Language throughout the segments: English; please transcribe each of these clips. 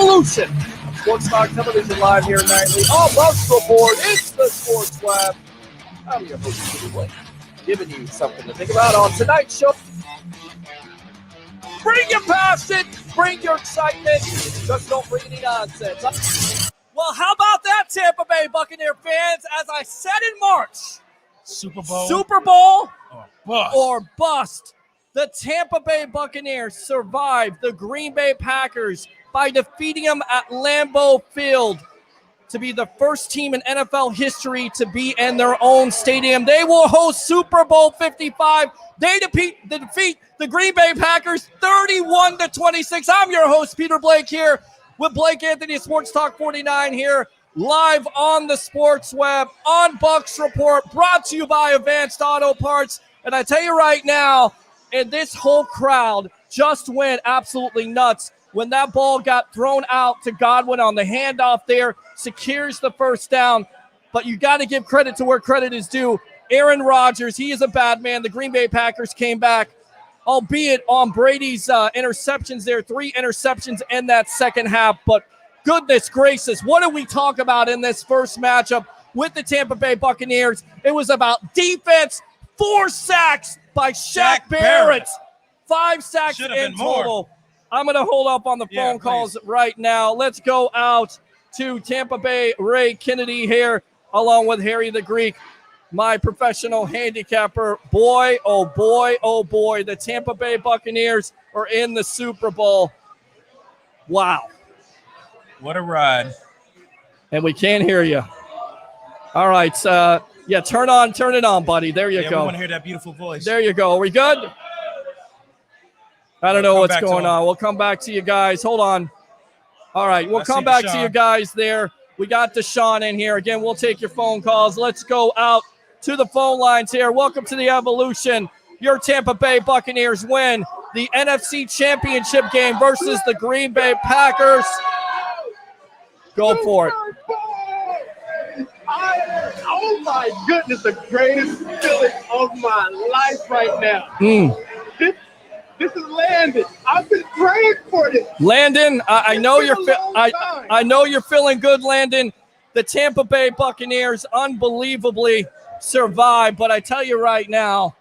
Evolution. Sports Talk Television live here nightly. All Bucs report. It's the Sports Lab. I'm your host, Peter Blake, giving you something to think about on tonight's show. Bring your passion, bring your excitement, just don't bring any nonsense. Well, how about that, Tampa Bay Buccaneer fans? As I said in March, Super Bowl or bust. The Tampa Bay Buccaneers survived the Green Bay Packers by defeating them at Lambeau Field to be the first team in NFL history to be in their own stadium. They will host Super Bowl 55. They defeat the Green Bay Packers 31-26. I'm your host, Peter Blake, here with Blake Anthony of Sports Talk 49 here, live on the Sports Web, on Bucs Report, brought to you by Advanced Auto Parts. And I tell you right now, and this whole crowd just went absolutely nuts when that ball got thrown out to Godwin on the handoff there, secures the first down. But you got to give credit to where credit is due. Aaron Rodgers, he is a bad man. The Green Bay Packers came back, albeit on Brady's interceptions there, 3 interceptions in that second half. But goodness gracious, what do we talk about in this first matchup with the Tampa Bay Buccaneers? It was about defense, 4 sacks by Shaq Barrett. 5 sacks in total. More. I'm going to hold up on the phone calls right now. Let's go out to Tampa Bay Ray Kennedy here, along with Harry the Greek, my professional handicapper. Boy, oh boy, oh boy, the Tampa Bay Buccaneers are in the Super Bowl. Wow. What a ride. And we can't hear you. All right. Turn it on, buddy. There you go. We want to hear that beautiful voice. There you go. Are we good? I don't know what's going on. We'll come back to you guys. Hold on. All right. We'll come back to you guys there. We got Deshaun in here. Again, we'll take your phone calls. Let's go out to the phone lines here. Welcome to the Evolution. Your Tampa Bay Buccaneers win the NFC Championship game versus the Green Bay Packers. Go for it. Oh my goodness, the greatest feeling of my life right now. This is Landon. I've been praying for this. Landon, I know you're feeling good, Landon. The Tampa Bay Buccaneers unbelievably survived, but I tell you right now,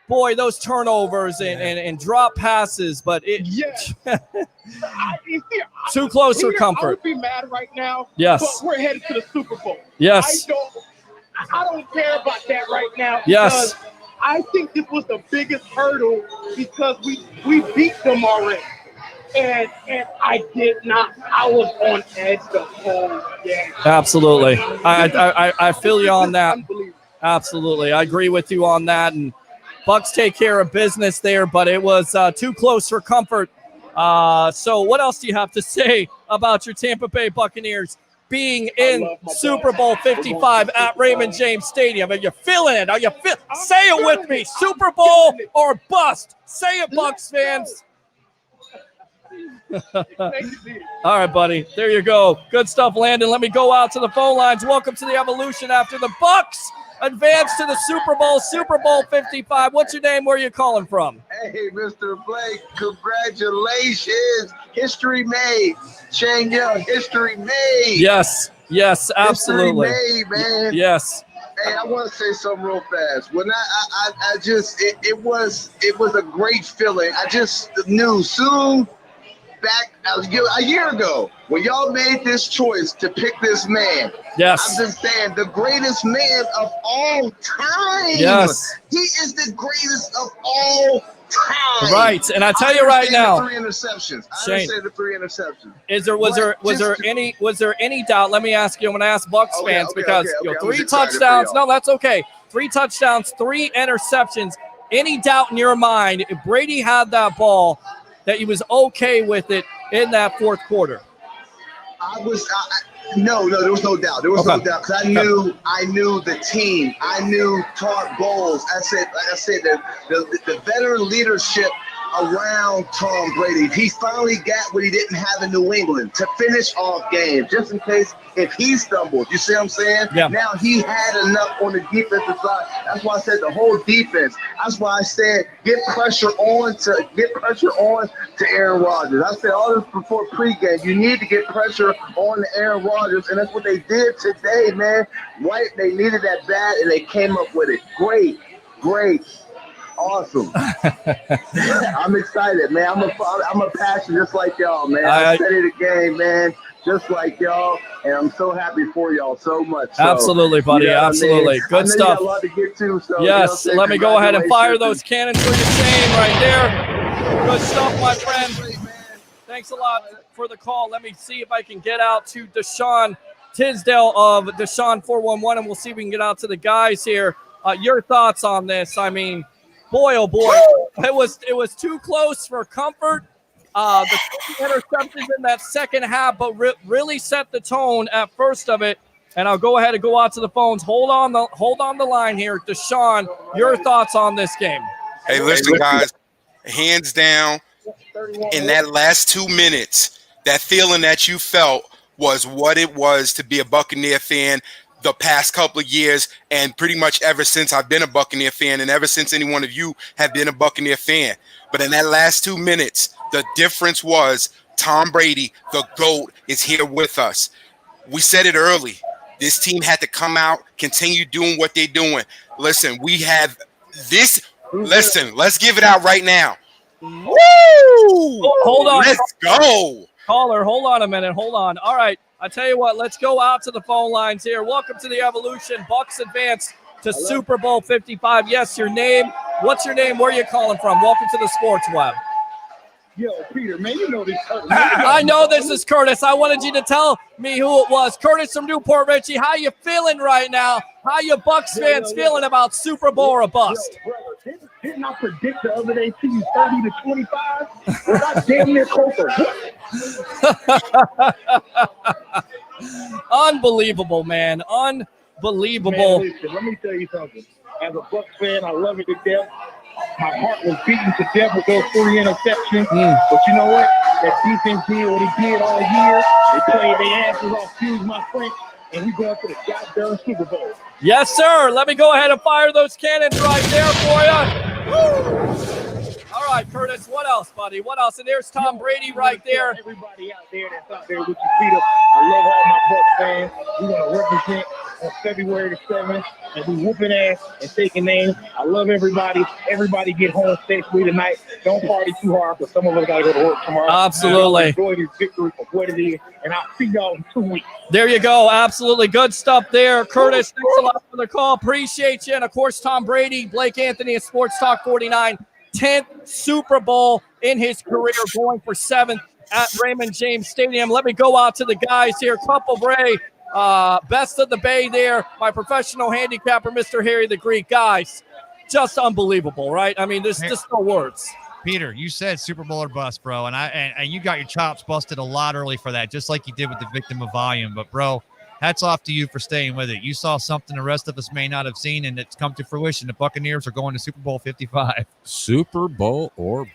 boy, those turnovers and drop passes, but too close for comfort. I would be mad right now. Yes. But we're headed to the Super Bowl. Yes. I don't care about that right now. Yes. Because I think this was the biggest hurdle because we beat them already. And I did not. I was on edge the whole game. Absolutely. I feel you on that. Absolutely. I agree with you on that. And Bucs take care of business there, but it was too close for comfort. So what else do you have to say about your Tampa Bay Buccaneers being in Super Bowl 55 at Raymond James Stadium? Are you feeling it? Say it with me. Super Bowl or bust. Say it, Bucs fans. All right, buddy. There you go. Good stuff, Landon. Let me go out to the phone lines. Welcome to the Evolution after the Bucs advance to the Super Bowl 55. What's your name? Where are you calling from? Hey, Mr. Blake, congratulations. History made. Shane Young, history made. Yes, absolutely. History made, man. Yes. Hey, I want to say something real fast. When it was a great feeling. I just knew soon back a year ago when y'all made this choice to pick this man. Yes. I'm just saying, the greatest man of all time. Yes. He is the greatest of all time. Right, and I tell you right now, the 3 interceptions. I Shane, understand the 3 interceptions. Was there any doubt? Let me ask you. I'm going to ask Bucs fans because 3 touchdowns. No, that's okay. 3 touchdowns, 3 interceptions. Any doubt in your mind if Brady had that ball that he was okay with it in that fourth quarter? No, there was no doubt. There was no doubt because I knew the team. I knew Todd Bowles. Like I said, the veteran leadership around Tom Brady. He finally got what he didn't have in New England to finish off games, just in case if he stumbled. You see what I'm saying? Yeah. Now he had enough on the defensive side. That's why I said the whole defense. That's why I said get pressure on to Aaron Rodgers. I said all this before pregame. You need to get pressure on the Aaron Rodgers, and that's what they did today, man. Right? They needed that bad, and they came up with it. Great. Awesome. I'm excited, man. I'm a passion just like y'all, man. I said it again, man. Just like y'all, and I'm so happy for y'all so much. So, absolutely, buddy. Absolutely. Good stuff. You got a lot to get to, so, yes, let me go ahead and fire those cannons for your chain right there. Good stuff, my friend. Thanks a lot for the call. Let me see if I can get out to Deshaun Tisdale of Deshaun 411, and we'll see if we can get out to the guys here. Your thoughts on this? I mean, boy, oh boy, it was too close for comfort. The interceptions in that second half, but really set the tone at first of it. And I'll go ahead and go out to the phones. Hold on the line here, Deshaun. Your thoughts on this game? Hey, listen, guys. Hands down, in that last 2 minutes, that feeling that you felt was what it was to be a Buccaneer fan the past couple of years, and pretty much ever since I've been a Buccaneer fan, and ever since any one of you have been a Buccaneer fan. But in that last 2 minutes, the difference was Tom Brady, the GOAT, is here with us. We said it early. This team had to come out, continue doing what they're doing. Listen, we have this. Listen, let's give it out right now. Woo! Hold on. Let's go. Caller, hold on a minute. Hold on. All right. I tell you what, let's go out to the phone lines here. Welcome to the Evolution. Bucs advance to Super Bowl 55. Yes, your name. What's your name? Where are you calling from? Welcome to the Sports Web. Yo, Peter, man, you know this. I know this is Curtis. I wanted you to tell me who it was. Curtis from Newport Richie. How you feeling right now? How you Bucs fans feeling about Super Bowl or bust? Yo, brother, didn't I predict the other day to you 30 to 25? Was I damn near closer? Unbelievable, man. Unbelievable. Man, listen, let me tell you something. As a Bucs fan, I love it to death. My heart was beaten to death with those 3 interceptions. But you know what? That defense did what he did all year. They played their asses off, excuse my French, and we going to the goddamn Super Bowl. Yes, sir. Let me go ahead and fire those cannons right there for you. Woo! All right, Curtis, what else, buddy? What else? And there's Tom Brady right there. Everybody out there that's out there with you, Peter, I love all my Bucs fans. We're going to represent on February the 7th, and we whooping ass and taking names. I love everybody. Everybody get home safely tonight. Don't party too hard, because some of us got to go to work tomorrow. Absolutely. Enjoy this victory for what it is, and I'll see y'all in 2 weeks. There you go. Absolutely good stuff there. Curtis, thanks a lot for the call. Appreciate you. And, of course, Tom Brady, Blake Anthony at Sports Talk 49. 10th Super Bowl in his career, going for 7th at Raymond James Stadium. Let me go out to the guys here. Couple Bray, best of the Bay there. My professional handicapper, Mr. Harry the Greek. Guys, just unbelievable, right? I mean, there's just no words. Peter, you said Super Bowl or bust, bro, and you got your chops busted a lot early for that, just like you did with the victim of volume. But, bro, hats off to you for staying with it. You saw something the rest of us may not have seen, and it's come to fruition. The Buccaneers are going to Super Bowl 55. Super Bowl or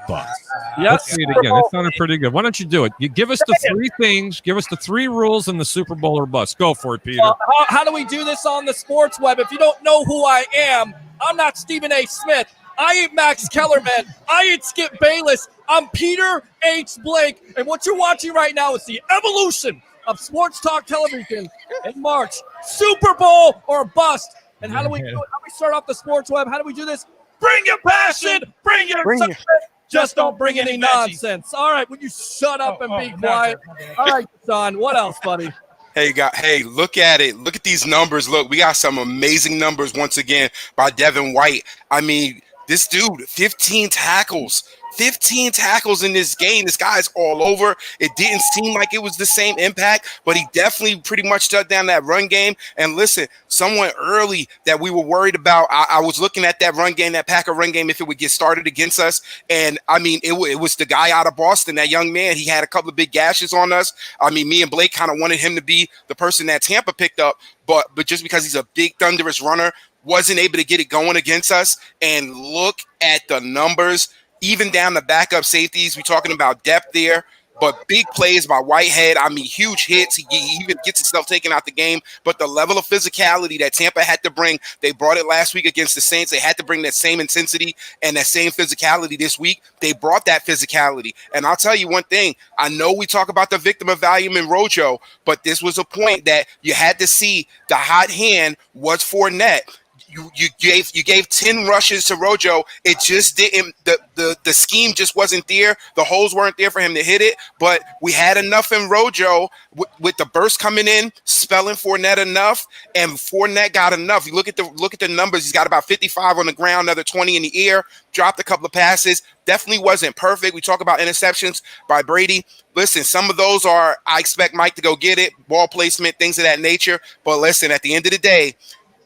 bust. Yes. Let's see it again. That sounded pretty good. Why don't you do it? You give us the 3 things. Give us the 3 rules in the Super Bowl or bust. Go for it, Peter. How do we do this on the Sports Web? If you don't know who I am, I'm not Stephen A. Smith. I ain't Max Kellerman. I ain't Skip Bayless. I'm Peter H. Blake. And what you're watching right now is the evolution of Sports Talk Television in March. Super Bowl or bust. And how do we do it? How do we start off the Sports Web? How do we do this? Bring your passion. Bring your excitement. Just don't bring any nonsense. All right, would you shut up and be quiet? All right, Son. What else, buddy? Hey, look at it. Look at these numbers. Look, we got some amazing numbers once again by Devin White. I mean, this dude, 15 tackles. 15 tackles in this game. This guy's all over. It didn't seem like it was the same impact, but he definitely pretty much shut down that run game. And listen, someone early that we were worried about, I was looking at that run game, that Packer run game, if it would get started against us. And, I mean, it was the guy out of Boston, that young man. He had a couple of big gashes on us. I mean, me and Blake kind of wanted him to be the person that Tampa picked up, but just because he's a big, thunderous runner, wasn't able to get it going against us. And look at the numbers. Even down the backup safeties, we're talking about depth there. but big plays by Whitehead. I mean, huge hits. He even gets himself taken out the game. But the level of physicality that Tampa had to bring, they brought it last week against the Saints. They had to bring that same intensity and that same physicality this week. They brought that physicality. And I'll tell you one thing. I know we talk about the victim of value in Rojo, but this was a point that you had to see. The hot hand was Fournette. You gave 10 rushes to Rojo. It just didn't. The scheme just wasn't there. The holes weren't there for him to hit it. But we had enough in Rojo with the burst coming in, spelling Fournette enough, and Fournette got enough. You look at the numbers. He's got about 55 on the ground, another 20 in the air. Dropped a couple of passes. Definitely wasn't perfect. We talk about interceptions by Brady. Listen, some of those I expect Mike to go get it, ball placement, things of that nature. But listen, at the end of the day,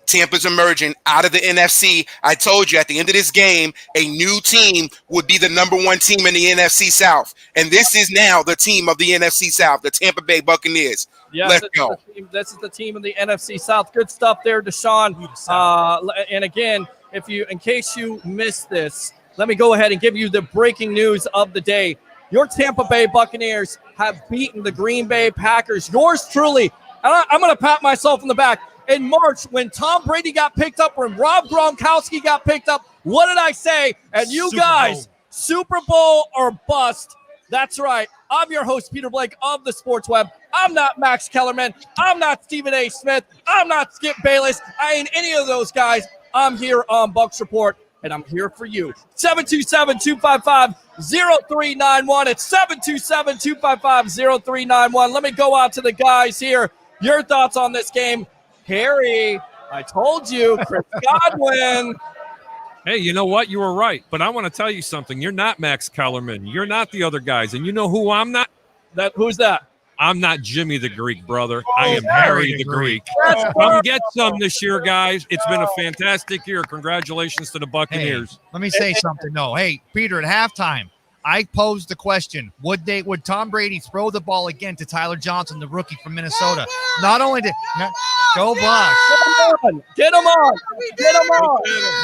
Tampa's emerging out of the NFC. I told you at the end of this game, a new team would be the number one team in the NFC South. And this is now the team of the NFC South, the Tampa Bay Buccaneers. Yes, Let's go. This is the team of the NFC South. Good stuff there, Deshaun. And again, in case you missed this, let me go ahead and give you the breaking news of the day. Your Tampa Bay Buccaneers have beaten the Green Bay Packers. Yours truly. I'm going to pat myself on the back. In March, when Tom Brady got picked up, when Rob Gronkowski got picked up, what did I say? And you guys, Super Bowl or bust. That's right. I'm your host, Peter Blake of the Sports Web. I'm not Max Kellerman. I'm not Stephen A. Smith. I'm not Skip Bayless. I ain't any of those guys. I'm here on Bucs Report, and I'm here for you. 727-255-0391. It's 727-255-0391. Let me go out to the guys here. Your thoughts on this game. Harry, I told you, Chris Godwin. Hey, you know what? You were right. But I want to tell you something. You're not Max Kellerman. You're not the other guys. And you know who I'm not? Who's that? I'm not Jimmy the Greek, brother. I am Harry the Greek. Come get some this year, guys. It's been a fantastic year. Congratulations to the Buccaneers. Hey, let me say something, though. Hey, Peter, at halftime, I posed the question, would Tom Brady throw the ball again to Tyler Johnson, the rookie from Minnesota? Not only did go Bucs. Get him on.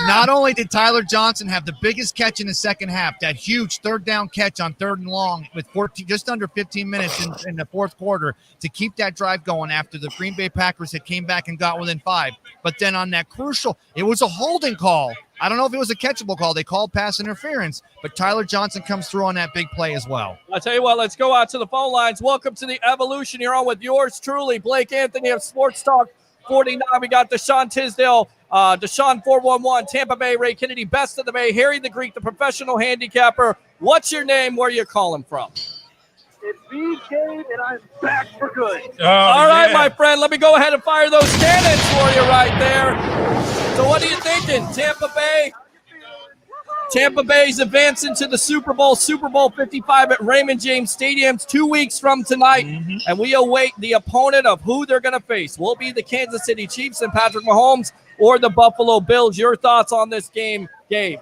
Not only did Tyler Johnson have the biggest catch in the second half, that huge third down catch on 3rd and long with just under 15 minutes in the fourth quarter to keep that drive going after the Green Bay Packers had came back and got within 5. But then on that crucial, it was a holding call. I don't know if it was a catchable call. They called pass interference, but Tyler Johnson comes through on that big play as well. I'll tell you what, let's go out to the phone lines. Welcome to the Evolution. You're on with yours truly, Blake Anthony of Sports Talk 49. We got Deshaun Tisdale, Deshaun 411, Tampa Bay, Ray Kennedy, Best of the Bay, Harry the Greek, the professional handicapper. What's your name? Where you calling from? It's me, Gabe, and I'm back for good. All right, my friend. Let me go ahead and fire those cannons for you right there. So what are you thinking? Tampa Bay's advancing to the Super Bowl 55 at Raymond James Stadium 2 weeks from tonight, and we await the opponent of who they're going to face. Will it be the Kansas City Chiefs and Patrick Mahomes or the Buffalo Bills? Your thoughts on this game, Gabe?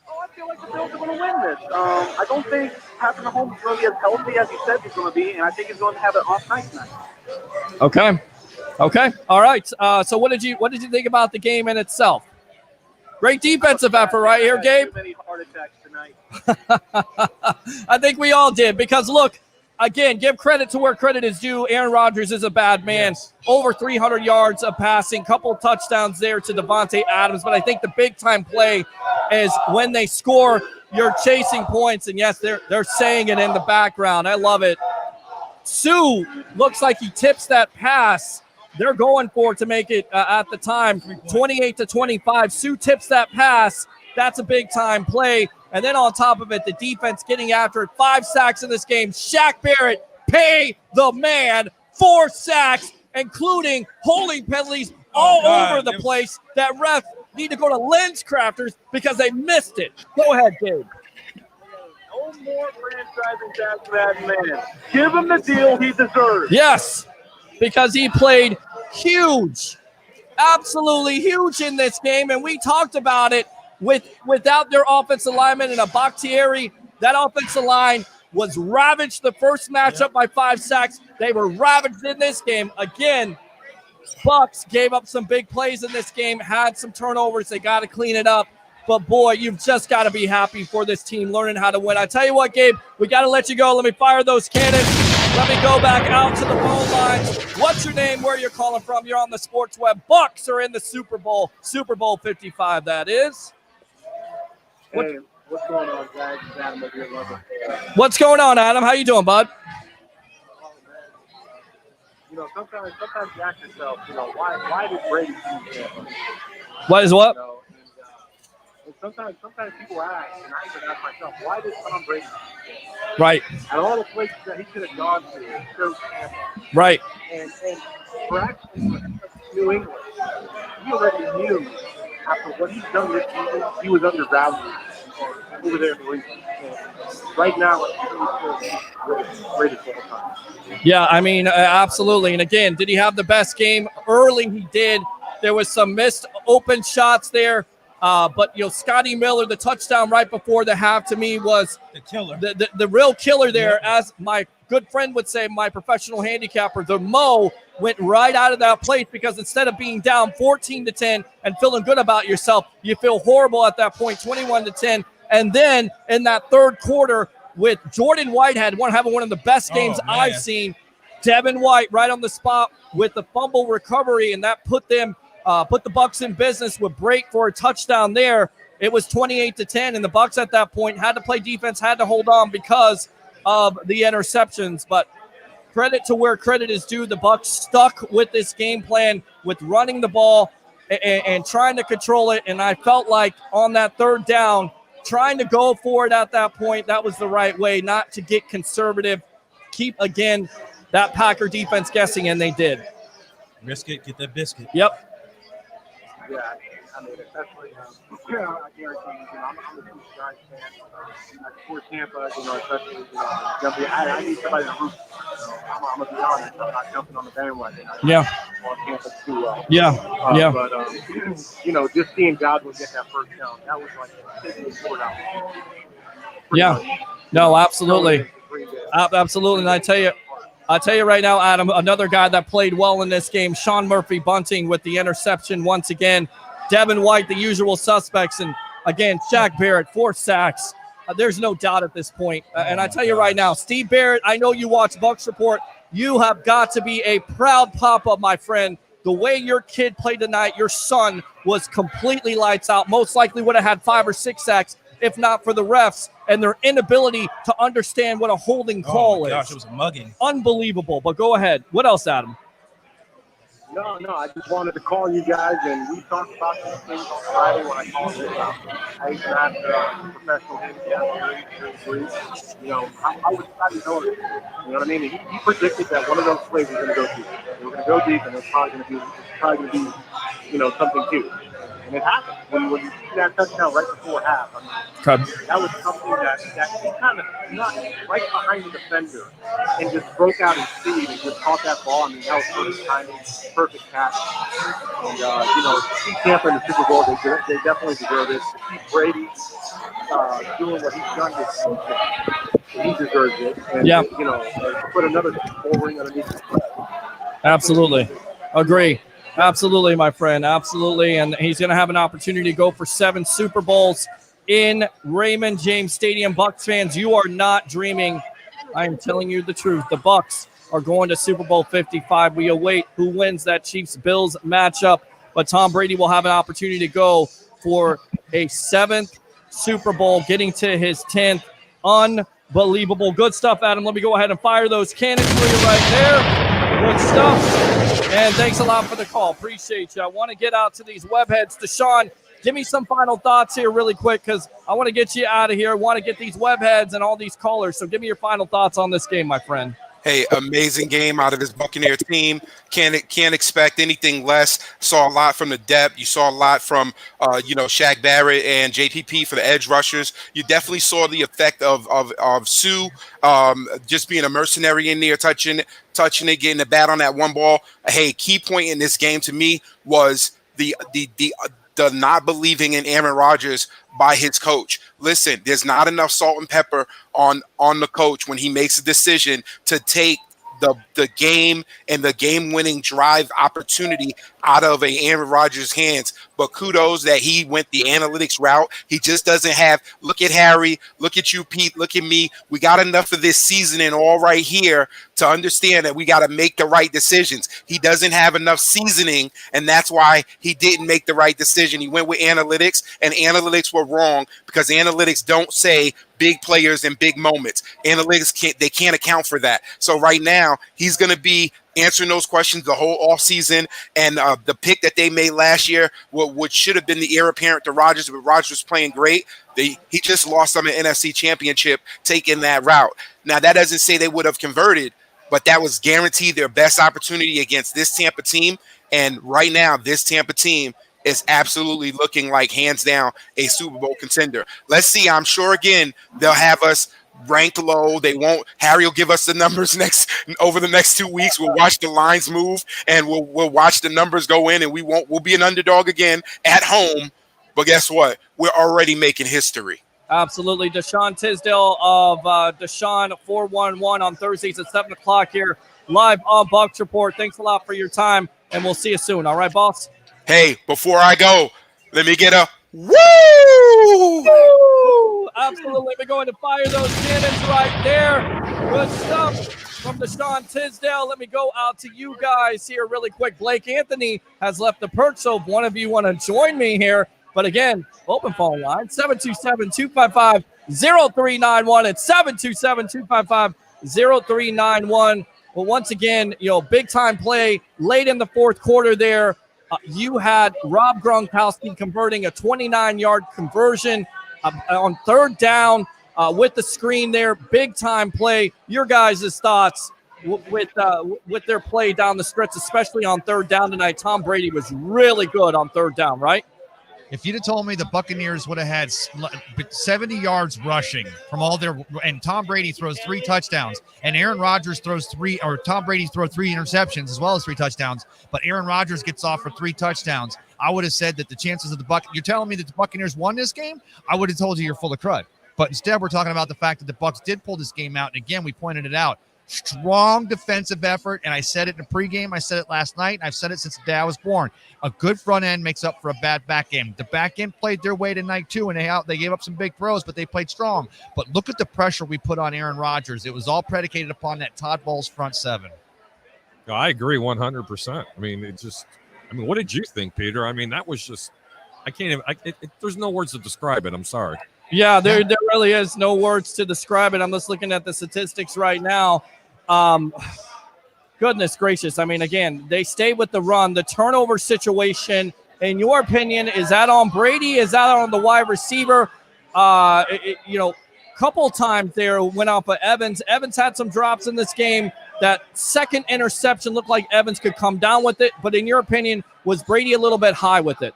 I feel like the Bills are going to win this. I don't think Patrick Mahomes is going to be as healthy as he said he's going to be, and I think he's going to have an off night tonight. Okay. All right. So what did you think about the game in itself? Great defensive effort right here, Gabe. Too many heart attacks tonight. I think we all did because, look, again, give credit to where credit is due. Aaron Rodgers is a bad man. Yes. Over 300 yards of passing, couple touchdowns there to Devontae Adams. But I think the big-time play is when they score, you're chasing points. And, yes, they're saying it in the background. I love it. Sue looks like he tips that pass. They're going for it to make it at the time 28-25. Sue tips that pass. That's a big-time play. And then on top of it, the defense getting after it. 5 sacks in this game. Shaq Barrett, pay the man. 4 sacks, including holding penalties all over the place. That refs need to go to lens crafters because they missed it. Go ahead, Gabe. No more franchising tax for that man. Give him the deal he deserves. Yes, because he played huge, absolutely huge in this game, and we talked about it without their offensive lineman and a Bakhtiari. That offensive line was ravaged the first matchup by 5 sacks. They were ravaged in this game. Again, Bucs gave up some big plays in this game, had some turnovers. They got to clean it up. But, boy, you've just got to be happy for this team learning how to win. I tell you what, Gabe, we got to let you go. Let me fire those cannons. Let me go back out to the phone lines. What's your name? Where you're calling from? You're on the Sports Web. Bucs are in the Super Bowl 55, that is. Hey, what's going on, guys? Adam over here, What's going on, Adam? How you doing, bud? You know, sometimes you ask yourself, you know, why did Brady do that? What is what? You know, and sometimes people ask, and I even ask myself, why did Tom Brady do that? Right. And all the places that he could have gone to, chose Tampa. Right. And for actually New England, he already knew after what he's done this season, he was undervalued over there in New England. And right now, it's greatest of all time. Yeah, I mean, absolutely. And again, did he have the best game? Early, he did. There was some missed open shots there. But, you know, Scotty Miller, the touchdown right before the half, to me was The killer. the real killer there. Yeah. As my good friend would say, my professional handicapper, the Mo went right out of that place because instead of being down 14-10 and feeling good about yourself, you feel horrible at that point, 21-10. And then in that third quarter, with Jordan Whitehead having one of the best games I've seen, Devin White right on the spot with the fumble recovery, and that put the Bucs in business with break for a touchdown there. It was 28-10, and the Bucs at that point had to play defense, had to hold on because of the interceptions. But credit to where credit is due. The Bucs stuck with this game plan with running the ball and trying to control it. And I felt like on that third down, trying to go for it at that point, that was the right way, not to get conservative. Keep, again, that Packer defense guessing, and they did. Risk it, get that biscuit. Yep. Yeah, I mean, especially, I guarantee you, I'm a huge Giants fan. For Tampa, especially, I need somebody to root. I'm going to be honest, I'm not jumping on the bandwagon. Yeah. On Tampa too well. Yeah. But, just seeing Godwin get that first down, that was like taking the sword out. Yeah. No, absolutely. Absolutely. And I tell you right now, Adam, another guy that played well in this game, Sean Murphy-Bunting with the interception once again. Devin White, the usual suspects. And, again, Shaq Barrett, 4 sacks. There's no doubt at this point. And I tell you right now, Steve Barrett, I know you watch Bucs Report. You have got to be a proud papa, my friend. The way your kid played tonight, your son was completely lights out. Most likely would have had 5 or 6 sacks if not for the refs and their inability to understand what a holding call is. It was a mugging. Unbelievable. But go ahead. What else, Adam? No, I just wanted to call you guys, and we talked about these things on Friday when I called you. I even asked the professional handicapper, how would Scotty know it? You know what I mean? He predicted that one of those plays was going to go deep. They were going to go deep, and it was probably going to be, something too. And it happened. When you see that touchdown right before half, that was something that he kind of not right behind the defender and just broke out in speed and just caught that ball. I mean, that was perfect timing, perfect catch. And, to see Tampa in the Super Bowl, they definitely deserve it. To see Brady doing what he's done this season, he deserves it. And, put another Super ring underneath his belt. Absolutely. Agree. Absolutely, my friend. Absolutely. And he's going to have an opportunity to go for 7 Super Bowls in Raymond James Stadium. Bucs fans, you are not dreaming. I am telling you the truth. The Bucs are going to Super Bowl 55. We await who wins that Chiefs-Bills matchup. But Tom Brady will have an opportunity to go for a 7th Super Bowl, getting to his 10th. Unbelievable. Good stuff, Adam. Let me go ahead and fire those cannons for you right there. Good stuff. And thanks a lot for the call. Appreciate you. I want to get out to these webheads. Deshaun, give me some final thoughts here really quick because I want to get you out of here. I want to get these webheads and all these callers. So give me your final thoughts on this game, my friend. Hey, amazing game out of this Buccaneer team. Can't expect anything less. Saw a lot from the depth. You saw a lot from, Shaq Barrett and JPP for the edge rushers. You definitely saw the effect of Sue just being a mercenary in there, touching it, getting the bat on that one ball. Hey, key point in this game to me was the not believing in Aaron Rodgers by his coach. Listen, there's not enough salt and pepper on the coach when he makes a decision to take the game and the game-winning drive opportunity out of a Aaron Rodgers' hands. But kudos that he went the analytics route. He just doesn't have – look at Harry, look at you, Pete, look at me. We got enough of this seasoning all right here to understand that we got to make the right decisions. He doesn't have enough seasoning, and that's why he didn't make the right decision. He went with analytics, and analytics were wrong because analytics don't say big players in big moments. Analytics can't account for that. So right now, he's going to be answering those questions the whole offseason. And the pick that they made last year, what should have been the heir apparent to Rodgers, but Rodgers was playing great. He just lost them an NFC championship taking that route. Now, that doesn't say they would have converted, but that was guaranteed their best opportunity against this Tampa team. And right now, this Tampa team is absolutely looking like, hands down, a Super Bowl contender. Let's see. I'm sure, again, they'll have us ranked low. They won't. Harry will give us the numbers over the next 2 weeks. We'll watch the lines move, and we'll watch the numbers go in, and we'll be an underdog again at home. But guess what? We're already making history. Absolutely. Deshaun Tisdale of Deshaun 411 on Thursdays at 7 o'clock here live on Bucs Report. Thanks a lot for your time, and we'll see you soon. All right, boss? Hey, before I go, let me get a woo! Woo! Absolutely. We're going to fire those cannons right there. Good stuff from Deshaun Tisdale. Let me go out to you guys here really quick. Blake Anthony has left the perch, so if one of you want to join me here. But again, open phone line, 727-255-0391. It's 727-255-0391. Well, once again, big time play late in the fourth quarter there. You had Rob Gronkowski converting a 29-yard conversion on third down with the screen there. Big time play. Your guys' thoughts with their play down the stretch, especially on third down tonight. Tom Brady was really good on third down, right? If you'd have told me the Buccaneers would have had 70 yards rushing from all their, and Tom Brady throws 3 touchdowns, and Aaron Rodgers Tom Brady throws 3 interceptions as well as 3 touchdowns, but Aaron Rodgers gets off for 3 touchdowns, I would have said that the chances of you're telling me that the Buccaneers won this game? I would have told you you're full of crud. But instead, we're talking about the fact that the Bucs did pull this game out, and again, we pointed it out. Strong defensive effort, and I said it in the pregame. I said it last night, and I've said it since the day I was born. A good front end makes up for a bad back end. The back end played their way tonight too, and they gave up some big throws, but they played strong. But look at the pressure we put on Aaron Rodgers. It was all predicated upon that Todd Bowles front 7. I agree 100%. What did you think, Peter? That was just, I can't even. There's no words to describe it. I'm sorry. Yeah, there really is no words to describe it. I'm just looking at the statistics right now. Goodness gracious. Again, they stay with the run. The turnover situation, in your opinion, is that on Brady? Is that on the wide receiver? Couple times there went off of Evans. Evans had some drops in this game. That second interception looked like Evans could come down with it. But in your opinion, was Brady a little bit high with it?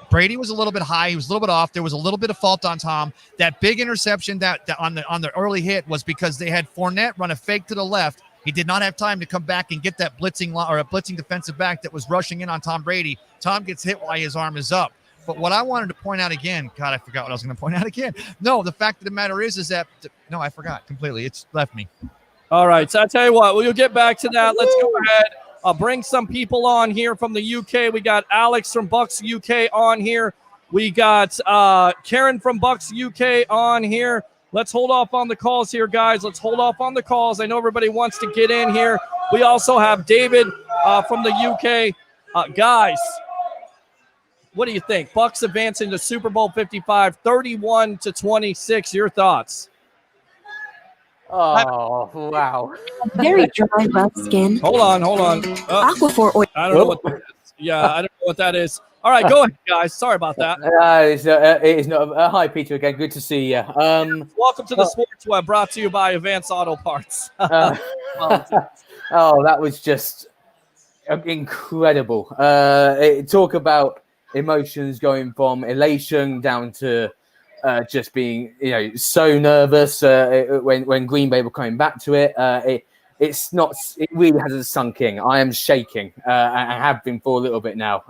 Brady was a little bit high. He was a little bit off. There was a little bit of fault on Tom. That big interception that on the early hit was because they had Fournette run a fake to the left. He did not have time to come back and get that blitzing defensive back that was rushing in on Tom Brady. Tom gets hit while his arm is up. But what I wanted to point out again, God, I forgot what I was going to point out again. No, the fact of the matter is that no, I forgot completely. It's left me. All right, so I tell you what, we'll get back to that. Let's go ahead. I'll bring some people on here from the UK. We got Alex from Bucs UK on here. We got Karen from Bucs UK on here. Let's hold off on the calls here, guys. Let's hold off on the calls. I know everybody wants to get in here. We also have David from the UK. Guys, what do you think? Bucs advancing to Super Bowl 55, 31-26. Your thoughts? Oh, wow. Very dry, rough skin. Hold on. Aquaphor oil. I don't know what that is. Yeah, I don't know what that is. All right, go ahead, guys. Sorry about that. It is not. Hi, Peter, again. Good to see you. Welcome to the Sports Web, brought to you by Advanced Auto Parts. That was just incredible. Talk about emotions going from elation down to just being, so nervous when Green Bay were coming back to it. It really hasn't sunk in. I am shaking. I have been for a little bit now.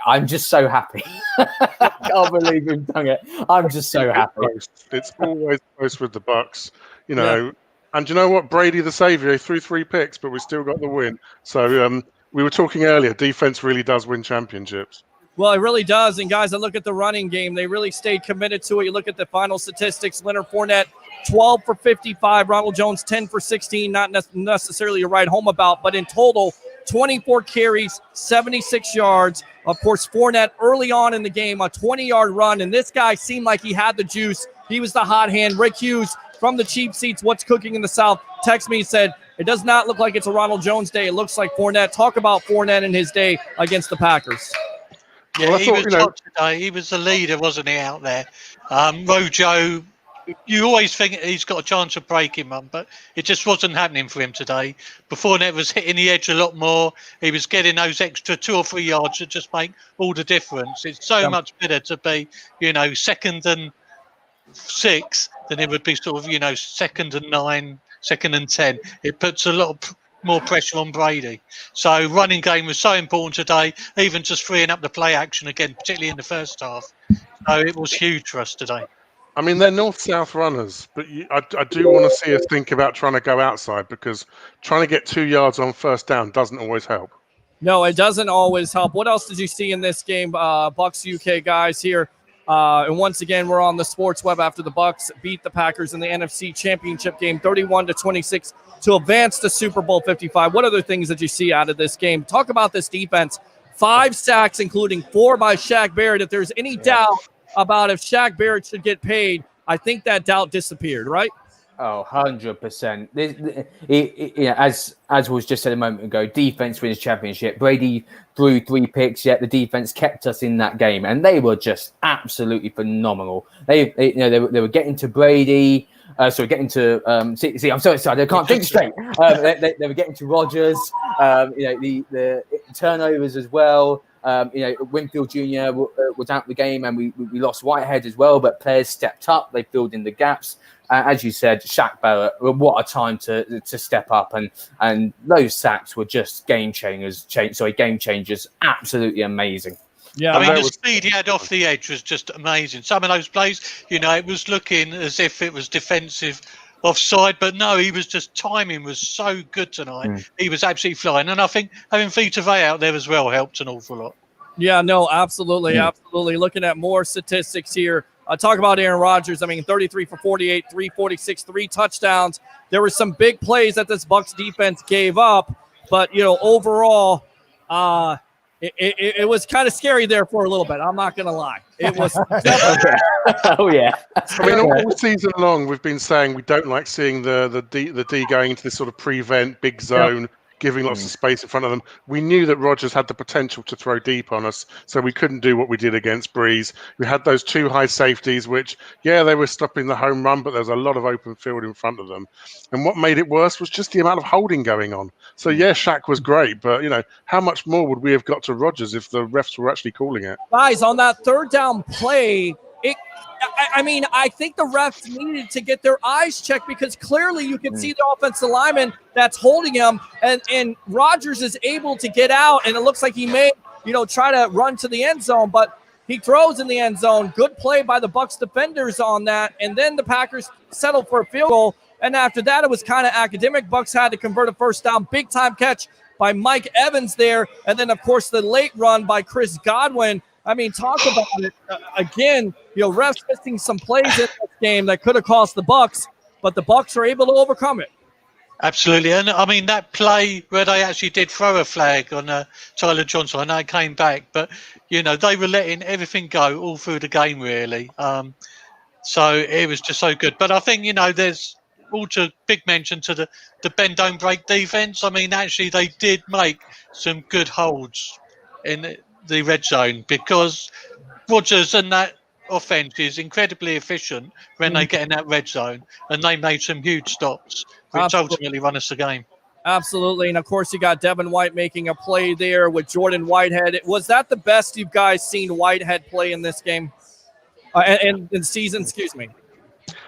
I'm just so happy. I can't believe we've done it. I'm just so happy. It's always close with the Bucs. you know. And do you know what? Brady the savior, he threw 3 picks, but we still got the win. So we were talking earlier, defense really does win championships. Well, it really does. And guys, I look at the running game. They really stayed committed to it. You look at the final statistics. Leonard Fournette, 12 for 55. Ronald Jones, 10 for 16. Not necessarily to write home about, but in total, 24 carries, 76 yards. Of course, Fournette early on in the game, a 20-yard run. And this guy seemed like he had the juice. He was the hot hand. Rick Hughes from the cheap seats, What's Cooking in the South, texted me and said, it does not look like it's a Ronald Jones day. It looks like Fournette. Talk about Fournette in his day against the Packers. Yeah, well, he was top today. He was the leader, wasn't he, out there? Rojo, you always think he's got a chance of breaking one, but it just wasn't happening for him today. Fournette was hitting the edge a lot more. He was getting those extra 2 or 3 yards that just make all the difference. It's so much better to be, 2nd and 6 than it would be sort of, 2nd and 9, 2nd and 10. It puts a lot of more pressure on Brady. So running game was so important today, even just freeing up the play action again, particularly in the first half. So it was huge for us today. I mean, they're north-south runners, but I do want to see us think about trying to go outside, because trying to get 2 yards on first down doesn't always help. No, it doesn't always help. What else did you see in this game, Bucs UK guys here? And once again, we're on the sports web after the Bucs beat the Packers in the NFC Championship game, 31-26, to advance to Super Bowl 55. What other things did you see out of this game? Talk about this defense. 5 sacks, including 4 by Shaq Barrett. If there's any doubt about if Shaq Barrett should get paid, I think that doubt disappeared, right? Oh, 100%. As was just said a moment ago, defense wins championship. Brady threw 3 picks, yet the defense kept us in that game, and they were just absolutely phenomenal. They were getting to Brady. Getting to I'm so excited. I can't think straight. They were getting to Rodgers. The turnovers as well. Winfield Jr. was out of the game, and we lost Whitehead as well. But players stepped up. They filled in the gaps. As you said, Shaq Barrett, what a time to step up, and those sacks were just game changers. Absolutely amazing. Yeah, I mean, the speed he had off the edge was just amazing. Some of those plays, it was looking as if it was defensive offside, but no, timing was so good tonight. He was absolutely flying. And I think having Vita Vea out there as well helped an awful lot. Yeah, no, absolutely. Looking at more statistics here. Talk about Aaron Rodgers. I mean, 33 for 48, 346, 3 touchdowns. There were some big plays that this Bucs defense gave up, but, overall, it was kind of scary there for a little bit. I'm not going to lie. It was. Oh, yeah. I mean, all season long, we've been saying we don't like seeing the D going into this sort of prevent big zone, giving lots of space in front of them. We knew that Rodgers had the potential to throw deep on us, so we couldn't do what we did against Breeze. We had those 2 high safeties, which, they were stopping the home run, but there's a lot of open field in front of them. And what made it worse was just the amount of holding going on. So, Shaq was great, but, how much more would we have got to Rodgers if the refs were actually calling it? Guys, on that 3rd down play, I think the refs needed to get their eyes checked, because clearly you can see the offensive lineman that's holding him, and Rodgers is able to get out, and it looks like he may, try to run to the end zone, but he throws in the end zone. Good play by the Bucs defenders on that, and then the Packers settled for a field goal, and after that it was kind of academic. Bucs had to convert a 1st down, big time catch by Mike Evans there, and then of course the late run by Chris Godwin. I mean, talk about it. Again, refs missing some plays in this game that could have cost the Bucs, but the Bucs are able to overcome it. Absolutely. And, I mean, that play where they actually did throw a flag on Tyler Johnson, I know it came back, but, they were letting everything go all through the game, really. So it was just so good. But I think, there's also big mention to the bend, don't break defense. I mean, actually, they did make some good holds in the red zone, because Rodgers and that offense is incredibly efficient when they get in that red zone, and they made some huge stops, which ultimately won us the game. Absolutely. And of course, you got Devin White making a play there with Jordan Whitehead. Was that the best you guys seen Whitehead play in this game? In season, excuse me.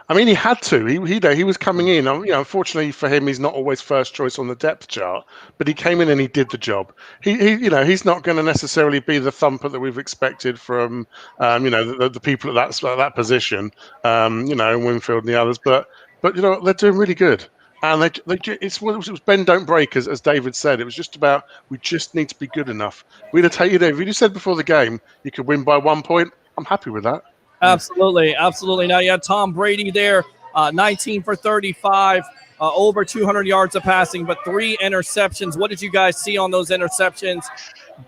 I mean, he had to. He was coming in. Unfortunately for him, he's not always first choice on the depth chart, but he came in and he did the job. He's not going to necessarily be the thumper that we've expected from, the people at that position, Winfield and the others. But But you know what? They're doing really good. And it was bend don't break, as David said. It was just about we just need to be good enough. We'd have taken if you said before the game you could win by 1 point. I'm happy with that. Absolutely, absolutely. Now you had Tom Brady there, 19 for 35, over 200 yards of passing, but 3 interceptions. What did you guys see on those interceptions?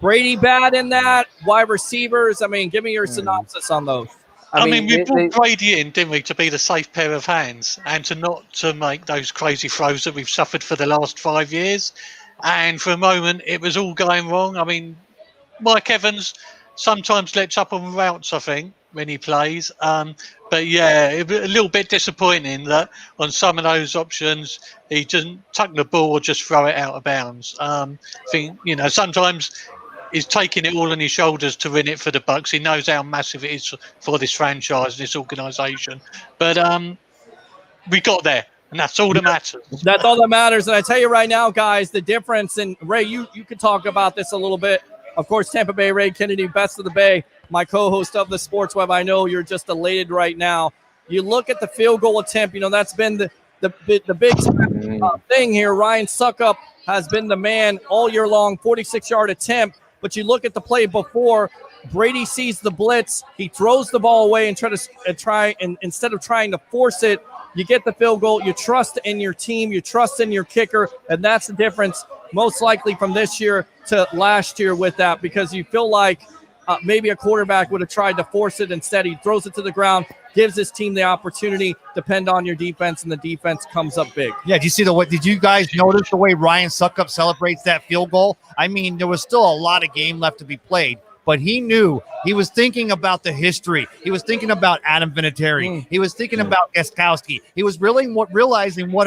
Brady bad in that? Wide receivers? I mean, give me your synopsis on those. I mean, we brought Brady in, didn't we, to be the safe pair of hands and not to make those crazy throws that we've suffered for the last 5 years. And for a moment, it was all going wrong. I mean, Mike Evans sometimes lets up on routes, I think, when he plays. But yeah, it was a little bit disappointing that on some of those options, he didn't tuck the ball or just throw it out of bounds. I think, sometimes he's taking it all on his shoulders to win it for the Bucs. He knows how massive it is for this franchise, this organisation. But we got there, and that's all that matters. That's all that matters. And I tell you right now, guys, the difference, and Ray, you could talk about this a little bit. Of course, Tampa Bay Ray Kennedy, best of the Bay, my co-host of the Sports Web. I know you're just elated right now. You look at the field goal attempt. That's been the big thing here. Ryan Suckup has been the man all year long, 46-yard attempt. But you look at the play before, Brady sees the blitz, he throws the ball away and instead of trying to force it, you get the field goal. You trust in your team, you trust in your kicker, and that's the difference most likely from this year to last year with that, because you feel like maybe a quarterback would have tried to force it. Instead, he throws it to the ground, gives his team the opportunity, depend on your defense, and the defense comes up big. Yeah, did you guys notice the way Ryan Suckup celebrates that field goal? I mean, there was still a lot of game left to be played, but he knew he was thinking about the history. He was thinking about Adam Vinatieri. He was thinking about Gostkowski. He was really realizing what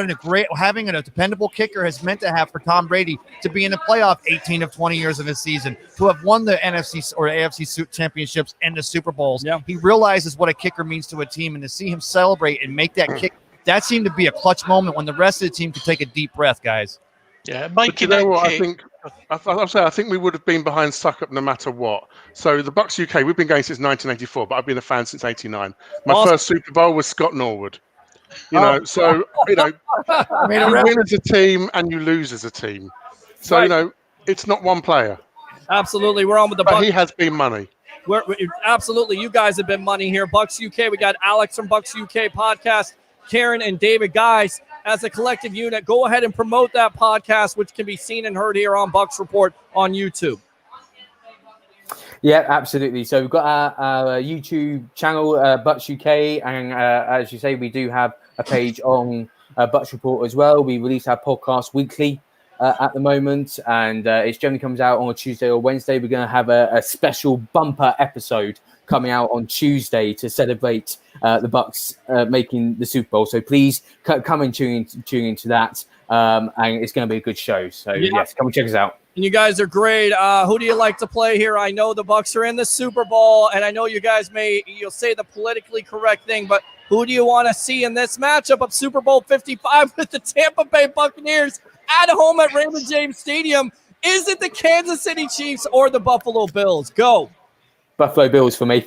having a dependable kicker has meant to have for Tom Brady to be in the playoff 18 of 20 years of his season, to have won the NFC or AFC championships and the Super Bowls. Yeah. He realizes what a kicker means to a team, and to see him celebrate and make that kick, that seemed to be a clutch moment when the rest of the team could take a deep breath, guys. Yeah, but you know what? I think we would have been behind Suckup no matter what. So the Bucs UK, we've been going since 1984, but I've been a fan since '89. My first Super Bowl was Scott Norwood. You win as a team and you lose as a team. So it's not one player. Absolutely, we're on with the Bucs. But he has been money. Absolutely, you guys have been money here. Bucs UK, we got Alex from Bucs UK podcast, Karen and David. Guys, as a collective unit, go ahead and promote that podcast, which can be seen and heard here on Bucs Report on YouTube. Yeah, absolutely. So we've got our YouTube channel, Bucs UK, and as you say, we do have a page on Bucs Report as well. We release our podcast weekly at the moment, and it generally comes out on a Tuesday or Wednesday. We're going to have a special bumper episode coming out on Tuesday to celebrate the Bucs making the Super Bowl. So please come and tune into that, and it's going to be a good show. So yes, come and check us out. And you guys are great. Who do you like to play here? I know the Bucs are in the Super Bowl, and I know you guys you'll say the politically correct thing, but who do you want to see in this matchup of Super Bowl 55 with the Tampa Bay Buccaneers at home at Raymond James Stadium? Is it the Kansas City Chiefs or the Buffalo Bills? Go. Buffalo Bills for me.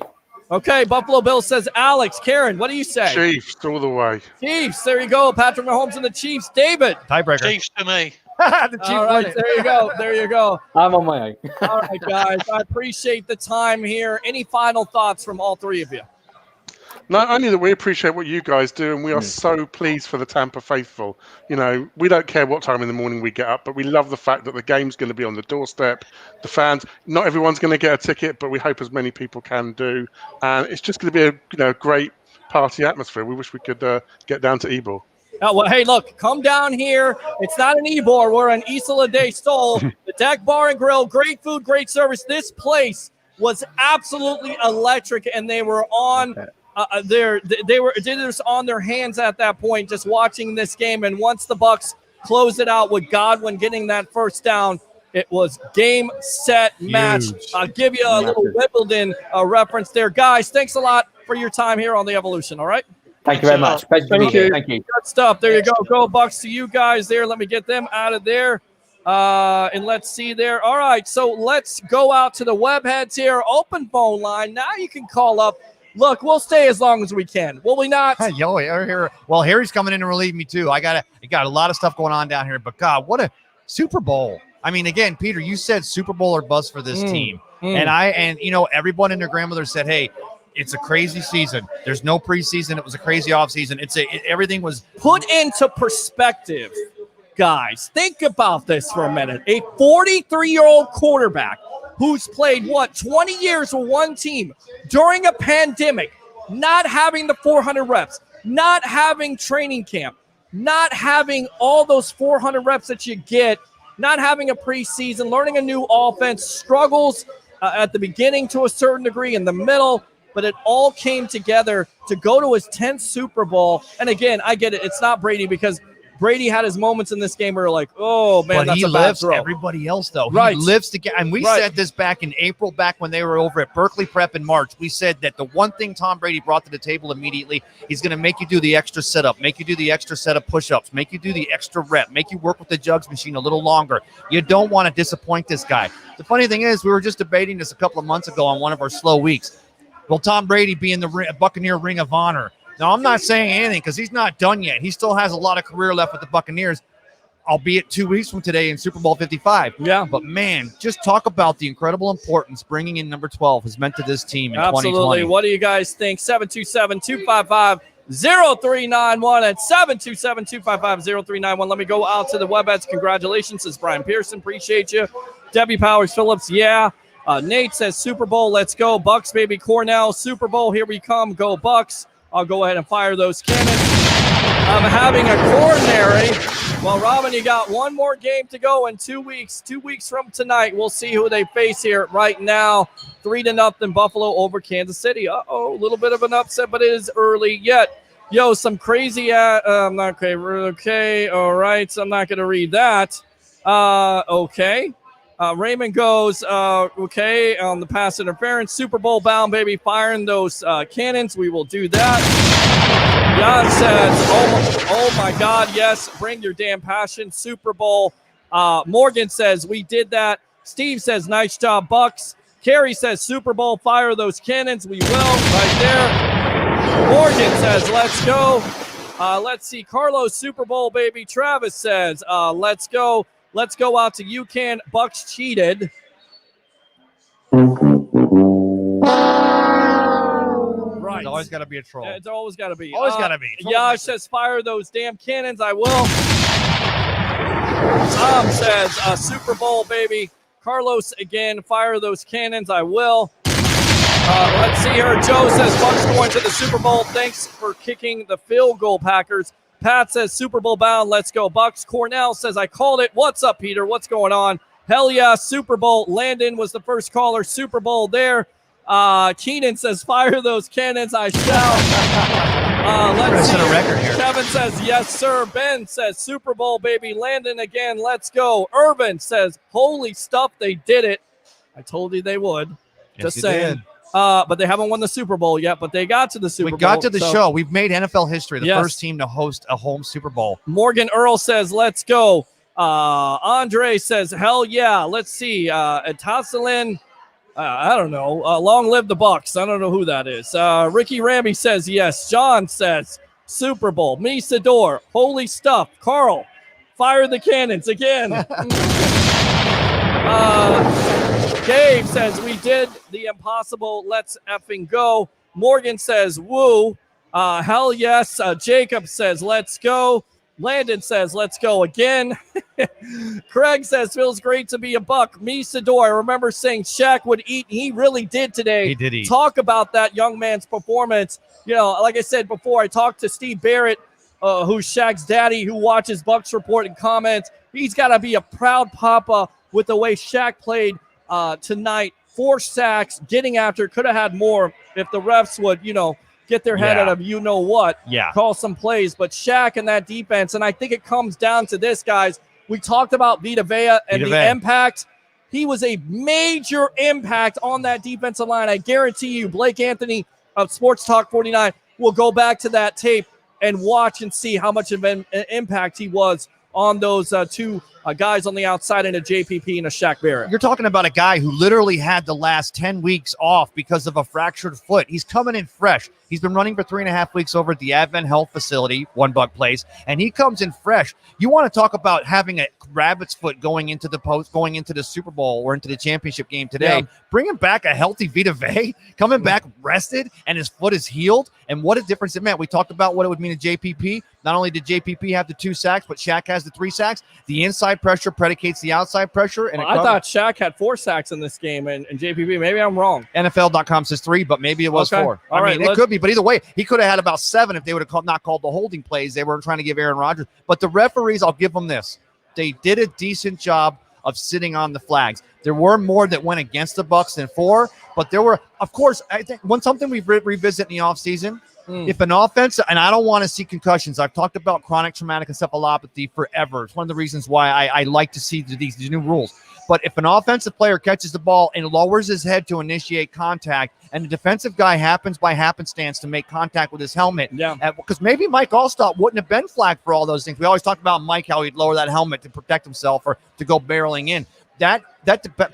Okay, Buffalo Bills says Alex. Karen, what do you say? Chiefs all the way. Chiefs, there you go. Patrick Mahomes and the Chiefs. David. Tiebreaker. Chiefs to me. The Chiefs. All right, there you go. There you go. I'm on my own. All right, guys. I appreciate the time here. Any final thoughts from all three of you? Not only that we appreciate what you guys do, and we are so pleased for the Tampa faithful. We don't care what time in the morning we get up, but we love the fact that the game's going to be on the doorstep. The fans, not everyone's going to get a ticket, but we hope as many people can do. And it's just going to be a great party atmosphere. We wish we could get down to Ebor. Oh, well, hey, look, come down here. It's not an Ebor. We're in Isla de Sol, the Deck Bar and Grill. Great food, great service. This place was absolutely electric, and they were on they were just on their hands at that point, just watching this game. And once the Bucs closed it out with Godwin getting that first down, it was game, set, match. I'll give you a little Wimbledon reference there. Guys, thanks a lot for your time here on The Evolution, all right? Thank you very much. Thank you. Thank you. Good stuff. There you go. Go Bucs to you guys there. Let me get them out of there. And let's see there. All right, so let's go out to the web heads here. Open phone line. Now you can call up Look, we'll stay as long as we can. Will we not? Yo, here. Well, Harry's coming in to relieve me too. I got a lot of stuff going on down here, but God, what a Super Bowl! I mean, again, Peter, you said Super Bowl or bust for this team, and everyone and their grandmother said, "Hey, it's a crazy season. There's no preseason. It was a crazy offseason. Everything was put into perspective." Guys, think about this for a minute. A 43-year-old quarterback who's played, 20 years with one team during a pandemic, not having the 400 reps, not having training camp, not having all those 400 reps that you get, not having a preseason, learning a new offense, struggles at the beginning to a certain degree, in the middle, but it all came together to go to his 10th Super Bowl. And again, I get it. It's not Brady, because Brady had his moments in this game where we're like, oh, man, but that's he a bad lifts throw. everybody else, though. Right. He lives together. And we said this back in April, back when they were over at Berkeley Prep in March. We said that the one thing Tom Brady brought to the table immediately, he's going to make you do the extra setup, make you do the extra set of push-ups, make you do the extra rep, make you work with the jugs machine a little longer. You don't want to disappoint this guy. The funny thing is, we were just debating this a couple of months ago on one of our slow weeks. Will Tom Brady be in the Buccaneer Ring of Honor? Now, I'm not saying anything because he's not done yet. He still has a lot of career left with the Buccaneers, albeit 2 weeks from today in Super Bowl 55. Yeah. But, man, just talk about the incredible importance bringing in number 12 has meant to this team in Absolutely. 2020. What do you guys think? 727-255-0391 and 727-255-0391. Let me go out to the WebEx. Congratulations, says Brian Pearson. Appreciate you. Debbie Powers Phillips, yeah. Nate says Super Bowl, let's go. Bucks, baby. Cornell, Super Bowl, here we come. Go Bucks. I'll go ahead and fire those cannons. I'm having a coronary. Well, Robin, you got one more game to go in 2 weeks. 2 weeks from tonight, we'll see who they face here. Right now, 3-0 Buffalo over Kansas City. Uh-oh, a little bit of an upset, but it is early yet. Yo, some crazy, I'm not okay. Okay, all right, so I'm not going to read that. Okay. Raymond goes, okay, on the pass interference. Super Bowl bound, baby, firing those cannons. We will do that. Jan says, oh my God, yes, bring your damn passion. Super Bowl. Morgan says, we did that. Steve says, nice job, Bucks. Carrie says, Super Bowl, fire those cannons. We will, right there. Morgan says, let's go. Let's see, Carlos, Super Bowl, baby. Travis says, let's go. Let's go out to UConn. Bucks cheated. Right. There's always got to be a troll. It's always got to be. Always got to be. Yash says, fire those damn cannons. I will. Tom says, Super Bowl, baby. Carlos, again, fire those cannons. I will. Let's see here. Joe says, Bucks going to the Super Bowl. Thanks for kicking the field goal, Packers. Pat says, Super Bowl bound. Let's go, Bucks. Cornell says, I called it. What's up, Peter? What's going on? Hell yeah, Super Bowl. Landon was the first caller. Super Bowl there. Keenan says, fire those cannons. I shall. Let's see. A record here. Kevin says, yes, sir. Ben says, Super Bowl, baby. Landon again. Let's go. Irvin says, holy stuff, they did it. I told you they would. Yes, Just saying. Did. But they haven't won the Super Bowl yet, but they got to the Super Bowl. We got to the show. We've made NFL history, the Yes. first team to host a home Super Bowl. Morgan Earl says, let's go. Andre says, hell yeah. Let's see. Tasselin, I don't know. Long live the Bucks. I don't know who that is. Ricky Ramey says, yes. John says, Super Bowl. Misador, holy stuff. Carl, fire the cannons again. Dave says, we did the impossible. Let's effing go. Morgan says, woo. Hell yes. Jacob says, let's go. Landon says, let's go again. Craig says, feels great to be a Buck. Misador, I remember saying Shaq would eat. He really did today. He did eat. Talk about that young man's performance. You know, like I said before, I talked to Steve Barrett, who's Shaq's daddy, who watches Bucks Report and comments. He's got to be a proud papa with the way Shaq played tonight. 4 sacks, getting after, could have had more if the refs would, get their head out of what. Yeah. Call some plays. But Shaq and that defense, and I think it comes down to this, guys. We talked about Vita Vea and the impact. He was a major impact on that defensive line. I guarantee you, Blake Anthony of Sports Talk 49 will go back to that tape and watch and see how much of an impact he was on those two guys on the outside and a JPP and a Shaq Barrett. You're talking about a guy who literally had the last 10 weeks off because of a fractured foot. He's coming in fresh. He's been running for 3.5 weeks over at the Advent Health Facility, One Buck Place, and he comes in fresh. You want to talk about having a rabbit's foot going into the Super Bowl or into the championship game today. Yeah. Bringing back a healthy Vita Vea, coming back rested, and his foot is healed. And what a difference it meant. We talked about what it would mean to JPP. Not only did JPP have the 2 sacks, but Shaq has the 3 sacks. The inside pressure predicates the outside pressure. And I thought Shaq had 4 sacks in this game, and JPP. Maybe I'm wrong. NFL.com says 3, but maybe it was 4. All right, it could be, but either way, he could have had about 7 if they would have not called the holding plays. They were trying to give Aaron Rodgers. But the referees, I'll give them this. They did a decent job of sitting on the flags. There were more that went against the Bucs than 4, but there were, of course, I think something we've revisit in the offseason. If an offense, and I don't want to see concussions. I've talked about chronic traumatic encephalopathy forever. It's one of the reasons why I like to see these new rules. But if an offensive player catches the ball and lowers his head to initiate contact, and the defensive guy happens by happenstance to make contact with his helmet, because maybe Mike Allstott wouldn't have been flagged for all those things. We always talked about Mike, how he'd lower that helmet to protect himself or to go barreling in. That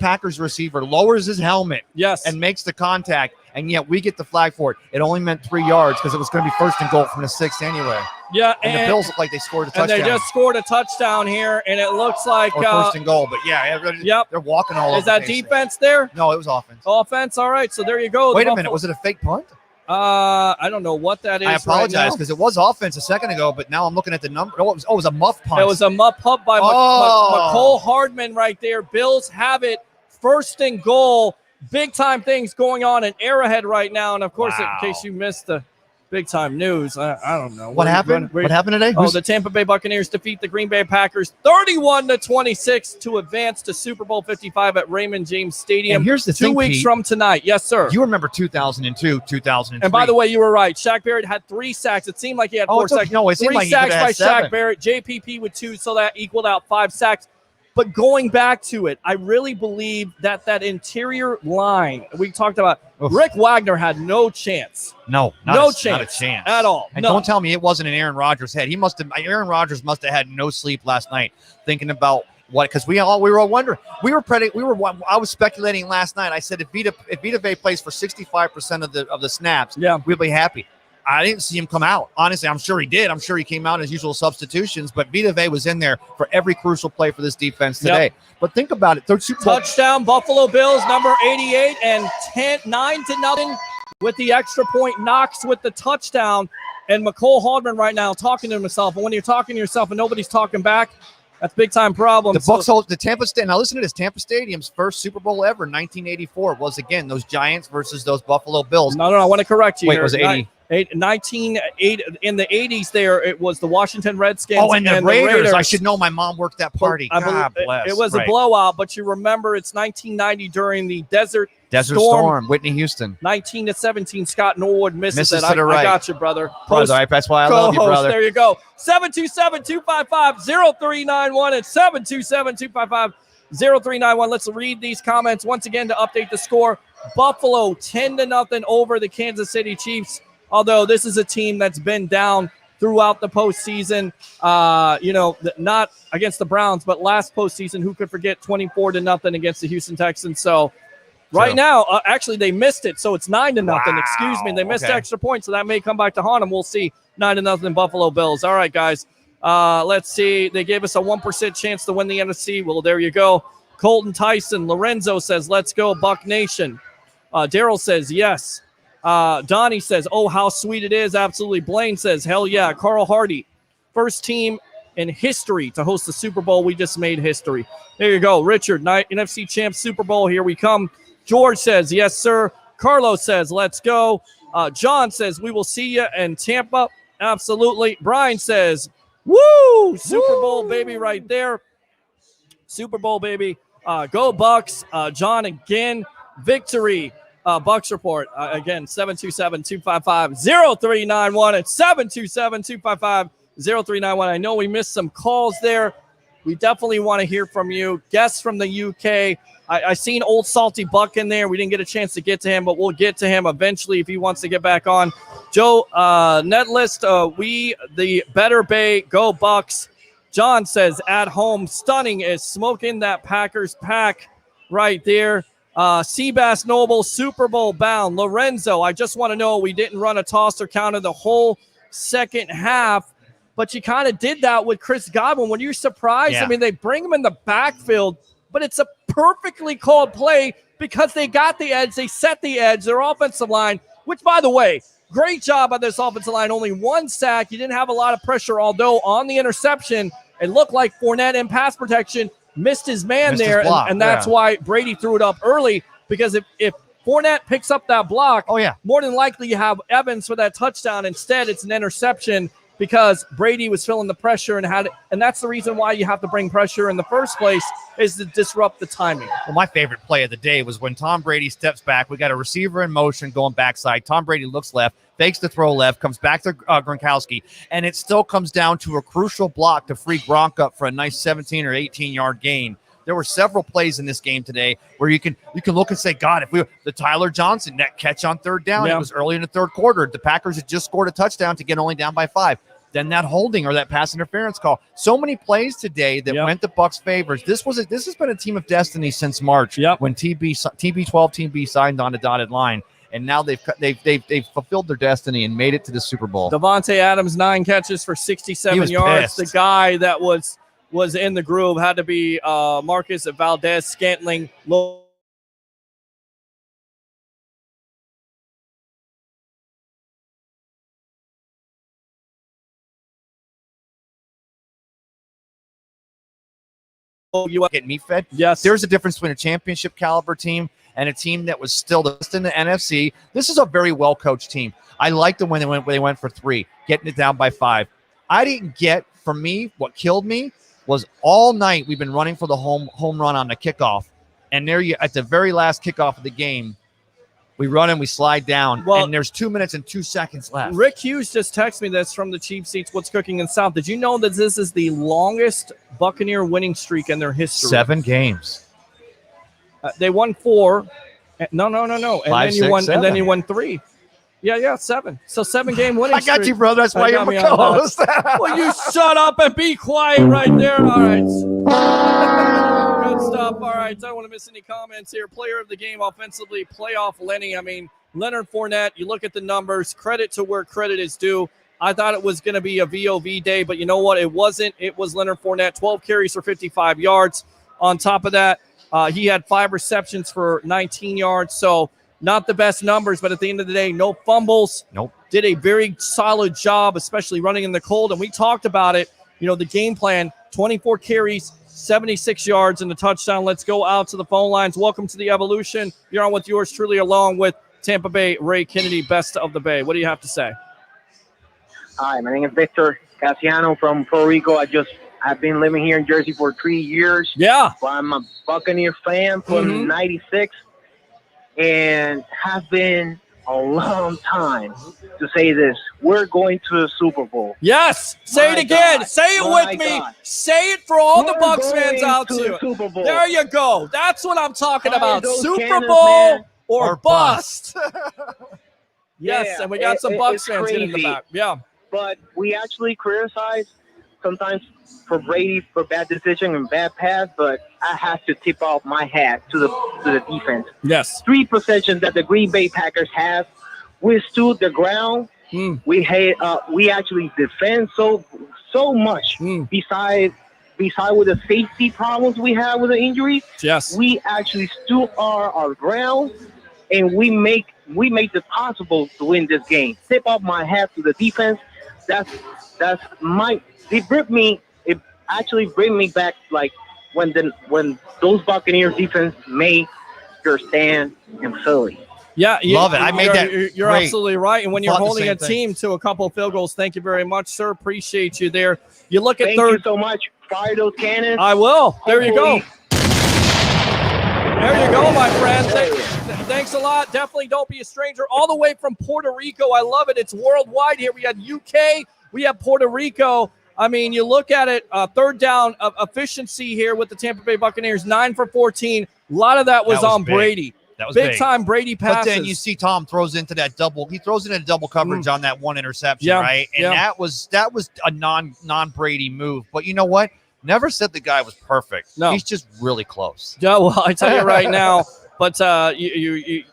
Packers receiver lowers his helmet, and makes the contact, and yet we get the flag for it. It only meant 3 yards because it was going to be 1st and goal from the 6 anyway. Yeah, and the Bills look like they scored a touchdown. And they just scored a touchdown here, and it looks like 1st and goal. But they're walking all over. Is that defense there? No, it was offense. Offense. All right, so there you go. Wait a minute, was it a fake punt? I don't know what that is. I apologize because it was offense a second ago, but now I'm looking at the number. Oh, it was a muff punt. It was a muff punt by McCole Hardman right there. Bills have it, 1st and goal. Big time things going on in Arrowhead right now, and of course, in case you missed the big time news, I don't know what happened. What happened today? The Tampa Bay Buccaneers defeat the Green Bay Packers 31-26 to advance to Super Bowl 55 at Raymond James Stadium. And here's the 2 thing, weeks Pete, from tonight. Yes, sir. You remember 2002, 2003. And by the way, you were right. Shaq Barrett had 3 sacks. It seemed like he had 4 sacks. No, it seemed 3 like he sacks could have by had 7. Shaq Barrett. JPP with 2, so that equaled out 5 sacks. But going back to it, I really believe that interior line we talked about, Rick Wagner had no chance. No chance at all. And don't tell me it wasn't in Aaron Rodgers' head. Aaron Rodgers must have had no sleep last night thinking about what, because we were all wondering. I was speculating last night. I said if Vita Vea plays for 65% of the snaps, we'll be happy. I didn't see him come out. Honestly, I'm sure he did. I'm sure he came out as usual substitutions, but Vita Vea was in there for every crucial play for this defense today. But think about it. Touchdown, Buffalo Bills, number 88, and 9-0 with the extra point. Knox with the touchdown, and McCole Hardman right now talking to himself. And when you're talking to yourself and nobody's talking back, that's big time problem. The Bucs hold the Tampa State. Now listen to this: Tampa Stadium's first Super Bowl ever, 1984, was again those Giants versus those Buffalo Bills. No, I want to correct you. Wait, was it 80? 1980 in the 80s there it was the Washington Redskins and the Raiders. I should know, my mom worked that party. God bless. It was a blowout, but you remember it's 1990 during the Desert Storm, Whitney Houston. 19-17, Scott Norwood misses it. To the right. I got you, brother. That's why I love you, brother. There you go. 727-255-0391 and 727-255-0391. Let's read these comments once again to update the score. Buffalo 10-0 over the Kansas City Chiefs. Although this is a team that's been down throughout the postseason, not against the Browns, but last postseason, who could forget 24-0 against the Houston Texans? So right now, actually, they missed it. So it's 9-0. Excuse me. They missed extra points, so that may come back to haunt them. We'll see. 9-0 Buffalo Bills. All right, guys. Let's see. They gave us a 1% chance to win the NFC. Well, there you go. Colton Tyson. Lorenzo says, let's go, Buck Nation. Daryl says, yes. Donnie says, oh, how sweet it is. Absolutely. Blaine says, hell yeah. Carl Hardy, first team in history to host the Super Bowl. We just made history. There you go. Richard, NFC Champ Super Bowl. Here we come. George says, yes, sir. Carlos says, let's go. John says, we will see you in Tampa. Absolutely. Brian says, woo! Super Bowl, baby, right there. Super Bowl, baby. Go Bucs. John again. Victory. Bucs Report. Again, 727-255-0391 and 727-255-0391. I know we missed some calls there. We definitely want to hear from you. Guests from the UK. I seen old Salty Buck in there. We didn't get a chance to get to him, but we'll get to him eventually if he wants to get back on. Joe, net list, we, the Better Bay, go Bucs. John says, at home, stunning is smoking that Packers pack right there. Seabass Noble, Super Bowl bound. Lorenzo, I just want to know we didn't run a toss or counter the whole second half, but you kind of did that with Chris Godwin. Were you surprised? Yeah. I mean, they bring him in the backfield, but it's a perfectly called play because they got the edge. They set the edge. Their offensive line, which, by the way, great job on this offensive line. Only one sack. You didn't have a lot of pressure, although on the interception, it looked like Fournette in pass protection missed his man Missed his there, block, and that's why Brady threw it up early, because if Fournette picks up that block, more than likely you have Evans for that touchdown. Instead, it's an interception because Brady was feeling the pressure and that's the reason why you have to bring pressure in the first place, is to disrupt the timing. Well, my favorite play of the day was when Tom Brady steps back. We got a receiver in motion going backside. Tom Brady looks left, fakes the throw left, comes back to Gronkowski, and it still comes down to a crucial block to free Gronk up for a nice 17 or 18-yard gain. There were several plays in this game today where you can look and say, God, if the Tyler Johnson net catch on third down, it was early in the third quarter. The Packers had just scored a touchdown to get only down by 5. Then that holding or that pass interference call. So many plays today that went the Bucs' favors. This has been a team of destiny since March when TB12 Team B signed on a dotted line. And now they've fulfilled their destiny and made it to the Super Bowl. Devontae Adams, 9 catches for 67 yards. Pissed. The guy that was in the groove had to be Marcus Valdez-Scantling. You get me fed. Yes, there's a difference between a championship caliber team and a team that was still just in the NFC. This is a very well coached team. I liked them when they went for 3, getting it down by 5. I didn't get, for me, what killed me was all night we've been running for the home run on the kickoff, and there you at the very last kickoff of the game, we run and we slide down, and there's 2 minutes and 2 seconds left. Rick Hughes just texted me this from the Cheap Seats, What's Cooking in South. Did you know that this is the longest Buccaneer winning streak in their history? 7 games. They won 4. No. And 5, 6, 7. And then you won 3. Yeah, 7. So 7-game winning streak. I got you, brother. That's why you're my co-host. Well, you shut up and be quiet right there. All right. Good stuff. All right. I don't want to miss any comments here. Player of the game offensively, playoff Lenny. I mean, Leonard Fournette, you look at the numbers, credit to where credit is due. I thought it was going to be a VOV day, but you know what? It wasn't. It was Leonard Fournette, 12 carries for 55 yards. On top of that, he had 5 receptions for 19 yards. So not the best numbers, but at the end of the day, no fumbles. Nope. Did a very solid job, especially running in the cold. And we talked about it. You know, the game plan, 24 carries, 76 yards and the touchdown. Let's go out to the phone lines. Welcome to the Evolution. You're on with yours truly, along with Tampa Bay Ray Kennedy, best of the Bay. What do you have to say? Hi, my name is Victor Casiano from Puerto Rico. I've been living here in Jersey for 3 years. Yeah. Well, I'm a Buccaneer fan from 96 and have been a long time to say this. We're going to the Super Bowl. Yes. Say it again. God. Say it with me. God. Say it for all the We're Bucs fans going out to there. the Super Bowl. There you go. That's what I'm talking Fire about. those Super cannons, Bowl man. or bust. Yes, Yeah, and we got some Bucs fans in the crazy. back. Yeah. But we actually criticize sometimes for Brady for bad decision and bad pass, but I have to tip off my hat to the defense. Yes. 3 possessions that the Green Bay Packers have, we stood the ground. We actually defend so much. Besides with the safety problems we have with the injuries, yes, we actually stood our ground, and we make the possible to win this game. Tip off my hat to the defense. It actually bring me back like when those Buccaneers defense made their stand in Philly. Yeah, love it. I made that. You're great. absolutely right. And when you're Thought the holding same a thing. team to a couple of field goals, thank you very much, sir. Appreciate you there. You look at Thank third. you so much. Fire those cannons. I will. There you go. Hopefully. There you go, my friend. Thanks a lot. Definitely don't be a stranger. All the way from Puerto Rico. I love it. It's worldwide here. We had UK. We have Puerto Rico. I mean, you look at it, third down of efficiency here with the Tampa Bay Buccaneers, 9 for 14. A lot of that was on big. Brady. That was big time Brady passes. But then you see Tom throws into that double. He throws into double coverage on that one interception, Yeah, right? And yeah. that was a non Brady move. But you know what? Never said the guy was perfect. No. He's just really close. Yeah, well, I tell you right now. But you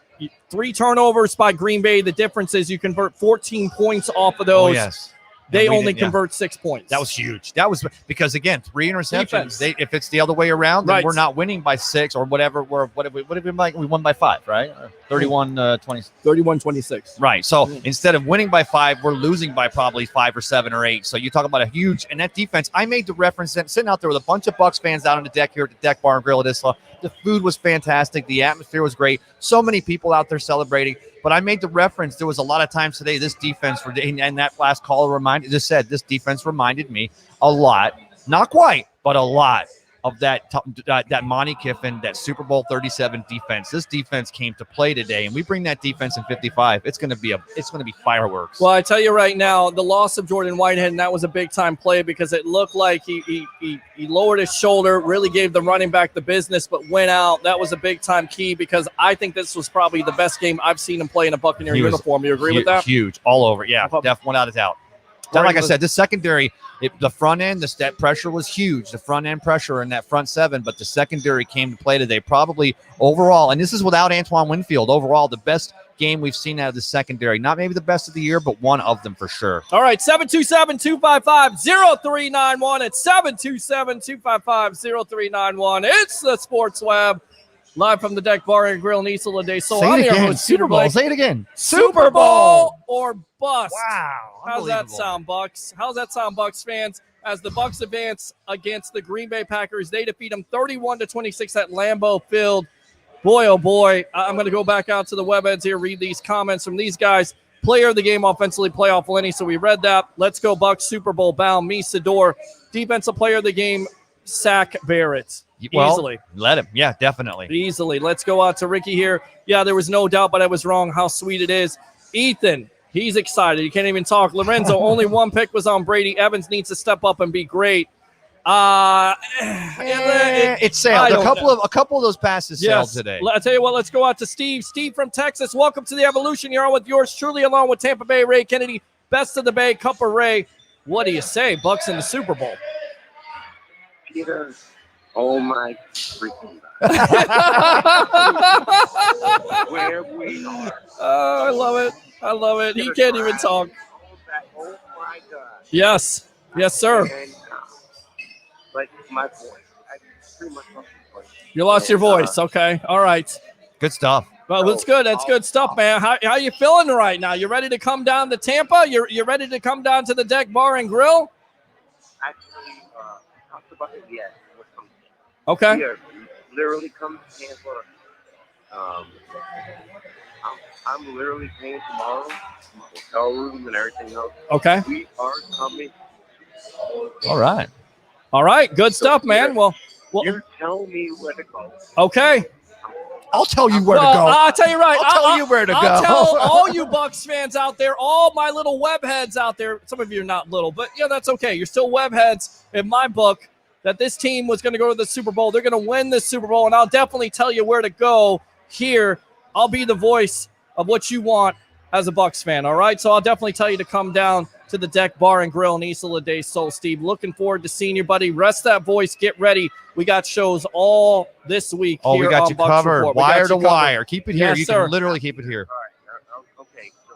3 turnovers by Green Bay. The difference is you convert 14 points off of those. Oh, yes. They And we only didn't- yeah. convert 6 points. That was huge. That was because again, 3 interceptions. Defense. If it's the other way around, then Right. we're not winning by 6 or whatever. What have we been like? We won by 5, right? 31-20. 31-26. Right. So instead of winning by 5, we're losing by probably 5 or 7 or 8. So you talk about a huge and that defense. I made the reference that sitting out there with a bunch of Bucs fans out on the deck here at the Deck Bar and Grill at Isla. The food was fantastic. The atmosphere was great. So many people out there celebrating. But I made the reference. There was a lot of times today. This defense, and that last caller just said this defense reminded me a lot, not quite, but a lot of that Monty Kiffin, that Super Bowl 37 defense. This defense came to play today, and we bring that defense in 55. It's going to be fireworks. Well, I tell you right now, the loss of Jordan Whitehead, and that was a big time play because it looked like he lowered his shoulder, really gave the running back the business, but went out. That was a big time key because I think this was probably the best game I've seen him play in a Buccaneer uniform. You agree with that? Huge, all over. Yeah, definitely, without a doubt. Like I said, the secondary, the front end, that pressure was huge. The front end pressure in that front 7, but the secondary came to play today. Probably overall, and this is without Antoine Winfield. Overall, the best game we've seen out of the secondary. Not maybe the best of the year, but one of them for sure. All right, 727-255-0391. It's 727-255-0391. It's the Sports Web. Live from the Deck Bar and Grill in Isla de Sol. Say I'm it your again. host, Super Peter Bowl. Blake. Say it again. Super Bowl or bust. Wow. How's that Unbelievable. sound, Bucks? How's that sound, Bucks fans? As the Bucks advance against the Green Bay Packers, they defeat them 31-26 at Lambeau Field. Boy, oh boy. I'm going to go back out to the webheads here, read these comments from these guys. Player of the game, offensively, playoff Lenny. So we read that. Let's go, Bucks. Super Bowl bound. Me, Sador. Defensive player of the game, Sack Barrett. Well, Easily. let him. Yeah, definitely. Easily. Let's go out to Ricky here. Yeah, there was no doubt, but I was wrong. How sweet it is. Ethan, he's excited. He can't even talk. Lorenzo, only one pick was on Brady. Evans needs to step up and be great. It sailed. A couple of those passes sailed today. I'll tell you what, let's go out to Steve. Steve from Texas. Welcome to the Evolution. You're on with yours truly, along with Tampa Bay Ray Kennedy. Best of the Bay, Cupper Ray. What do you say? Bucks in the Super Bowl. Peter, oh my freaking where we are. Oh, I love it. I love it. He can't even talk. Oh my God. Yes. Yes, sir. And, like my voice. I pretty much lost my voice. You lost your voice. Okay. All right. Good stuff. Well, that's good. That's good stuff, man. How you feeling right now? You ready to come down to Tampa? You're ready to come down to the Deck Bar and Grill? Actually, talked about it yet. Okay. We are literally coming to Tampa. I'm literally paying tomorrow, my hotel room and everything else. Okay. We are coming. All right. All right. Good stuff, man. Well, you tell me where to go. Okay. I'll tell you where to go. I'll tell you right. I'll tell you where to go. I'll tell all you Bucs fans out there, all my little web heads out there. Some of you are not little, but yeah, that's okay. You're still web heads in my book. That this team was going to go to the Super Bowl. They're going to win this Super Bowl, and I'll definitely tell you where to go here. I'll be the voice of what you want as a Bucs fan, all right? So I'll definitely tell you to come down to the Deck Bar and Grill in Isla de Sol, Steve. Looking forward to seeing you, buddy. Rest that voice. Get ready. We got shows all this week here we got on you Bucs covered. Report. Wire to wire. Keep it here. Yes, You sir. can literally keep it here. All right. Okay. So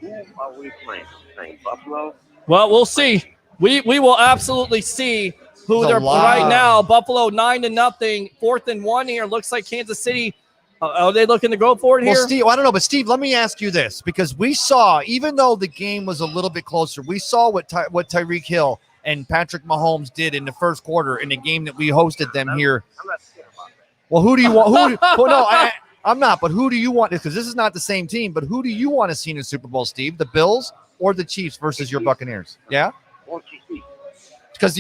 who are we playing? Playing Buffalo? Well, we'll see. We will absolutely see who There's a they're lot. right now. Buffalo 9-0, 4th and 1 here. Looks like Kansas City. Are they looking to go for it here? Well, Steve, I don't know, but Steve, let me ask you this, because we saw, even though the game was a little bit closer, we saw what Tyreek Hill and Patrick Mahomes did in the first quarter in the game that we hosted them here. I'm not scared about that. Well, who do you want? I'm not, but who do you want? Because this is not the same team, but who do you want to see in the Super Bowl, Steve? The Bills or the Chiefs versus your Buccaneers? Yeah? Because,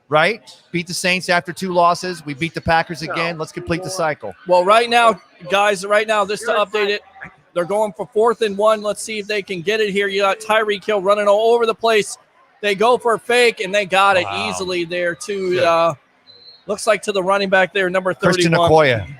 right? Beat the Saints after 2 losses. We beat the Packers again. Let's complete the cycle. Well, right now, guys, just to update it, they're going for 4th and 1. Let's see if they can get it here. You got Tyreek Hill running all over the place. They go for a fake, and they got it easily there, too. Looks like to the running back there, number 31. Christian Okoye.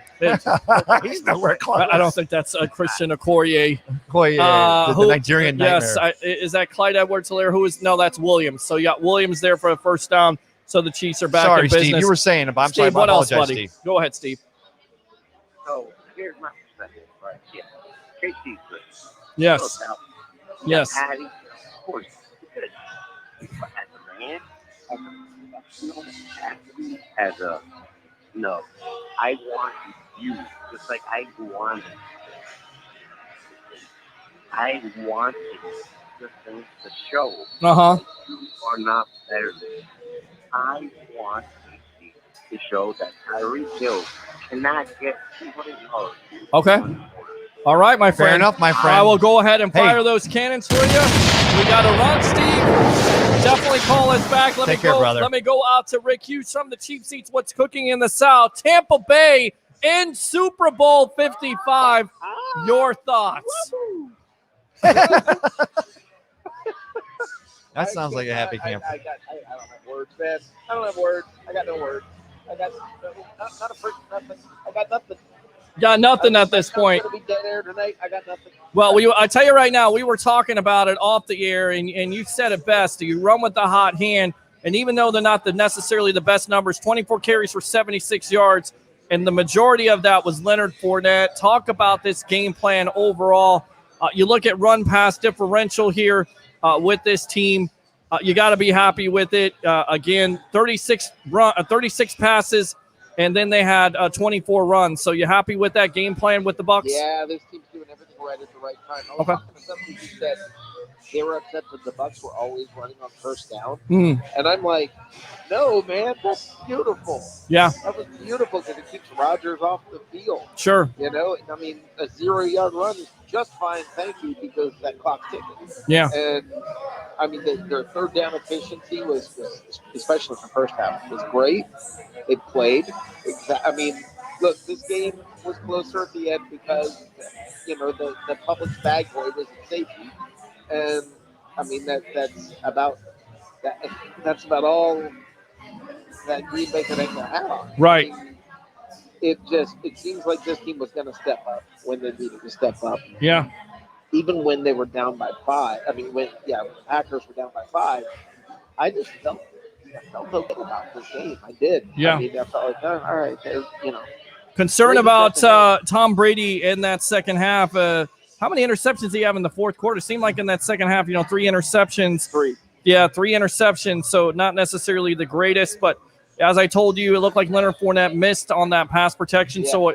He's nowhere close. I don't think that's Christian Okoye. Okoye, the Nigerian nightmare. Yes, is that Clyde Edwards-Helaire? No, that's Williams. So you got Williams there for a first down. So the Chiefs are back in business. Steve, you were saying, but I'm Steve, sorry. what else, apologize, buddy? Steve. Go ahead, Steve. So here's my perspective, right? Yeah, KC's good. Yes. No doubt. Yes. Patty, of course, good. But as a man, as a professional, as a no, I want you just like I wanted. I wanted the things to show. You are not better than me. I want to show that Tyreek Hill cannot get 200 yards. Okay. All right, my friend. Fair enough, my friend. I will go ahead and fire those cannons for you. We got to run, Steve. Definitely call us back. Take care, brother. Let me go out to Rick Hughes from the Cheap Seats. What's cooking in the South? Tampa Bay in Super Bowl 55. Your thoughts? That sounds like a happy camper. I don't have words, man. I don't have words. I got no words. I got not a freaking nothing. I got nothing. Got nothing at this point. I'm gonna be dead air tonight. I got nothing. Well, I tell you right now, we were talking about it off the air, and you said it best. You run with the hot hand, and even though they're not necessarily the best numbers, 24 carries for 76 yards, and the majority of that was Leonard Fournette. Talk about this game plan overall. You look at run-pass differential here with this team. You got to be happy with it. Again, 36 passes, and then they had 24 runs. So you happy with that game plan with the Bucs? Yeah, this team's doing everything right at the right time. I was talking to somebody who said they were upset that the Bucs were always running on first down, and I'm like, no, man, that's beautiful. Yeah, that was beautiful because it keeps Rodgers off the field. Sure. You know, I mean, a 0-yard run is just fine, thank you, because that clock's ticking. Yeah. And I mean, their third down efficiency was especially in the first half, was great. They played. I mean, look, this game was closer at the end because, you know, the Publix bag boy was at safety. And I mean, that's about all that Green Bay could have. Right. I mean, it seems like this team was going to step up when they needed to step up. Yeah. Even when they were down by 5. I mean, when the Packers were down by 5, I just felt okay about this game. I did. Yeah. I mean, I felt like, all right, you know. Concern about Tom Brady in that second half. How many interceptions did he have in the fourth quarter? It seemed like in that second half, 3 interceptions. 3. Yeah, 3 interceptions. So not necessarily the greatest, but as I told you, it looked like Leonard Fournette missed on that pass protection. Yeah. So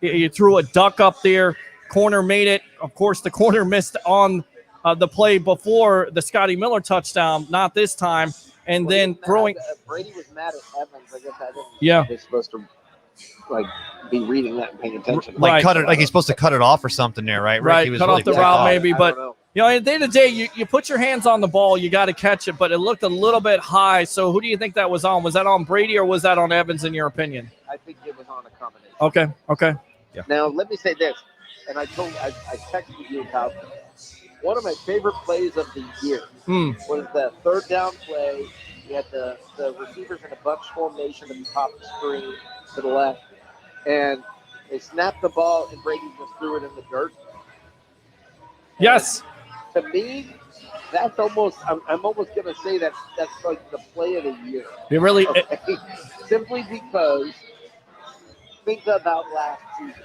it threw a duck up there. Corner made it. Of course, the corner missed on the play before the Scotty Miller touchdown. Not this time. And then throwing. Brady was mad at Evans. I guess I didn't. Yeah. They're supposed to be reading that and paying attention. Cut it, like he's supposed to cut it off or something there, right? Right. He was cut really off the route maybe, but at the end of the day, you put your hands on the ball, you got to catch it, but it looked a little bit high. So who do you think that was on? Was that on Brady or was that on Evans in your opinion? I think it was on a combination. Okay. Yeah. Now let me say this, and I texted you about this. One of my favorite plays of the year was the third down play. You had the receivers in a bunch formation at the top of the screen to the left, and they snapped the ball, and Brady just threw it in the dirt. Yes. And to me, that's almost. I'm almost going to say that's like the play of the year. It really. Okay? Simply because think about last season.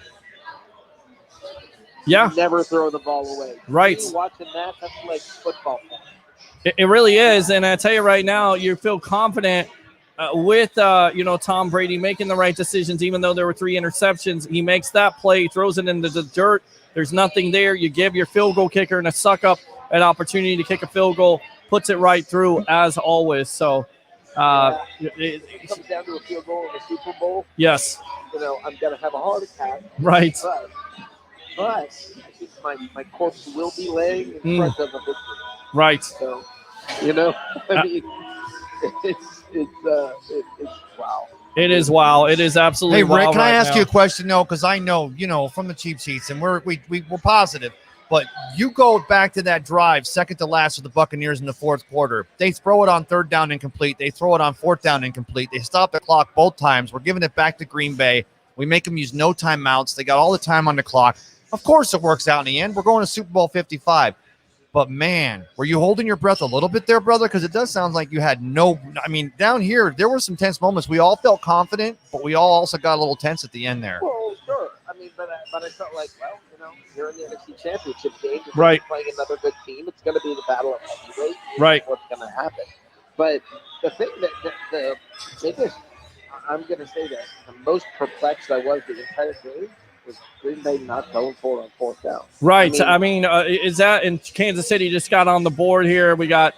Yeah. You never throw the ball away. Right. Me watching that's like football. It really is, and I tell you right now, you feel confident with Tom Brady making the right decisions, even though there were 3 interceptions. He makes that play, throws it into the dirt. There's nothing there. You give your field goal kicker and a suck up an opportunity to kick a field goal, puts it right through as always. So it comes down to a field goal in the Super Bowl. Yes. I'm gonna have a heart attack. Right. But I think my corpse will be laying in front of a victory. Right. So, I mean, it's wow. It is wow. It is absolutely wow. Hey, Rick, can I ask you a question, though? Because I know, from the cheap seats, and we're positive. But you go back to that drive, second to last with the Buccaneers in the fourth quarter. They throw it on third down incomplete. They throw it on fourth down incomplete. They stop the clock both times. We're giving it back to Green Bay. We make them use no timeouts. They got all the time on the clock. Of course it works out in the end. We're going to Super Bowl 55. But, man, were you holding your breath a little bit there, brother? Because it does sound like you had down here, there were some tense moments. We all felt confident, but we all also got a little tense at the end there. Well, sure. I mean, but I felt like, well, you're in the NFC Championship game. You're Right. playing another good team. It's going to be the battle of heavyweight. Right. What's going to happen? But the thing that the biggest, I'm going to say that the most perplexed I was the entire game was Green Bay not going for it on fourth down. Right. I mean, is that in Kansas City just got on the board here? We got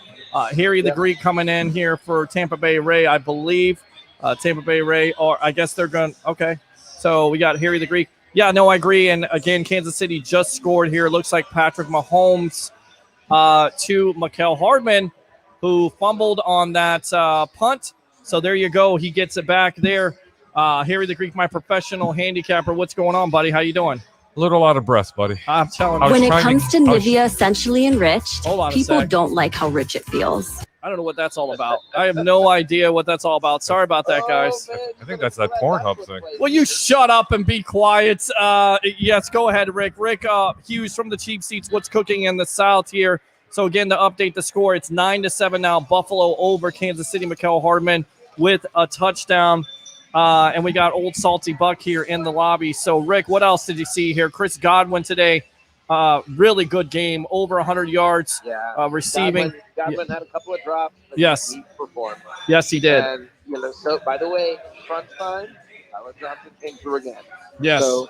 Harry the Greek coming in here for Tampa Bay Ray, I believe. Tampa Bay Ray, or I guess they're going – okay. So we got Harry the Greek. Yeah, no, I agree. And, again, Kansas City just scored here. It looks like Patrick Mahomes to Mecole Hardman, who fumbled on that punt. So there you go. He gets it back there. Harry the Greek, my professional handicapper. What's going on, buddy? How you doing? A little out of breath, buddy. I'm telling you. When it comes to Nivea Essentially Enriched, Hold on a people sec. don't like how rich it feels. I don't know what that's all about. I have no idea what that's all about. Sorry about that, guys. I think that's that Pornhub thing. Will you shut up and be quiet? Yes, go ahead, Rick. Rick Hughes from the Cheap Seats. What's cooking in the South here? So, again, to update the score, it's 9-7 now. Buffalo over Kansas City. Mecole Hardman with a touchdown. And we got Old Salty Buck here in the lobby. So, Rick, what else did you see here? Chris Godwin today, really good game, over 100 yards receiving. Godwin had a couple of drops. But Yes. He performed. Yes, he did. And, so, by the way, crunch time, Tyler Johnson came through again. Yes. So,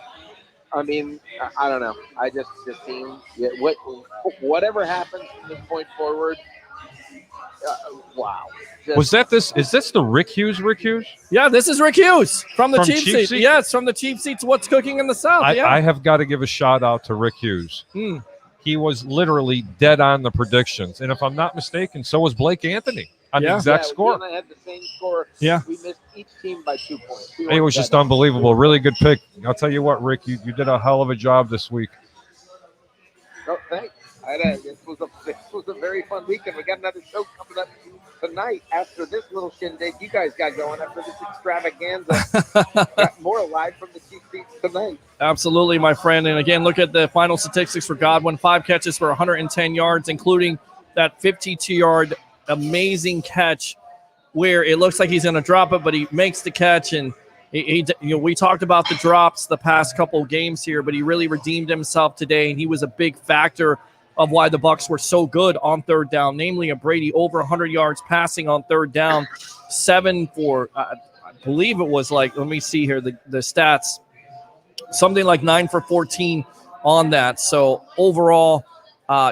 I mean, I don't know. I just seem whatever happens from this point forward, wow. Was that this? Is this the Rick Hughes? Rick Hughes? Yeah, this is Rick Hughes from the Cheap Seats. Seats? Yes, from the Cheap Seats. What's cooking in the South? I have got to give a shout out to Rick Hughes. He was literally dead on the predictions. And if I'm not mistaken, so was Blake Anthony on the exact score. And I had the same score. Yeah. We missed each team by 2 points. It was just unbelievable. Really good pick. I'll tell you what, Rick, you did a hell of a job this week. Oh, thanks. This was a very fun weekend. We got another show coming up tonight after this little shindig you guys got going, after this extravaganza. Got more live from the Cheap Seats tonight. Absolutely, my friend. And again, look at the final statistics for Godwin. 5 catches for 110 yards, including that 52-yard amazing catch where it looks like he's going to drop it, but he makes the catch. And we talked about the drops the past couple of games here, but he really redeemed himself today, and he was a big factor of why the Bucs were so good on third down, namely a Brady over 100 yards passing on third down, 7 for, I believe it was like, let me see here, the stats, something like 9 for 14 on that. So overall,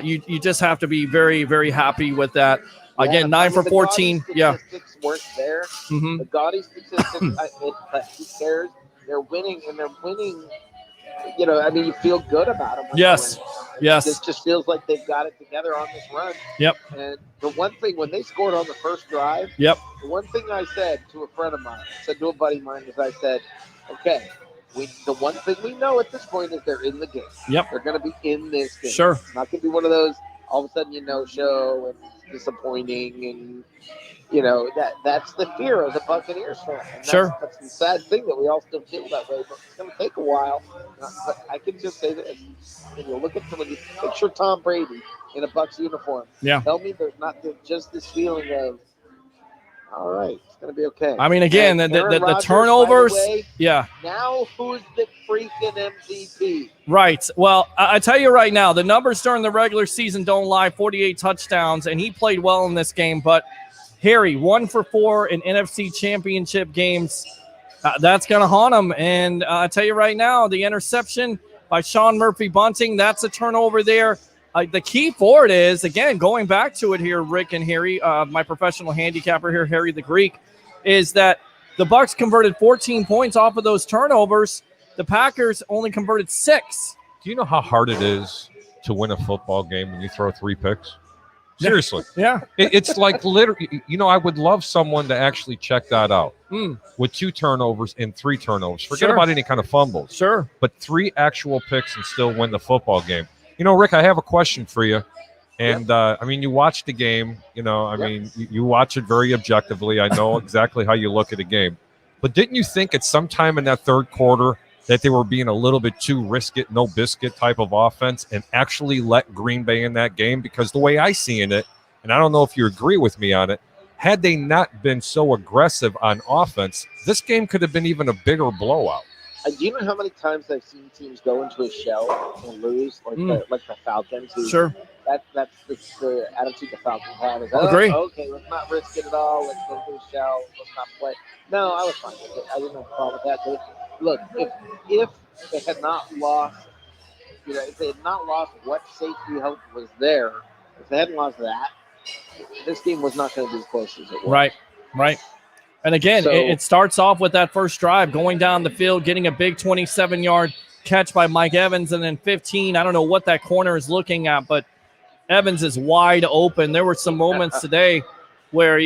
you just have to be very, very happy with that. Again, 9 for 14. Yeah. Statistics weren't there. Mhm. The gaudy statistics, who cares? They're winning, and they're winning. I mean, you feel good about them. Yes. Yes. This just feels like they've got it together on this run. Yep. And the one thing, when they scored on the first drive, Yep. the one thing I said to a friend of mine, said to a buddy of mine, is I said, okay, the one thing we know at this point is they're in the game. Yep. They're going to be in this game. Sure. It's not going to be one of those, all of a sudden, show and disappointing, and that's the fear of the Buccaneers fan. And Sure. That's the sad thing, that we all still feel that way, but it's going to take a while. But I can just say this: when you look at somebody, picture Tom Brady in a Bucs uniform. Yeah. Tell me there's not just this feeling of, all right, it's going to be okay. I mean, again, And the Aaron Rodgers, turnovers. by the way, Yeah. Now who's the freaking MVP? Right. Well, I tell you right now, the numbers during the regular season don't lie. 48 touchdowns, and he played well in this game. But Harry, 1 for 4 in NFC Championship games. That's going to haunt him. And I tell you right now, the interception by Sean Murphy-Bunting, that's a turnover there. The key for it is, again, going back to it here, Rick and Harry, my professional handicapper here, Harry the Greek, is that the Bucs converted 14 points off of those turnovers. The Packers only converted 6. Do you know how hard it is to win a football game when you throw 3 picks? Seriously. Yeah. It's like literally, I would love someone to actually check that out with 2 turnovers and 3 turnovers. Forget Sure. about any kind of fumbles. Sure. But 3 actual picks and still win the football game. Rick, I have a question for you. And, you watch the game. You watch it very objectively. I know exactly how you look at a game. But didn't you think at some time in that third quarter that they were being a little bit too risk it, no biscuit type of offense and actually let Green Bay in that game? Because the way I seen it, and I don't know if you agree with me on it, had they not been so aggressive on offense, this game could have been even a bigger blowout. Do you know how many times I've seen teams go into a shell and lose, like the Falcons? Sure. That's the attitude the Falcons have. Is Agree. Okay, let's not risk it at all. Let's go to a shell. Let's not play. No, I was fine with it. I didn't have a problem with that. But look, if they had not lost, if they had not lost what safety help was there, if they hadn't lost that, this game was not going to be as close as it was. Right. And again, it starts off with that first drive, going down the field, getting a big 27-yard catch by Mike Evans, and then 15. I don't know what that corner is looking at, but Evans is wide open. There were some moments today where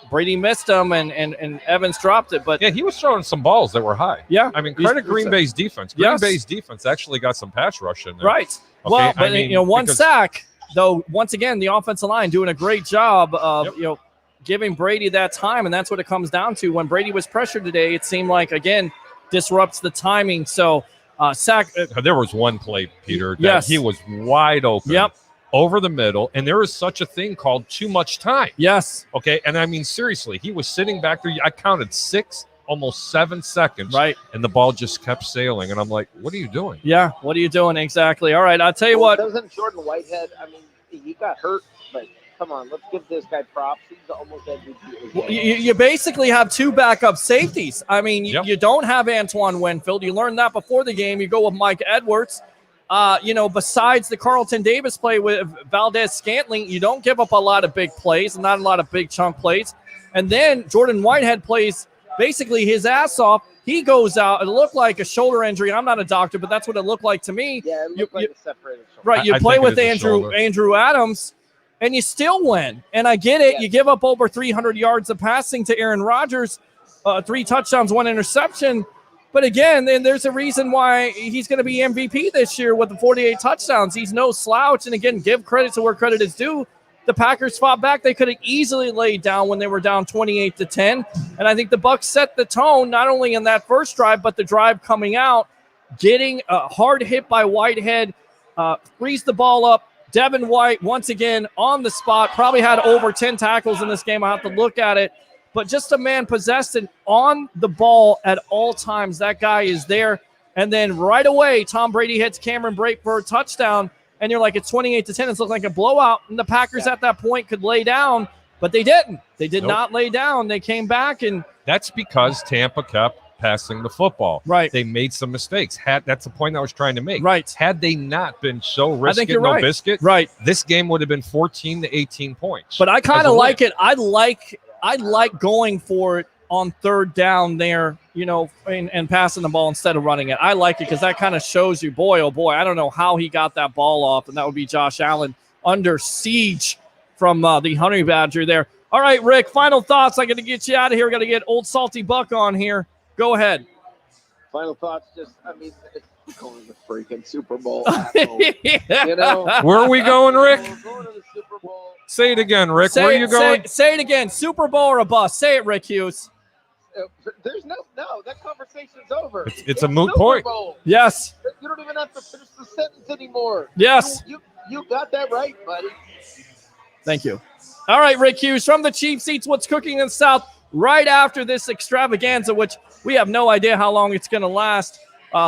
Brady missed him and Evans dropped it. But yeah, he was throwing some balls that were high. Yeah. I mean, credit Green Bay's defense. Green Bay's defense actually got some pass rush in there. Right. Okay? Well, but one sack, though, once again, the offensive line doing a great job of, giving Brady that time, and that's what it comes down to. When Brady was pressured today, it seemed like, again, disrupts the timing. So, sack. There was one play, Peter, that he was wide open over the middle, and there is such a thing called too much time. Yes. Okay, and I mean, seriously, he was sitting back there. I counted 6, almost 7 seconds. Right. And the ball just kept sailing, and I'm like, what are you doing? Yeah, what are you doing exactly? All right, I'll tell you what. Doesn't Jordan Whitehead, I mean, he got hurt, but come on, let's give this guy props. He's almost MVP. You basically have 2 backup safeties. I mean, you don't have Antoine Winfield. You learned that before the game. You go with Mike Edwards. Besides the Carlton Davis play with Valdez Scantling, you don't give up a lot of big plays, not a lot of big chunk plays. And then Jordan Whitehead plays basically his ass off. He goes out. It looked like a shoulder injury. I'm not a doctor, but that's what it looked like to me. Yeah, it looked like a separated shoulder. Right, you play with Andrew Adams, and you still win. And I get it. You give up over 300 yards of passing to Aaron Rodgers, 3 touchdowns, 1 interception. But again, then there's a reason why he's going to be MVP this year with the 48 touchdowns. He's no slouch. And again, give credit to where credit is due. The Packers fought back. They could have easily laid down when they were down 28-10. And I think the Bucs set the tone, not only in that first drive, but the drive coming out, getting a hard hit by Whitehead, frees the ball up. Devin White, once again, on the spot, probably had over 10 tackles in this game. I'll have to look at it. But just a man possessed and on the ball at all times. That guy is there. And then right away, Tom Brady hits Cameron Brate for a touchdown. And you're like, it's 28-10. It's looking like a blowout. And the Packers at that point could lay down, but they didn't. They did not lay down. They came back. And that's because Tampa kept passing the football. Right. They made some mistakes. That's the point I was trying to make. Right. Had they not been so risky, no biscuit, right, this game would have been 14-18 points. But I kind of like it. I like going for it on third down there, and passing the ball instead of running it. I like it because that kind of shows you, boy, oh boy, I don't know how he got that ball off, and that would be Josh Allen under siege from the Honey Badger there. All right, Rick, final thoughts. I'm going to get you out of here. We're going to get Old Salty Buck on here. Go ahead. Final thoughts, it's going to the freaking Super Bowl. Where are we going, Rick? We're going to the Super Bowl. Say it again, Rick. Where are you going? Say it again. Super Bowl or a bust? Say it, Rick Hughes. There's no, that conversation's over. It's a moot point. Bowl. Yes. You don't even have to finish the sentence anymore. Yes. You got that right, buddy. Thank you. All right, Rick Hughes from the Cheap Seats. What's cooking in the South? Right after this extravaganza, which we have no idea how long it's going to last.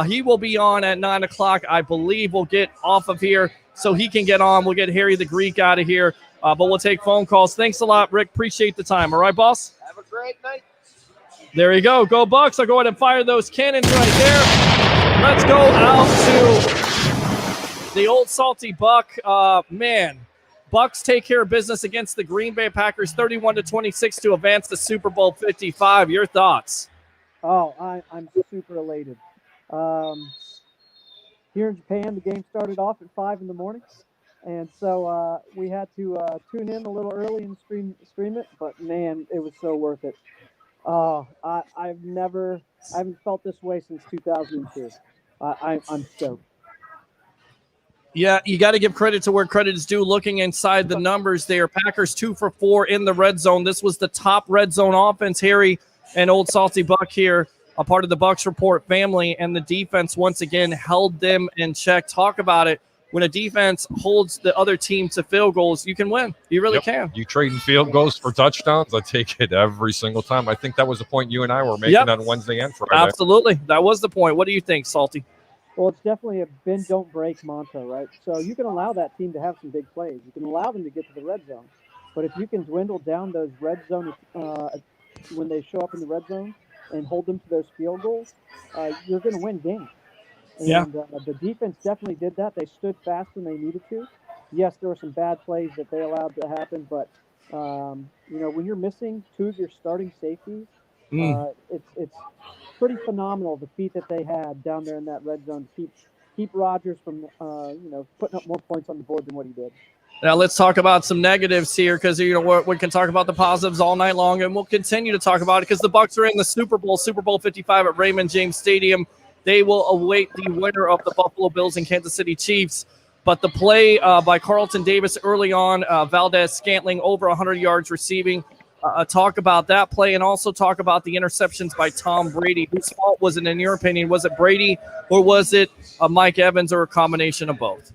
He will be on at 9 o'clock. I believe we'll get off of here so he can get on. We'll get Harry the Greek out of here, but we'll take phone calls. Thanks a lot, Rick. Appreciate the time. All right, boss? Have a great night. There you go. Go Bucs. I'll go ahead and fire those cannons right there. Let's go out to the Old Salty Buck. Man, Bucs take care of business against the Green Bay Packers 31-26 to advance to Super Bowl 55. Your thoughts? Oh, I'm super elated. Here in Japan, the game started off at 5 in the morning, and so we had to tune in a little early and stream it. But man, it was so worth it. I haven't felt this way since 2002. I'm stoked. Yeah, you got to give credit to where credit is due. Looking inside the numbers there, Packers 2 for 4 in the red zone. This was the top red zone offense, Harry, and Old Salty Buck here, a part of the Bucs Report family, and the defense once again held them in check. Talk about it. When a defense holds the other team to field goals, you can win. You really can. You trading field goals for touchdowns? I take it every single time. I think that was the point you and I were making on Wednesday and Friday. Absolutely. That was the point. What do you think, Salty? Well, it's definitely a bend, don't break mantra, right? So you can allow that team to have some big plays. You can allow them to get to the red zone. But if you can dwindle down those red zone when they show up in the red zone and hold them to those field goals, you're going to win games. And the defense definitely did that. They stood fast when they needed to. Yes, there were some bad plays that they allowed to happen, but when you're missing two of your starting safeties, it's pretty phenomenal the feat that they had down there in that red zone to keep Rodgers from putting up more points on the board than what he did. Now let's talk about some negatives here, because we can talk about the positives all night long, and we'll continue to talk about it because the Bucs are in the Super Bowl 55 at Raymond James Stadium. They will await the winner of the Buffalo Bills and Kansas City Chiefs. But the play by Carlton Davis early on, Valdez-Scantling over 100 yards receiving. Talk about that play and also talk about the interceptions by Tom Brady. Whose fault was it, in your opinion? Was it Brady or was it Mike Evans or a combination of both?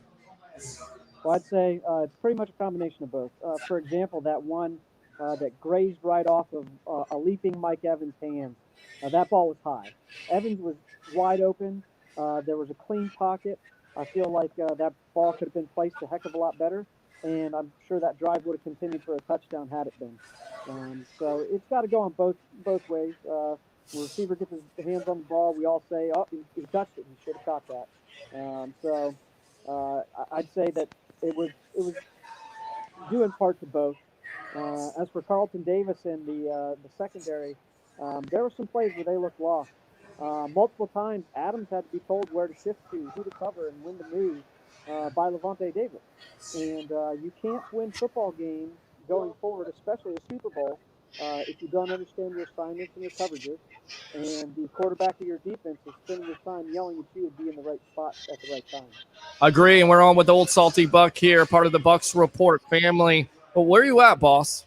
Well, I'd say it's pretty much a combination of both. For example, that one that grazed right off of a leaping Mike Evans' hands, that ball was high. Evans was wide open. There was a clean pocket. I feel like that ball could have been placed a heck of a lot better, and I'm sure that drive would have continued for a touchdown had it been. So it's got to go on both ways. When the receiver gets his hands on the ball, we all say, "Oh, he touched it. He should have caught that." So I'd say that it was due in part to both. As for Carlton Davis and the secondary, there were some plays where they looked lost. Multiple times, Adams had to be told where to shift to, who to cover, and when to move by Levante Davis. And you can't win football games going forward, especially a Super Bowl, if you don't understand your assignments and your coverages. And the quarterback of your defense is spending his time yelling at you to be in the right spot at the right time. Agree, and we're on with Old Salty Buck here, part of the Bucs Report family. But where are you at, boss?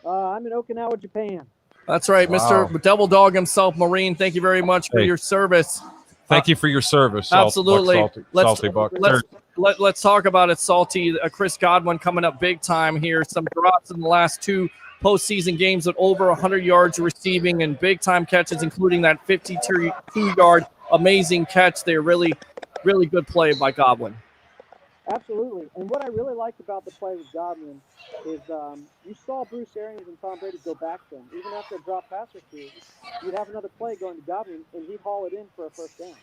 I'm in Okinawa, Japan. That's right, Wow. Mr. Devil Dog himself, Marine. Thank you very much for your service. Thank you for your service. Absolutely. Salty Buck. Let's talk about it, Salty. Chris Godwin coming up big time here. Some drops in the last two postseason games with over 100 yards receiving and big-time catches, including that 52-yard amazing catch there. Really, really good play by Godwin. Absolutely. And what I really liked about the play with Godwin is you saw Bruce Arians and Tom Brady go back to him. Even after a drop pass or two, you'd have another play going to Godwin, and he'd haul it in for a first down.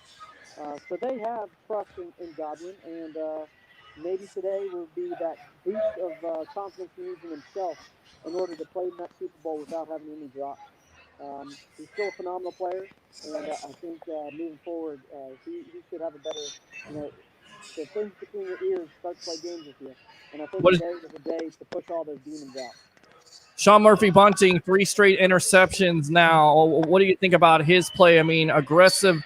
So they have trust in Godwin, and maybe today will be that boost of confidence he needs in himself in order to play in that Super Bowl without having any drops. He's still a phenomenal player, and I think moving forward, he should have a better, the things between your ears start to play games with you. And I think today is the day to push all those demons out. Sean Murphy-Bunting, 3 straight interceptions now. What do you think about his play? I mean, aggressive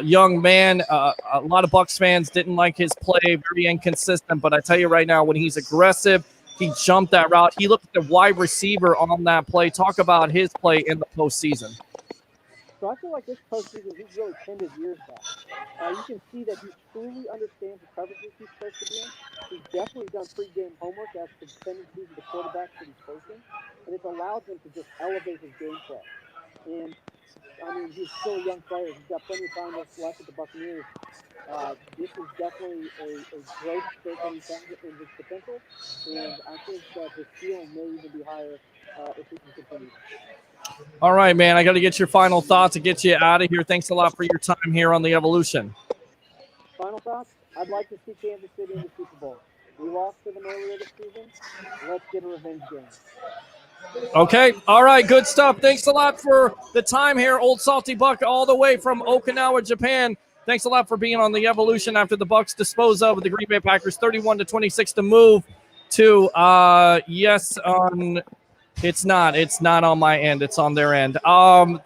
young man. A lot of Bucs fans didn't like his play, very inconsistent. But I tell you right now, when he's aggressive, he jumped that route. He looked at the wide receiver on that play. Talk about his play in the postseason. So I feel like this postseason, he's really pinned his ears back. You can see that he truly understands the coverages he's supposed to be in. He's definitely done pre-game homework as to the tendencies of the quarterbacks that he's facing, and it's allowed him to just elevate his game play. And, I mean, he's still a young player. He's got plenty of time left at the Buccaneers. This is definitely a growth spurt that he's had in his potential, and I think that his ceiling may even be higher if he can continue. All right, man. I got to get your final thoughts to get you out of here. Thanks a lot for your time here on the Evolution. Final thoughts? I'd like to see Kansas City in the Super Bowl. We lost to them earlier this season. Let's get a revenge game. Okay. All right. Good stuff. Thanks a lot for the time here. Old Salty Buck all the way from Okinawa, Japan. Thanks a lot for being on the Evolution after the Bucs dispose of the Green Bay Packers 31-26 to move to It's not on my end. It's on their end.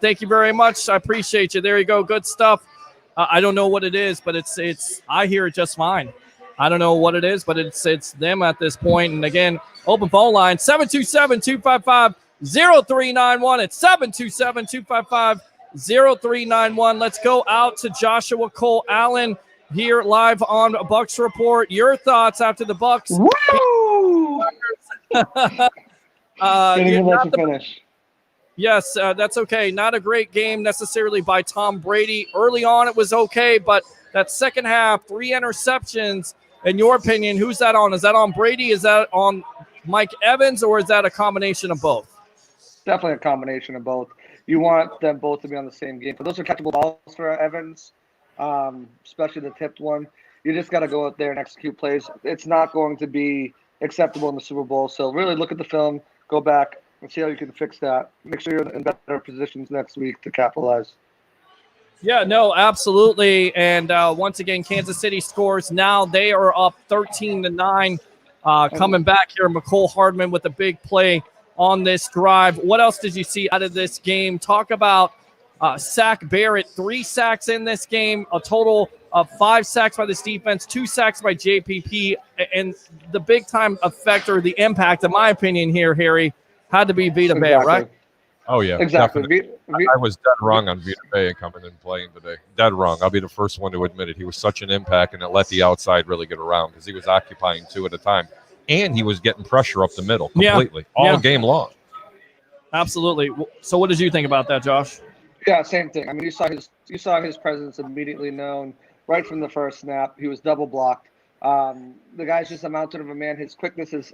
Thank you very much. I appreciate you. There you go. Good stuff. I don't know what it is, but it's. I hear it just fine. I don't know what it is, but it's them at this point. And again, open phone line 727-255 0391. It's 727-255-0391. Let's go out to Joshua Cole Allen here live on Bucs Report. Your thoughts after the Bucs. Woo! Didn't let you finish. Yes, that's okay. Not a great game necessarily by Tom Brady. Early on, it was okay, but that second half, 3 interceptions. In your opinion, who's that on? Is that on Brady? Is that on Mike Evans, or is that a combination of both? Definitely a combination of both. You want them both to be on the same game. But those are catchable balls for Evans, especially the tipped one. You just got to go out there and execute plays. It's not going to be acceptable in the Super Bowl. So really look at the film, go back, and see how you can fix that. Make sure you're in better positions next week to capitalize. Yeah, no, absolutely. And once again, Kansas City scores. Now they are up 13-9. Coming back here, McCole Hardman with a big play on this drive. What else did you see out of this game? Talk about Sack Barrett, 3 sacks in this game, a total of 5 sacks by this defense, 2 sacks by JPP, and the big-time effect or the impact, in my opinion here, Harry, had to be Vita Vea, right? Oh, yeah. Exactly. I was dead wrong on Vita Vea coming and playing today. Dead wrong. I'll be the first one to admit it. He was such an impact, and it let the outside really get around because he was occupying 2 at a time. And he was getting pressure up the middle completely all game long. Absolutely. So what did you think about that, Josh? Yeah, same thing. I mean, you saw his presence immediately known right from the first snap. He was double blocked. The guy's just a mountain of a man. His quickness, his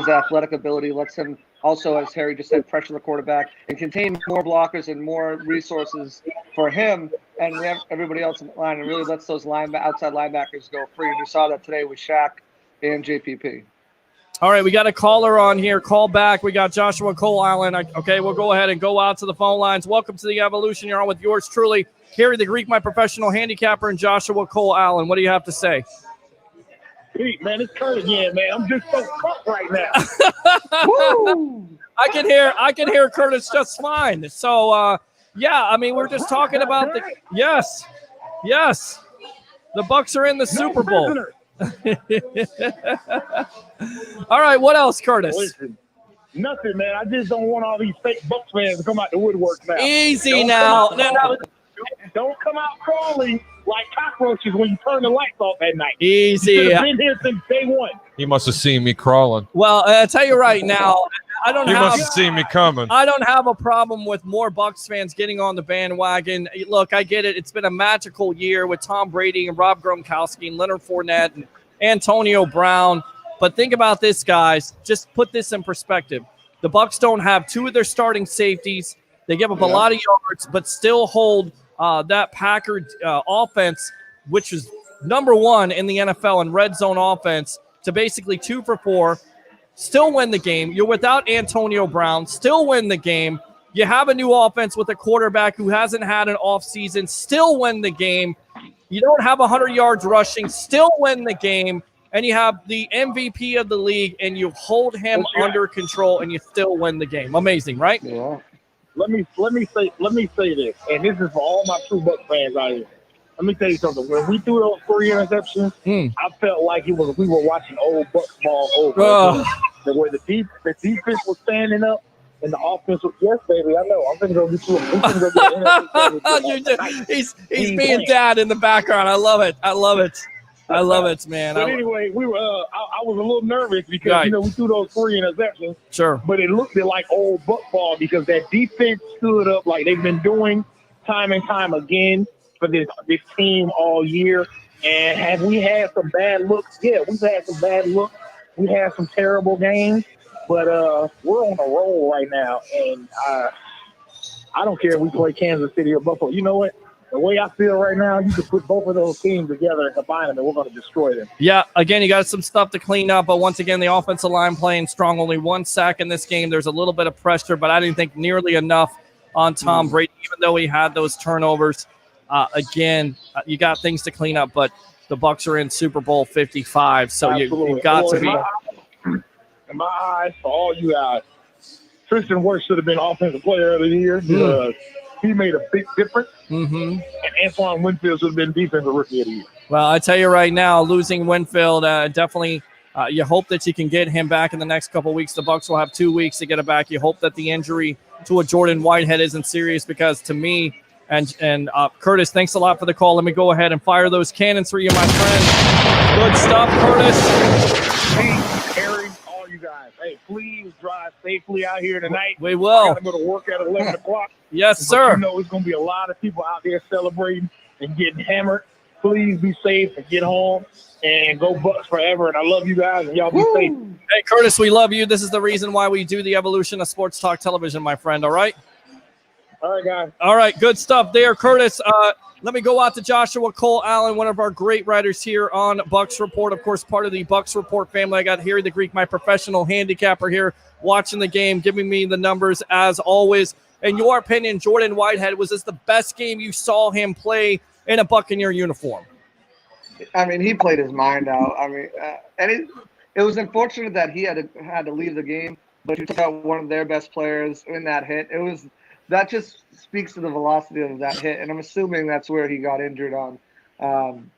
athletic ability lets him also, as Harry just said, pressure the quarterback and contain more blockers and more resources for him and everybody else in the line, and really lets those outside linebackers go free. We saw that today with Shaq and JPP. All right, we got a caller on here. Call back. We got Joshua Cole Allen. Okay, we'll go ahead and go out to the phone lines. Welcome to the Evolution. You're on with yours truly, Harry the Greek, my professional handicapper, and Joshua Cole Allen. What do you have to say? Pete, man, it's Kurt again, man. I'm just so pumped right now. Woo! I can hear Curtis just fine. So, yeah, I mean, we're just talking about the yes. The Bucs are in the Super Bowl. All right, what else, Curtis? Listen, nothing, man. I just don't want all these fake Bucs fans to come out the woodwork now. Easy now. Don't come out crawling like cockroaches when you turn the lights off at night. Easy. You should have been here since day one. He must have seen me crawling. Well, I'll tell you right now, He must have seen me coming. I don't have a problem with more Bucs fans getting on the bandwagon. Look, I get it. It's been a magical year with Tom Brady and Rob Gronkowski and Leonard Fournette and Antonio Brown. But think about this, guys. Just put this in perspective. The Bucs don't have 2 of their starting safeties. They give up a lot of yards, but still hold that Packard offense, which is number 1 in the NFL in red zone offense, to basically 2 for 4. Still win the game. You're without Antonio Brown. Still win the game. You have a new offense with a quarterback who hasn't had an offseason. Still win the game. You don't have 100 yards rushing. Still win the game. And you have the MVP of the league, and you hold him under control, and you still win the game. Amazing, right? Yeah. Let me say this, and this is for all my true Bucs fans out here. Let me tell you something. When we threw those 3 interceptions, I felt like we were watching old Bucs ball over. The way the defense was standing up and the offense was, yes, baby, I know. I'm going to go get you He's being dad in the background. I love it, man. But anyway, we were. I was a little nervous because we threw those 3 interceptions. Sure. But it looked like old Buck ball because that defense stood up like they've been doing time and time again for this team all year. And have we had some bad looks? Yeah, we've had some bad looks. We had some terrible games, but we're on a roll right now. And I don't care if we play Kansas City or Buffalo. You know what? The way I feel right now, you can put both of those teams together and combine them, and we're going to destroy them. Yeah, again, you got some stuff to clean up, but once again, the offensive line playing strong. Only 1 sack in this game. There's a little bit of pressure, but I didn't think nearly enough on Tom Brady, even though he had those turnovers. Again, you got things to clean up, but the Bucs are in Super Bowl 55, so you got to be. In my eyes, for all you guys, Tristan Wirfs should have been Offensive Player of the Year. He made a big difference. And Antoine Winfield should have been Defensive Rookie of the Year. Well, I tell you right now, losing Winfield definitely You hope that you can get him back in the next couple weeks. The Bucs will have 2 weeks to get it back. You hope that the injury to a Jordan Whitehead isn't serious, because to me and Curtis, thanks a lot for the call. Let me go ahead and fire those cannons for you, my friend. Good stuff, Curtis. Hey, Harry, all you guys. Hey, please drive safely out here tonight. We will. I gotta go to work at 11 o'clock. Yes, But sir. you know it's gonna be a lot of people out there celebrating and getting hammered. Please be safe and get home and go Bucs forever. And I love you guys, and y'all be safe. Hey, Curtis, we love you. This is the reason why we do the evolution of sports talk television, my friend. All right? All right, guys. All right, good stuff there, Curtis. Let me go out to Joshua Cole Allen, one of our great writers here on Bucs Report. Of course, part of the Bucs Report family. I got Harry the Greek, my professional handicapper here, watching the game, giving me the numbers as always. In your opinion, Jordan Whitehead, was this the best game you saw him play in a Buccaneer uniform? I mean, he played his mind out. I mean, and it was unfortunate that he had to leave the game, but you took out one of their best players in that hit. That just speaks to the velocity of that hit, and I'm assuming that's where he got injured on.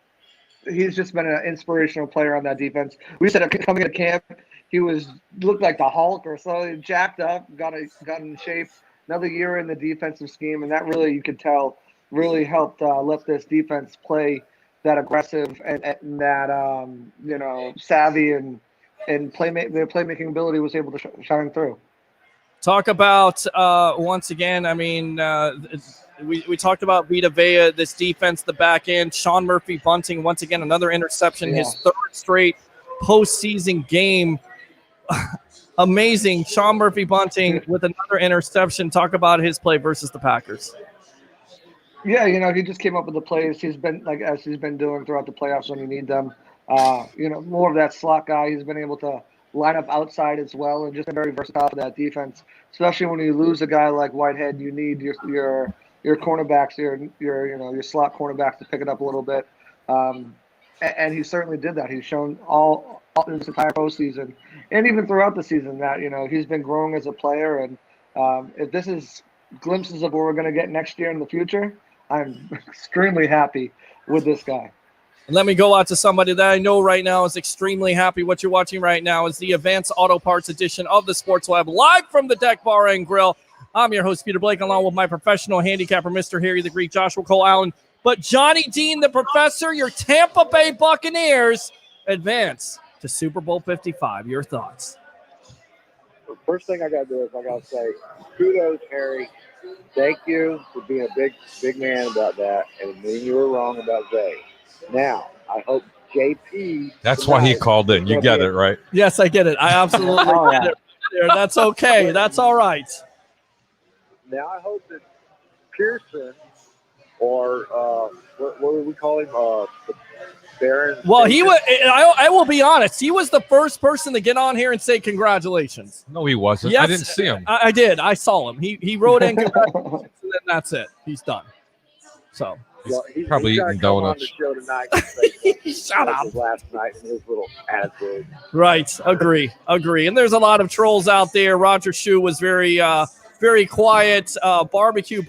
He's just been an inspirational player on that defense. We said coming to camp, he looked like the Hulk or something, jacked up, got in shape. Another year in the defensive scheme, and that really, you could tell, really helped let this defense play that aggressive and that savvy and their playmaking ability was able to shine through. Talk about, once again, I mean, we talked about Vita Vea, this defense, the back end. Sean Murphy-Bunting, once again, another interception, his third straight postseason game. Amazing. Sean Murphy-Bunting with another interception. Talk about his play versus the Packers. Yeah, he just came up with the plays he's been doing throughout the playoffs when you need them. More of that slot guy. He's been able to line up outside as well, and just very versatile for that defense. Especially when you lose a guy like Whitehead, you need your cornerbacks, your slot cornerbacks to pick it up a little bit. And he certainly did that. He's shown all this entire postseason, and even throughout the season, that he's been growing as a player. And if this is glimpses of what we're going to get next year in the future, I'm extremely happy with this guy. Let me go out to somebody that I know right now is extremely happy. What you're watching right now is the Advanced Auto Parts edition of the Sports Lab, live from the Deck Bar and Grill. I'm your host, Peter Blake, along with my professional handicapper, Mr. Harry the Greek, Joshua Cole Allen. But Johnny Dean, the professor, your Tampa Bay Buccaneers advance to Super Bowl 55. Your thoughts? The first thing I got to do is I got to say, kudos, Harry. Thank you for being a big man about that, and then you were wrong about Zay. Now, I hope JP. That's why he called in. You get it, right? Yes, I get it. I absolutely get it. That's okay. That's all right. Now, I hope that Pearson or what would we call him? The Baron. Well, he was. I will be honest. He was the first person to get on here and say congratulations. No, he wasn't. Yes, I didn't see him. I did. I saw him. He wrote in congratulations, and then that's it. He's done. So. Well, he's probably eating donuts. On the show tonight. Shut up. Last night and his little attitude. Right. Agree. And there's a lot of trolls out there. Roger Shue was very quiet. Barbecue.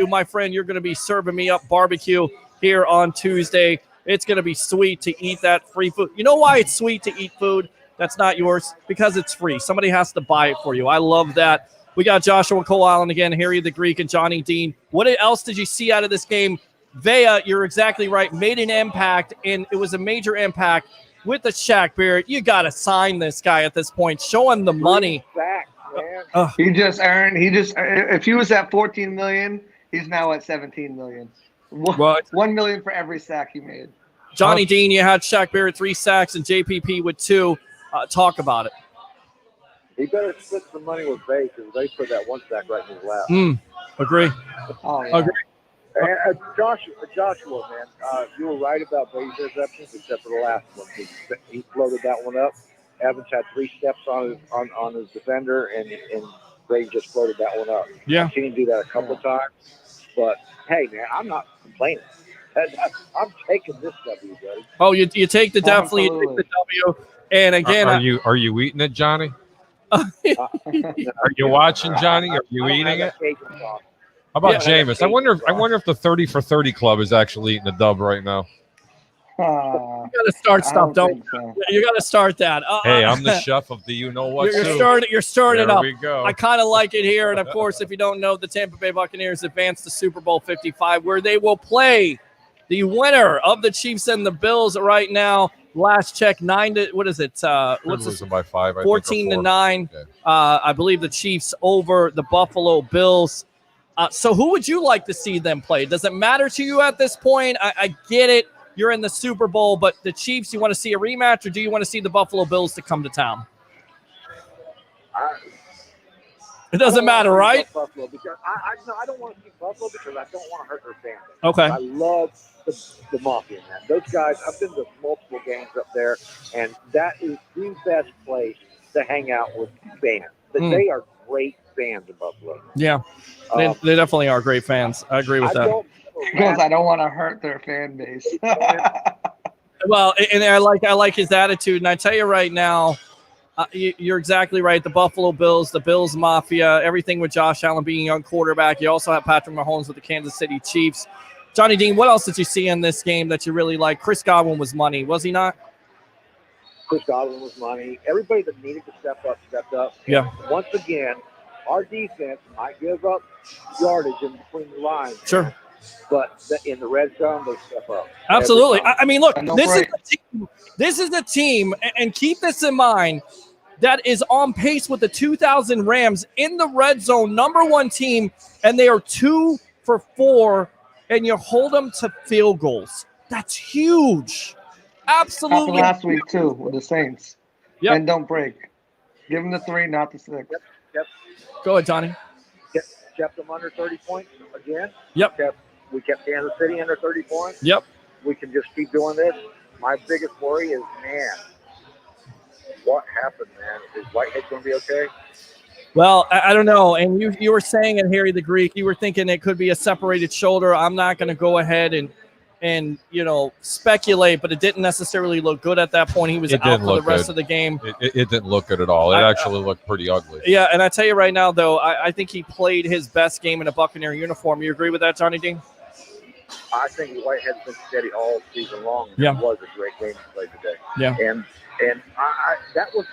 My friend, you're going to be serving me up barbecue here on Tuesday. It's going to be sweet to eat that free food. You know why it's sweet to eat food that's not yours? Because it's free. Somebody has to buy it for you. I love that. We got Joshua Cole Allen again, Harry the Greek, and Johnny Dean. What else did you see out of this game? Vea, you're exactly right, made an impact, and it was a major impact with the Shaq Barrett. You got to sign this guy at this point. Show him the money. Back, man. If he was at $14 million, he's now at $17 million. $1 million for every sack he made. Johnny Dean, you had Shaq Barrett 3 sacks and JPP with 2. Talk about it. He better split some money with Bay because they put that 1 sack right in his lap. Agree. Oh, yeah. Agree. And Joshua, man, you were right about Bay's interceptions, except for the last one. He floated that one up. Evans had 3 steps on his defender, and Brady just floated that one up. Yeah. I've seen him do that a couple of times. But, hey, man, I'm not complaining. I'm taking this W, buddy. Oh, you take the definitely you take the W. And again, are you eating it, Johnny? Are you watching, Johnny? Are you eating it? How about Jameis? I wonder if the 30 for 30 club is actually eating the dub right now. You got to start stuff. Don't you got to start that? Hey, I'm the chef of the you-know-what You're soup. starting it There up. we go. I kind of like it here. And, of course, if you don't know, the Tampa Bay Buccaneers advanced to Super Bowl 55, where they will play the winner of the Chiefs and the Bills right now. Last check, 9 to, what is it? What's losing by 5, I 14 think, or to 4. 9. Okay. I believe the Chiefs over the Buffalo Bills. So who would you like to see them play? Does it matter to you at this point? I get it. You're in the Super Bowl, but the Chiefs, you want to see a rematch, or do you want to see the Buffalo Bills to come to town? It doesn't matter, right? Buffalo because I don't want to see Buffalo because I don't want to hurt their family. Okay. I love the Mafia, man. Those guys, I've been to multiple games up there, and that is the best place to hang out with fans. They are great fans of Buffalo. Yeah, they definitely are great fans. I agree with that. Because I don't want to hurt their fan base. Well, and I like his attitude, and I tell you right now, you're exactly right. The Buffalo Bills, the Bills Mafia, everything with Josh Allen being young quarterback. You also have Patrick Mahomes with the Kansas City Chiefs. Johnny Dean, what else did you see in this game that you really liked? Chris Godwin was money, was he not? Chris Godwin was money. Everybody that needed to step up, stepped up. Yeah. Once again, our defense might give up yardage in between the lines. Sure. But in the red zone, they step up. Absolutely. I mean, look, No this break. is the team, and keep this in mind, that is on pace with the 2000 Rams in the red zone, #1 team, and they are 2 for 4, and you hold them to field goals. That's huge. Absolutely. Happened last week too with the Saints. Yep. And don't break. Give them the 3, not the 6. Yep. Go ahead, Johnny. Kept them under 30 points again. Yep. We kept Kansas City under 30 points. Yep. We can just keep doing this. My biggest worry is, man, what happened, man? Is Whitehead going to be okay? Well, I don't know. And you were saying it, Harry the Greek. You were thinking it could be a separated shoulder. I'm not going to go ahead and speculate, but it didn't necessarily look good at that point. He was out for the rest of the game. It didn't look good at all. It actually looked pretty ugly. Yeah, and I tell you right now, though, I think he played his best game in a Buccaneer uniform. You agree with that, Johnny Dean? I think Whitehead's been steady all season long. Yeah. It was a great game to play today. Yeah. And I that was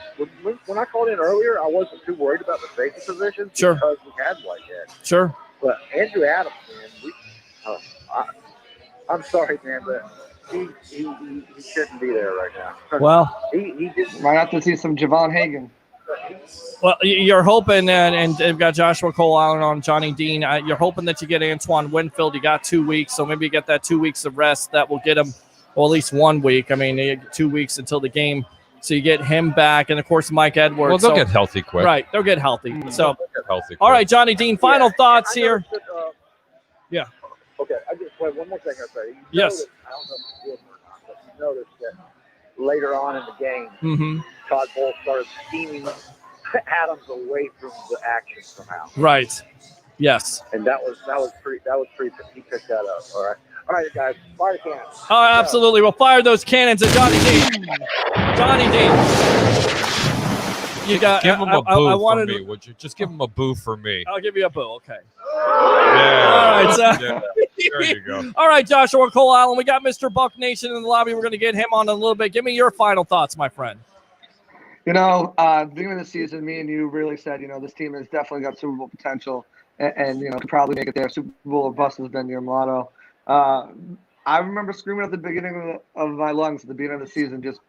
when I called in earlier, I wasn't too worried about the safety position Sure. because we had Whitehead. Sure. But Andrew Adams, man, I'm sorry, man, but he shouldn't be there right now. Well, he just might have to see some Javon Hagan. Well, you're hoping, and they've got Joshua Cole Allen on Johnny Dean. You're hoping that you get Antoine Winfield. You got 2 weeks, so maybe you get that 2 weeks of rest. That will get him, well, at least 1 week. I mean, you get 2 weeks until the game, so you get him back, and of course Mike Edwards. Well, they'll get healthy quick. Right, they'll get healthy. So, Get healthy all quick. right, Johnny Dean. Final thoughts here. Yeah. Okay, I just one more thing I say. Yes. I don't know if you did or not, but you noticed that later on in the game, Mm-hmm. Todd Bowles started scheming Adams away from the action somehow. Right. Yes. And that was pretty. He picked that up. All right, guys. Fire the cannons. Oh, absolutely. We'll fire those cannons at Johnny Dean. Johnny Dean. You got. Give him a boo I for wanted. me, would you? Just give him a boo for me. I'll give you a boo. Okay. Yeah. All right. So, Yeah. There you go. all right, Joshua Cole Allen. We got Mr. Buck Nation in the lobby. We're going to get him on in a little bit. Give me your final thoughts, my friend. Beginning of the season, me and you really said, this team has definitely got Super Bowl potential and could probably make it there. Super Bowl or bust has been your motto. I remember screaming at the beginning of my lungs at the beginning of the season, just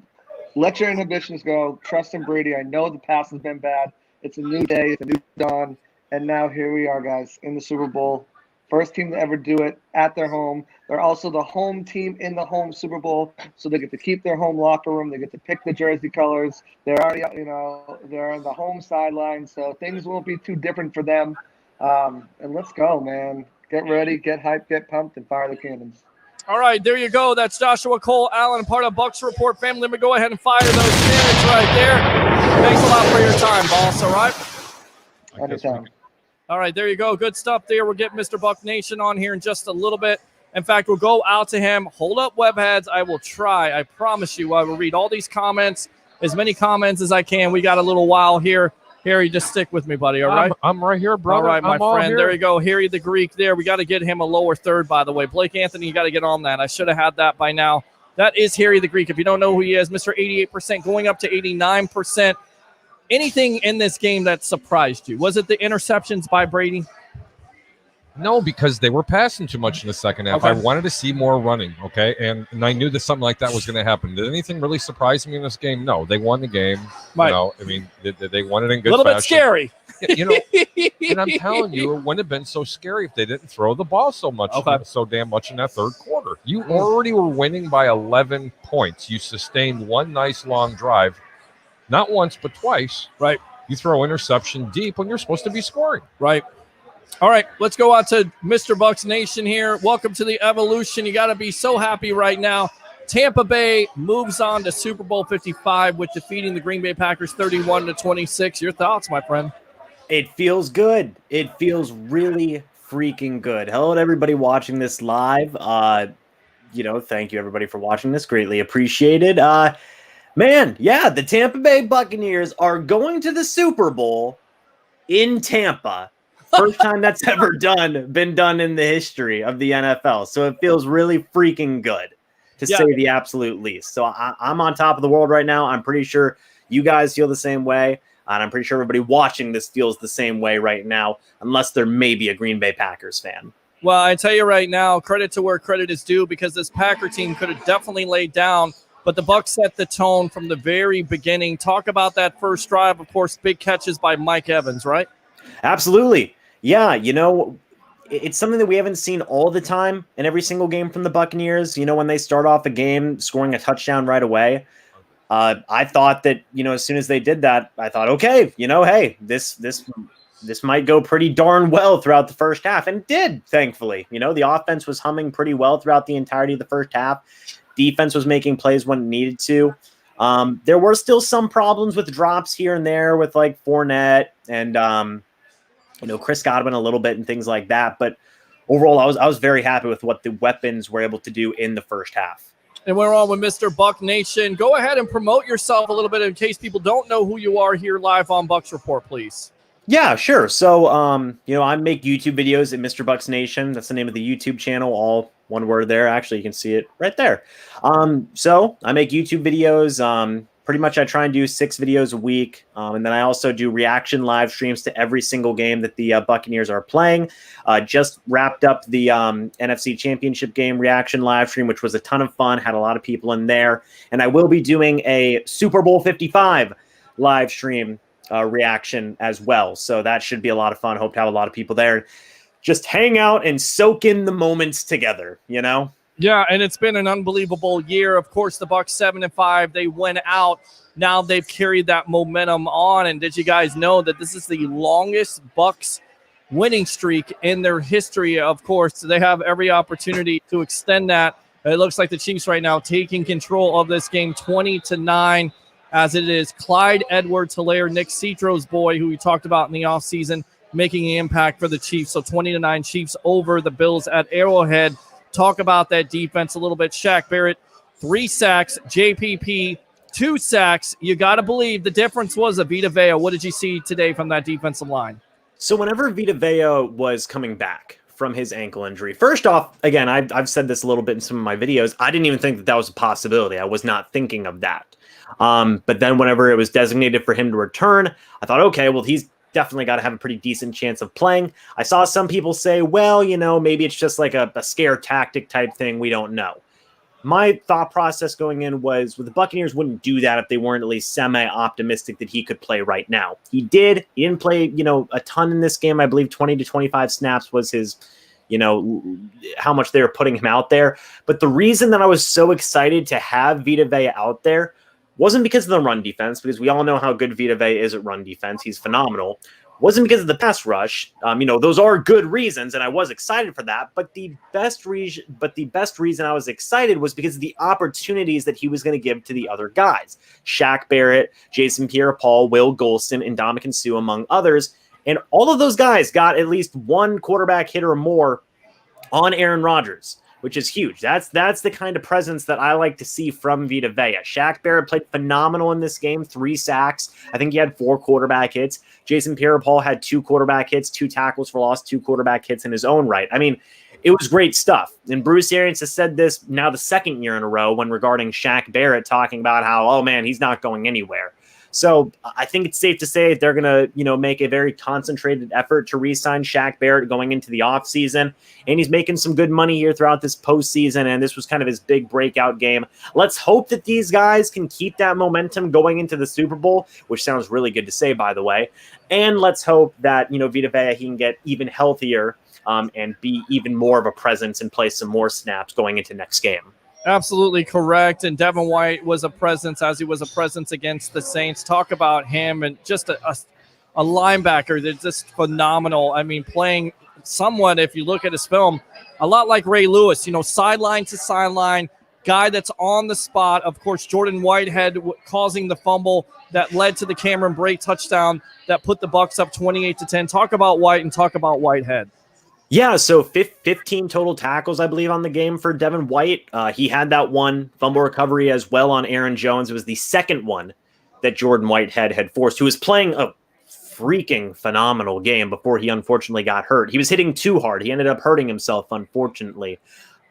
let your inhibitions go. Trust in Brady. I know the past has been bad. It's a new day. It's a new dawn. And now here we are, guys, in the Super Bowl. First team to ever do it at their home. They're also the home team in the home Super Bowl, so they get to keep their home locker room. They get to pick the jersey colors. They're already, they're on the home sideline, so things won't be too different for them. And let's go, man. Get ready, get hyped, get pumped, and fire the cannons. All right, there you go. That's Joshua Cole Allen, part of Bucs Report family. Let me go ahead and fire those cannons right there. Thanks a lot for your time, boss. All right. Anytime. All right, there you go. Good stuff there. We'll get Mr. Buck Nation on here in just a little bit. In fact, we'll go out to him. Hold up, webheads. I will try. I promise you, I will read all these comments, as many comments as I can. We got a little while here. Harry, just stick with me, buddy, all right? I'm right here, brother. All right, my I'm all friend. here. There you go. Harry the Greek there. We got to get him a lower third, by the way. Blake Anthony, you got to get on that. I should have had that by now. That is Harry the Greek. If you don't know who he is, Mr. 88% going up to 89%. Anything in this game that surprised you? Was it the interceptions by Brady? No, because they were passing too much in the second half. Okay. I wanted to see more running, okay? And I knew that something like that was going to happen. Did anything really surprise me in this game? No. They won the game. Right. You know, I mean, they won it in good A little bit fashion. scary. You know, and I'm telling you, it wouldn't have been so scary if they didn't throw the ball so much, so damn much in that third quarter. You already were winning by 11 points. You sustained one nice long drive, not once, but twice. Right. You throw interception deep when you're supposed to be scoring. Right. All right, let's go on to Mr. Bucs Nation here. Welcome to the Evolution. You got to be so happy right now. Tampa Bay moves on to Super Bowl 55 with defeating the Green Bay Packers 31-26. Your thoughts, my friend? It feels good. It feels really freaking good. Hello to everybody watching this live. Thank you everybody for watching this. Greatly appreciated. Man, yeah, the Tampa Bay Buccaneers are going to the Super Bowl in Tampa. First time that's ever been done in the history of the NFL. So it feels really freaking good, to say the absolute least. So I'm on top of the world right now. I'm pretty sure you guys feel the same way. And I'm pretty sure everybody watching this feels the same way right now, unless they're maybe a Green Bay Packers fan. Well, I tell you right now, credit to where credit is due, because this Packer team could have definitely laid down, but the Bucs set the tone from the very beginning. Talk about that first drive. Of course, big catches by Mike Evans, right? Absolutely. Yeah, it's something that we haven't seen all the time in every single game from the Buccaneers. When they start off a game scoring a touchdown right away, I thought that, as soon as they did that, I thought, okay, hey, this might go pretty darn well throughout the first half, and it did, thankfully. The offense was humming pretty well throughout the entirety of the first half. Defense was making plays when it needed to. There were still some problems with drops here and there with like Fournette and Chris Godwin a little bit and things like that. But overall, I was very happy with what the weapons were able to do in the first half. And we're on with Mr. Buck Nation. Go ahead and promote yourself a little bit in case people don't know who you are here live on Bucs Report, please. Yeah, sure. So, I make YouTube videos at Mr. Bucs Nation. That's the name of the YouTube channel, all one word there. Actually, you can see it right there. So I make YouTube videos. Pretty much I try and do 6 videos a week. And then I also do reaction live streams to every single game that the Buccaneers are playing. Just wrapped up the NFC Championship game reaction live stream, which was a ton of fun. Had a lot of people in there. And I will be doing a Super Bowl 55 live stream reaction as well. So that should be a lot of fun. Hope to have a lot of people there. Just hang out and soak in the moments together, Yeah, and it's been an unbelievable year. Of course, the Bucs 7-5. They went out. Now they've carried that momentum on. And did you guys know that this is the longest Bucs winning streak in their history? Of course, they have every opportunity to extend that. It looks like the Chiefs right now taking control of this game 20-9, as it is Clyde Edwards-Helaire, Nick Citro's boy, who we talked about in the offseason, making an impact for the Chiefs. So 20-9 Chiefs over the Bills at Arrowhead. Talk about that defense a little bit. Shaq Barrett, 3 sacks. JPP, 2 sacks. You got to believe the difference was Vita Vea. What did you see today from that defensive line? So whenever Vita Vea was coming back from his ankle injury, first off, again, I've said this a little bit in some of my videos. I didn't even think that was a possibility. I was not thinking of that. But then whenever it was designated for him to return, I thought, okay, well, he's definitely got to have a pretty decent chance of playing. I saw some people say, well, maybe it's just like a scare tactic type thing. We don't know. My thought process going in was, the Buccaneers wouldn't do that if they weren't at least semi-optimistic that he could play right now. He did. He didn't play, a ton in this game. I believe 20 to 25 snaps was his, how much they were putting him out there. But the reason that I was so excited to have Vita Vea out there wasn't because of the run defense, because we all know how good Vita Vea is at run defense. He's phenomenal. Wasn't because of the pass rush. Those are good reasons, and I was excited for that. But the best reason I was excited was because of the opportunities that he was going to give to the other guys. Shaq Barrett, Jason Pierre-Paul, Will Golston, and Ndamukong Suh, among others. And all of those guys got at least one quarterback hit or more on Aaron Rodgers, which is huge. That's the kind of presence that I like to see from Vita Vea. Shaq Barrett played phenomenal in this game, 3 sacks. I think he had 4 quarterback hits. Jason Pierre-Paul had 2 quarterback hits, 2 tackles for loss, 2 quarterback hits in his own right. I mean, it was great stuff. And Bruce Arians has said this now the second year in a row when regarding Shaq Barrett, talking about how, oh man, he's not going anywhere. So I think it's safe to say they're going to, make a very concentrated effort to re-sign Shaq Barrett going into the offseason. And he's making some good money here throughout this postseason. And this was kind of his big breakout game. Let's hope that these guys can keep that momentum going into the Super Bowl, which sounds really good to say, by the way. And let's hope that, Vita Vea, he can get even healthier and be even more of a presence and play some more snaps going into next game. Absolutely correct. And Devin White was a presence as he was a presence against the Saints. Talk about him and just a linebacker that's just phenomenal. I mean, playing somewhat, if you look at his film, a lot like Ray Lewis, sideline to sideline, guy that's on the spot. Of course, Jordan Whitehead causing the fumble that led to the Cameron Brate touchdown that put the Bucs up 28-10. Talk about White and talk about Whitehead. Yeah, so 15 total tackles, I believe, on the game for Devin White. He had that one fumble recovery as well on Aaron Jones. It was the second one that Jordan Whitehead had forced, who was playing a freaking phenomenal game before he unfortunately got hurt. He was hitting too hard. He ended up hurting himself, unfortunately.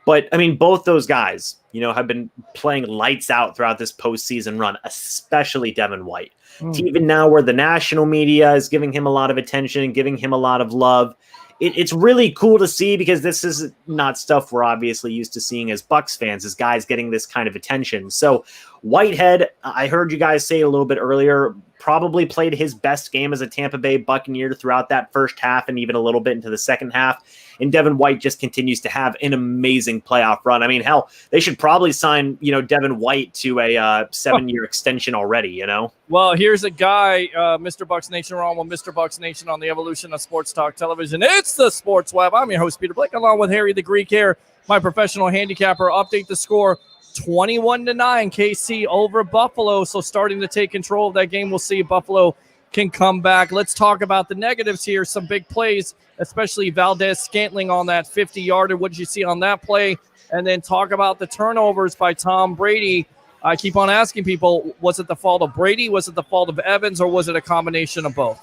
But, I mean, both those guys, have been playing lights out throughout this postseason run, especially Devin White. To even now where the national media is giving him a lot of attention, giving him a lot of love. It's really cool to see because this is not stuff we're obviously used to seeing as Bucs fans, as guys getting this kind of attention. So Whitehead, I heard you guys say a little bit earlier, probably played his best game as a Tampa Bay Buccaneer throughout that first half and even a little bit into the second half. And Devin White just continues to have an amazing playoff run. I mean, hell, they should probably sign, Devin White to a 7-year extension already, Well, here's a guy, Mr. Bucs Nation, we're on with Mr. Bucs Nation on the evolution of sports talk television. It's the Sports Web. I'm your host, Peter Blake, along with Harry the Greek here, my professional handicapper. Update the score, 21-9, KC over Buffalo. So starting to take control of that game. We'll see if Buffalo can come back. Let's talk about the negatives here. Some big plays, especially Valdez-Scantling on that 50-yarder. What did you see on that play? And then talk about the turnovers by Tom Brady. I keep on asking people, was it the fault of Brady? Was it the fault of Evans? Or was it a combination of both?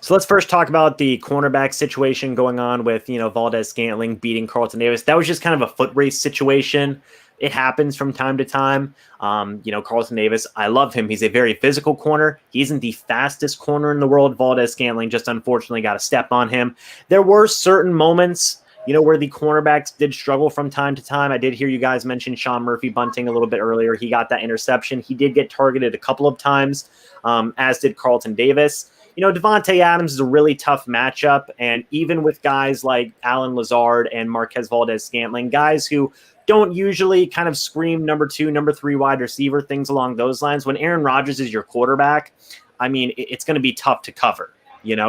So let's first talk about the cornerback situation going on with, Valdez-Scantling beating Carlton Davis. That was just kind of a foot race situation. It happens from time to time. Carlton Davis, I love him. He's a very physical corner. He isn't the fastest corner in the world. Valdez-Scantling just unfortunately got a step on him. There were certain moments, where the cornerbacks did struggle from time to time. I did hear you guys mention Sean Murphy-Bunting a little bit earlier. He got that interception. He did get targeted a couple of times, as did Carlton Davis. Devontae Adams is a really tough matchup, and even with guys like Alan Lazard and Marquez Valdez-Scantling, guys who don't usually kind of scream number 2, number 3 wide receiver, things along those lines. When Aaron Rodgers is your quarterback, I mean, it's going to be tough to cover,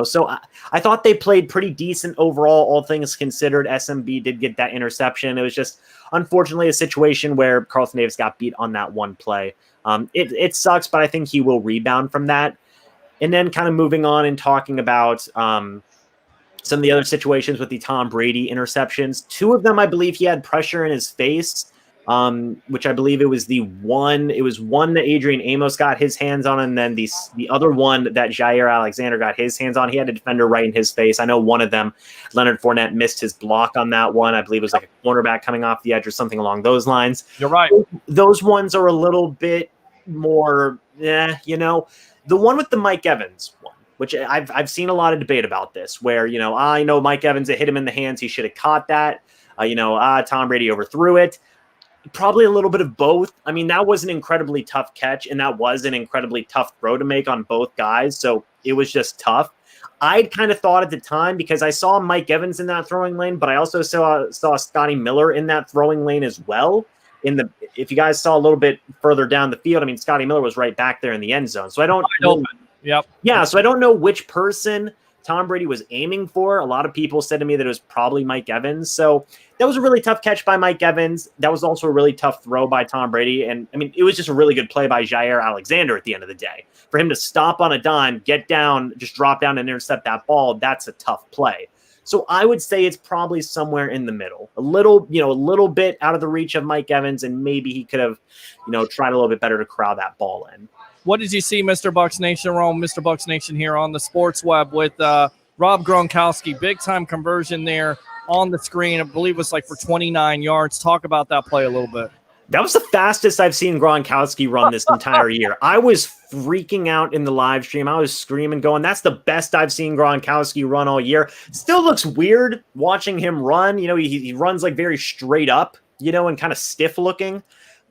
So I thought they played pretty decent overall, all things considered. SMB did get that interception. It was just, unfortunately, a situation where Carlton Davis got beat on that one play. It sucks, but I think he will rebound from that. And then kind of moving on and talking about some of the other situations with the Tom Brady interceptions. 2 of them, I believe he had pressure in his face, which I believe it was one that Adrian Amos got his hands on, and then the other one that Jair Alexander got his hands on. He had a defender right in his face. I know one of them, Leonard Fournette, missed his block on that one. I believe it was like a cornerback coming off the edge or something along those lines. You're right. Those ones are a little bit more, The one with the Mike Evans one, which I've seen a lot of debate about this, where, I know Mike Evans, it hit him in the hands. He should have caught that. Tom Brady overthrew it. Probably a little bit of both. I mean, that was an incredibly tough catch, and that was an incredibly tough throw to make on both guys. So it was just tough. I'd kind of thought at the time, because I saw Mike Evans in that throwing lane, but I also saw Scotty Miller in that throwing lane as well. If you guys saw a little bit further down the field, I mean, Scotty Miller was right back there in the end zone. So I don't know. Yep. Yeah, so I don't know which person Tom Brady was aiming for. A lot of people said to me that it was probably Mike Evans. So that was a really tough catch by Mike Evans. That was also a really tough throw by Tom Brady. And, I mean, it was just a really good play by Jair Alexander at the end of the day. For him to stop on a dime, get down, just drop down and intercept that ball, that's a tough play. So I would say it's probably somewhere in the middle, a little bit out of the reach of Mike Evans, and maybe he could have, tried a little bit better to corral that ball in. What did you see, Mr. Bucs Nation? We're on Mr. Bucs Nation here on the Sports Web with Rob Gronkowski. Big-time conversion there on the screen. I believe it was like for 29 yards. Talk about that play a little bit. That was the fastest I've seen Gronkowski run this entire year. I was freaking out in the live stream. I was screaming, going, that's the best I've seen Gronkowski run all year. Still looks weird watching him run. You know, he runs like very straight up, you know, and kind of stiff looking.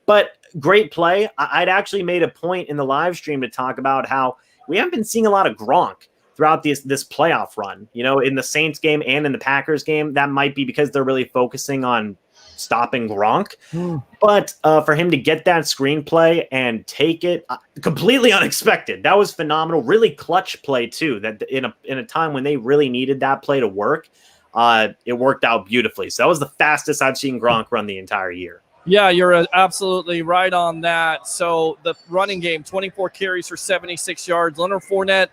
But great play. I'd actually made a point in the live stream to talk about how we haven't been seeing a lot of Gronk throughout this playoff run. You know, in the Saints game and in the Packers game, that might be because they're really focusing on stopping Gronk. But for him to get that screenplay and take it completely unexpected, that was phenomenal. Really clutch play too. That in a time when they really needed that play to work, it worked out beautifully. So that was the fastest I've seen Gronk run the entire year. Yeah, you're absolutely right on that. So the running game, 24 carries for 76 yards. Leonard Fournette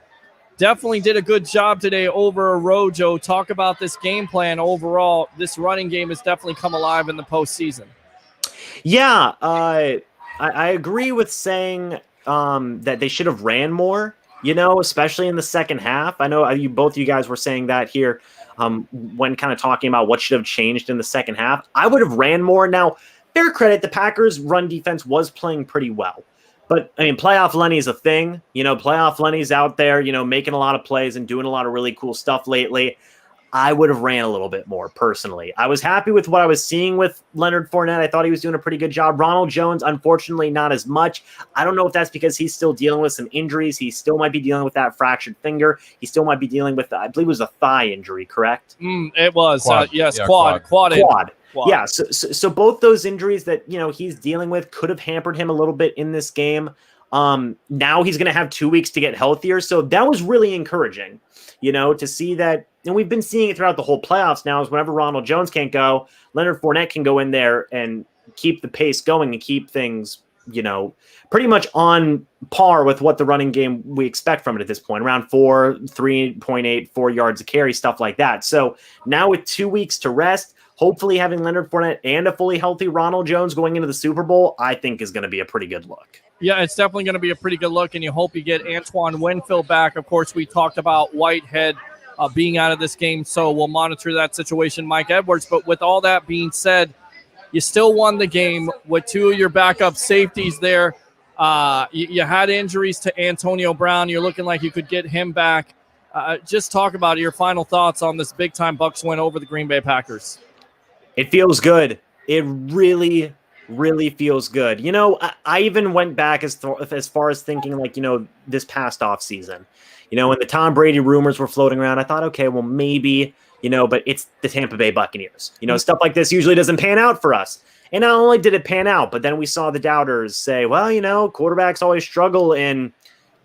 definitely did a good job today over Rojo. Talk about this game plan overall. This running game has definitely come alive in the postseason. Yeah, I agree with saying that they should have ran more, you know, especially in the second half. I know both you guys were saying that here when kind of talking about what should have changed in the second half. I would have ran more. Now, fair credit, the Packers' run defense was playing pretty well. But, I mean, playoff Lenny's a thing. You know, playoff Lenny's out there, you know, making a lot of plays and doing a lot of really cool stuff lately. I would have ran a little bit more, personally. I was happy with what I was seeing with Leonard Fournette. I thought he was doing a pretty good job. Ronald Jones, unfortunately, not as much. I don't know if that's because he's still dealing with some injuries. He still might be dealing with that fractured finger. He still might be dealing with, I believe it was a thigh injury, correct? It was, Quad. yes, Yeah, quad. Quad. Yeah, so both those injuries that, you know, he's dealing with could have hampered him a little bit in this game. Now he's going to have 2 weeks to get healthier. So that was really encouraging, you know, to see that. And we've been seeing it throughout the whole playoffs now is whenever Ronald Jones can't go, Leonard Fournette can go in there and keep the pace going and keep things, you know, pretty much on par with what the running game we expect from it at this point, around 3.8, 4 yards a carry, stuff like that. So now with 2 weeks to rest, hopefully having Leonard Fournette and a fully healthy Ronald Jones going into the Super Bowl, I think is going to be a pretty good look. Yeah, it's definitely going to be a pretty good look, and you hope you get Antoine Winfield back. Of course, we talked about Whitehead being out of this game, so we'll monitor that situation, Mike Edwards. But with all that being said, you still won the game with two of your backup safeties there. You had injuries to Antonio Brown. You're looking like you could get him back. Just talk about your final thoughts on this big-time Bucs win over the Green Bay Packers. It feels good. It really feels good. You know, I even went back as far as thinking, like, you know, this past off season, you know, when the Tom Brady rumors were floating around, I thought, okay, well, maybe, you know, but it's the Tampa Bay Buccaneers. You know, stuff like this usually doesn't pan out for us. And not only did it pan out, but then we saw the doubters say, well, you know, quarterbacks always struggle in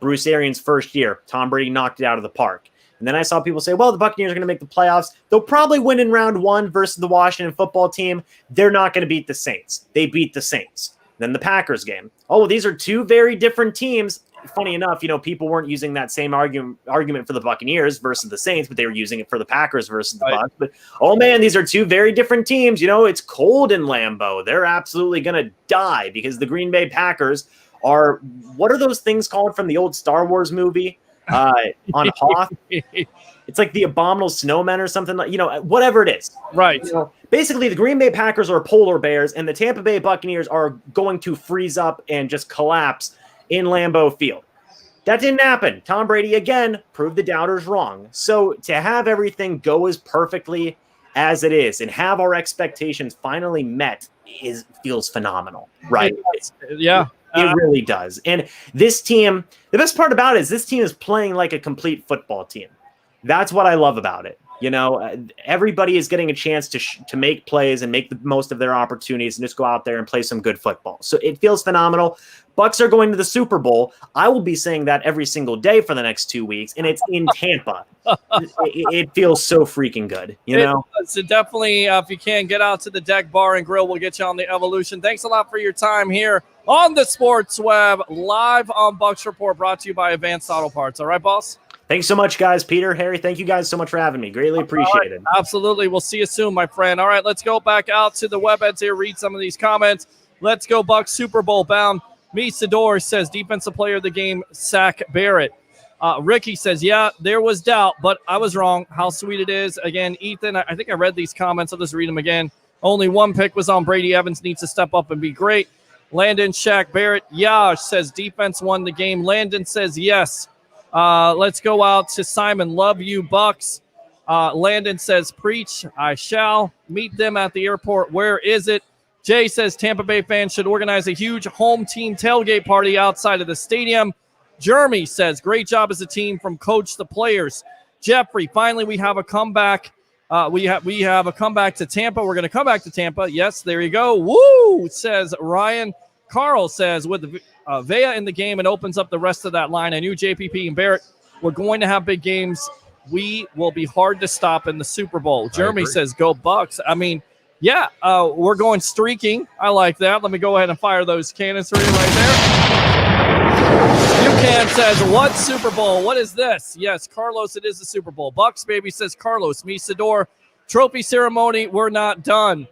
Bruce Arians' first year. Tom Brady knocked it out of the park. And then I saw people say, well, the Buccaneers are going to make the playoffs. They'll probably win in round one versus the Washington football team. They're not going to beat the Saints. They beat the Saints. Then the Packers game. Oh, these are two very different teams. Funny enough, you know, people weren't using that same argument for the Buccaneers versus the Saints, but they were using it for the Packers versus the Bucs. But, oh, man, these are two very different teams. You know, it's cold in Lambeau. They're absolutely going to die because the Green Bay Packers are, what are those things called from the old Star Wars movie? On Hoth, it's like the Abominable Snowmen or something, like, you know, whatever it is. Right. You know, basically, the Green Bay Packers are polar bears, and the Tampa Bay Buccaneers are going to freeze up and just collapse in Lambeau Field. That didn't happen. Tom Brady again proved the doubters wrong. So to have everything go as perfectly as it is and have our expectations finally met feels phenomenal, right? Yeah. It really does. And this team, the best part about it is this team is playing like a complete football team. That's what I love about it. You know, everybody is getting a chance to make plays and make the most of their opportunities and just go out there and play some good football. So it feels phenomenal. Bucs are going to the Super Bowl. I will be saying that every single day for the next 2 weeks, and it's in Tampa. It feels so freaking good, you know? So definitely, if you can, get out to the Deck Bar and Grill. We'll get you on the Evolution. Thanks a lot for your time here on the Sports Web, live on Bucs Report, brought to you by Advanced Auto Parts. All right, boss? Thanks so much, guys. Peter, Harry, thank you guys so much for having me. Greatly appreciated. Right, absolutely. We'll see you soon, my friend. All right, let's go back out to the webheads here, read some of these comments. Let's go Bucs Super Bowl bound. Me Sador says defensive player of the game, Zach Barrett. Ricky says, yeah, there was doubt, but I was wrong. How sweet it is. Again, Ethan, I think I read these comments. I'll just read them again. Only one pick was on Brady. Evans needs to step up and be great. Landon, Shaq, Barrett, yeah, says defense won the game. Landon says yes. Let's go out to Simon. Love you, Bucs. Landon says, preach, I shall. Meet them at the airport. Where is it? Jay says Tampa Bay fans should organize a huge home team tailgate party outside of the stadium. Jeremy says, great job as a team from coach to players. Jeffrey, finally we have a comeback. We have a comeback to Tampa. We're going to come back to Tampa. Yes, there you go. Woo, says Ryan. Carl says, with Vea in the game, it opens up the rest of that line. I knew JPP and Barrett were going to have big games. We will be hard to stop in the Super Bowl. Jeremy says, go Bucs. I mean, yeah, we're going streaking. I like that. Let me go ahead and fire those cannons for you right there. Buchan says, what Super Bowl? What is this? Yes, Carlos, it is the Super Bowl. Bucs, baby, says Carlos. Misador, trophy ceremony, we're not done.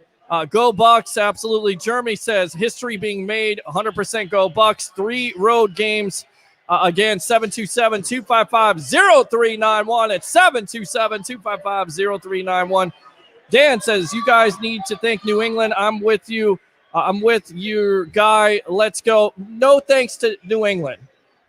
Go Bucs, absolutely. Jeremy says, history being made, 100% go Bucs. 3 road games. Again, 727-255-0391. It's 727-255-0391. Dan says, you guys need to thank New England. I'm with you. I'm with your guy. Let's go. No thanks to New England.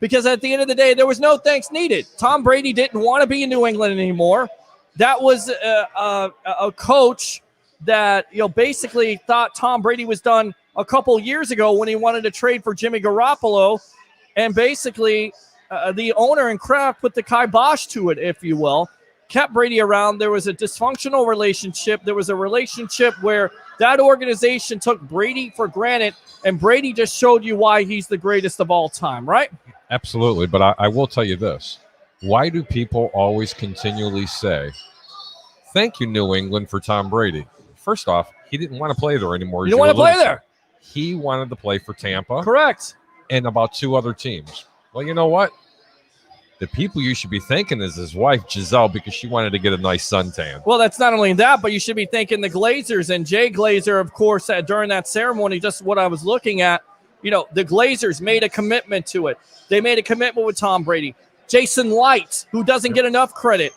Because at the end of the day, there was no thanks needed. Tom Brady didn't want to be in New England anymore. That was a coach that basically thought Tom Brady was done a couple years ago when he wanted to trade for Jimmy Garoppolo. And basically, the owner and Kraft put the kibosh to it, if you will, kept Brady around. There was a dysfunctional relationship. There was a relationship where that organization took Brady for granted, and Brady just showed you why he's the greatest of all time, right? Absolutely. But I will tell you this. Why do people always continually say, thank you, New England, for Tom Brady? First off, he didn't want to play there anymore. He didn't want to play there. He wanted to play for Tampa. Correct. And about 2 other teams. Well, you know what? The people you should be thanking is his wife, Giselle, because she wanted to get a nice suntan. Well, that's not only that, but you should be thanking the Glazers. And Jay Glazer, of course, during that ceremony, just what I was looking at, the Glazers made a commitment to it. They made a commitment with Tom Brady. Jason Light, who doesn't get enough credit.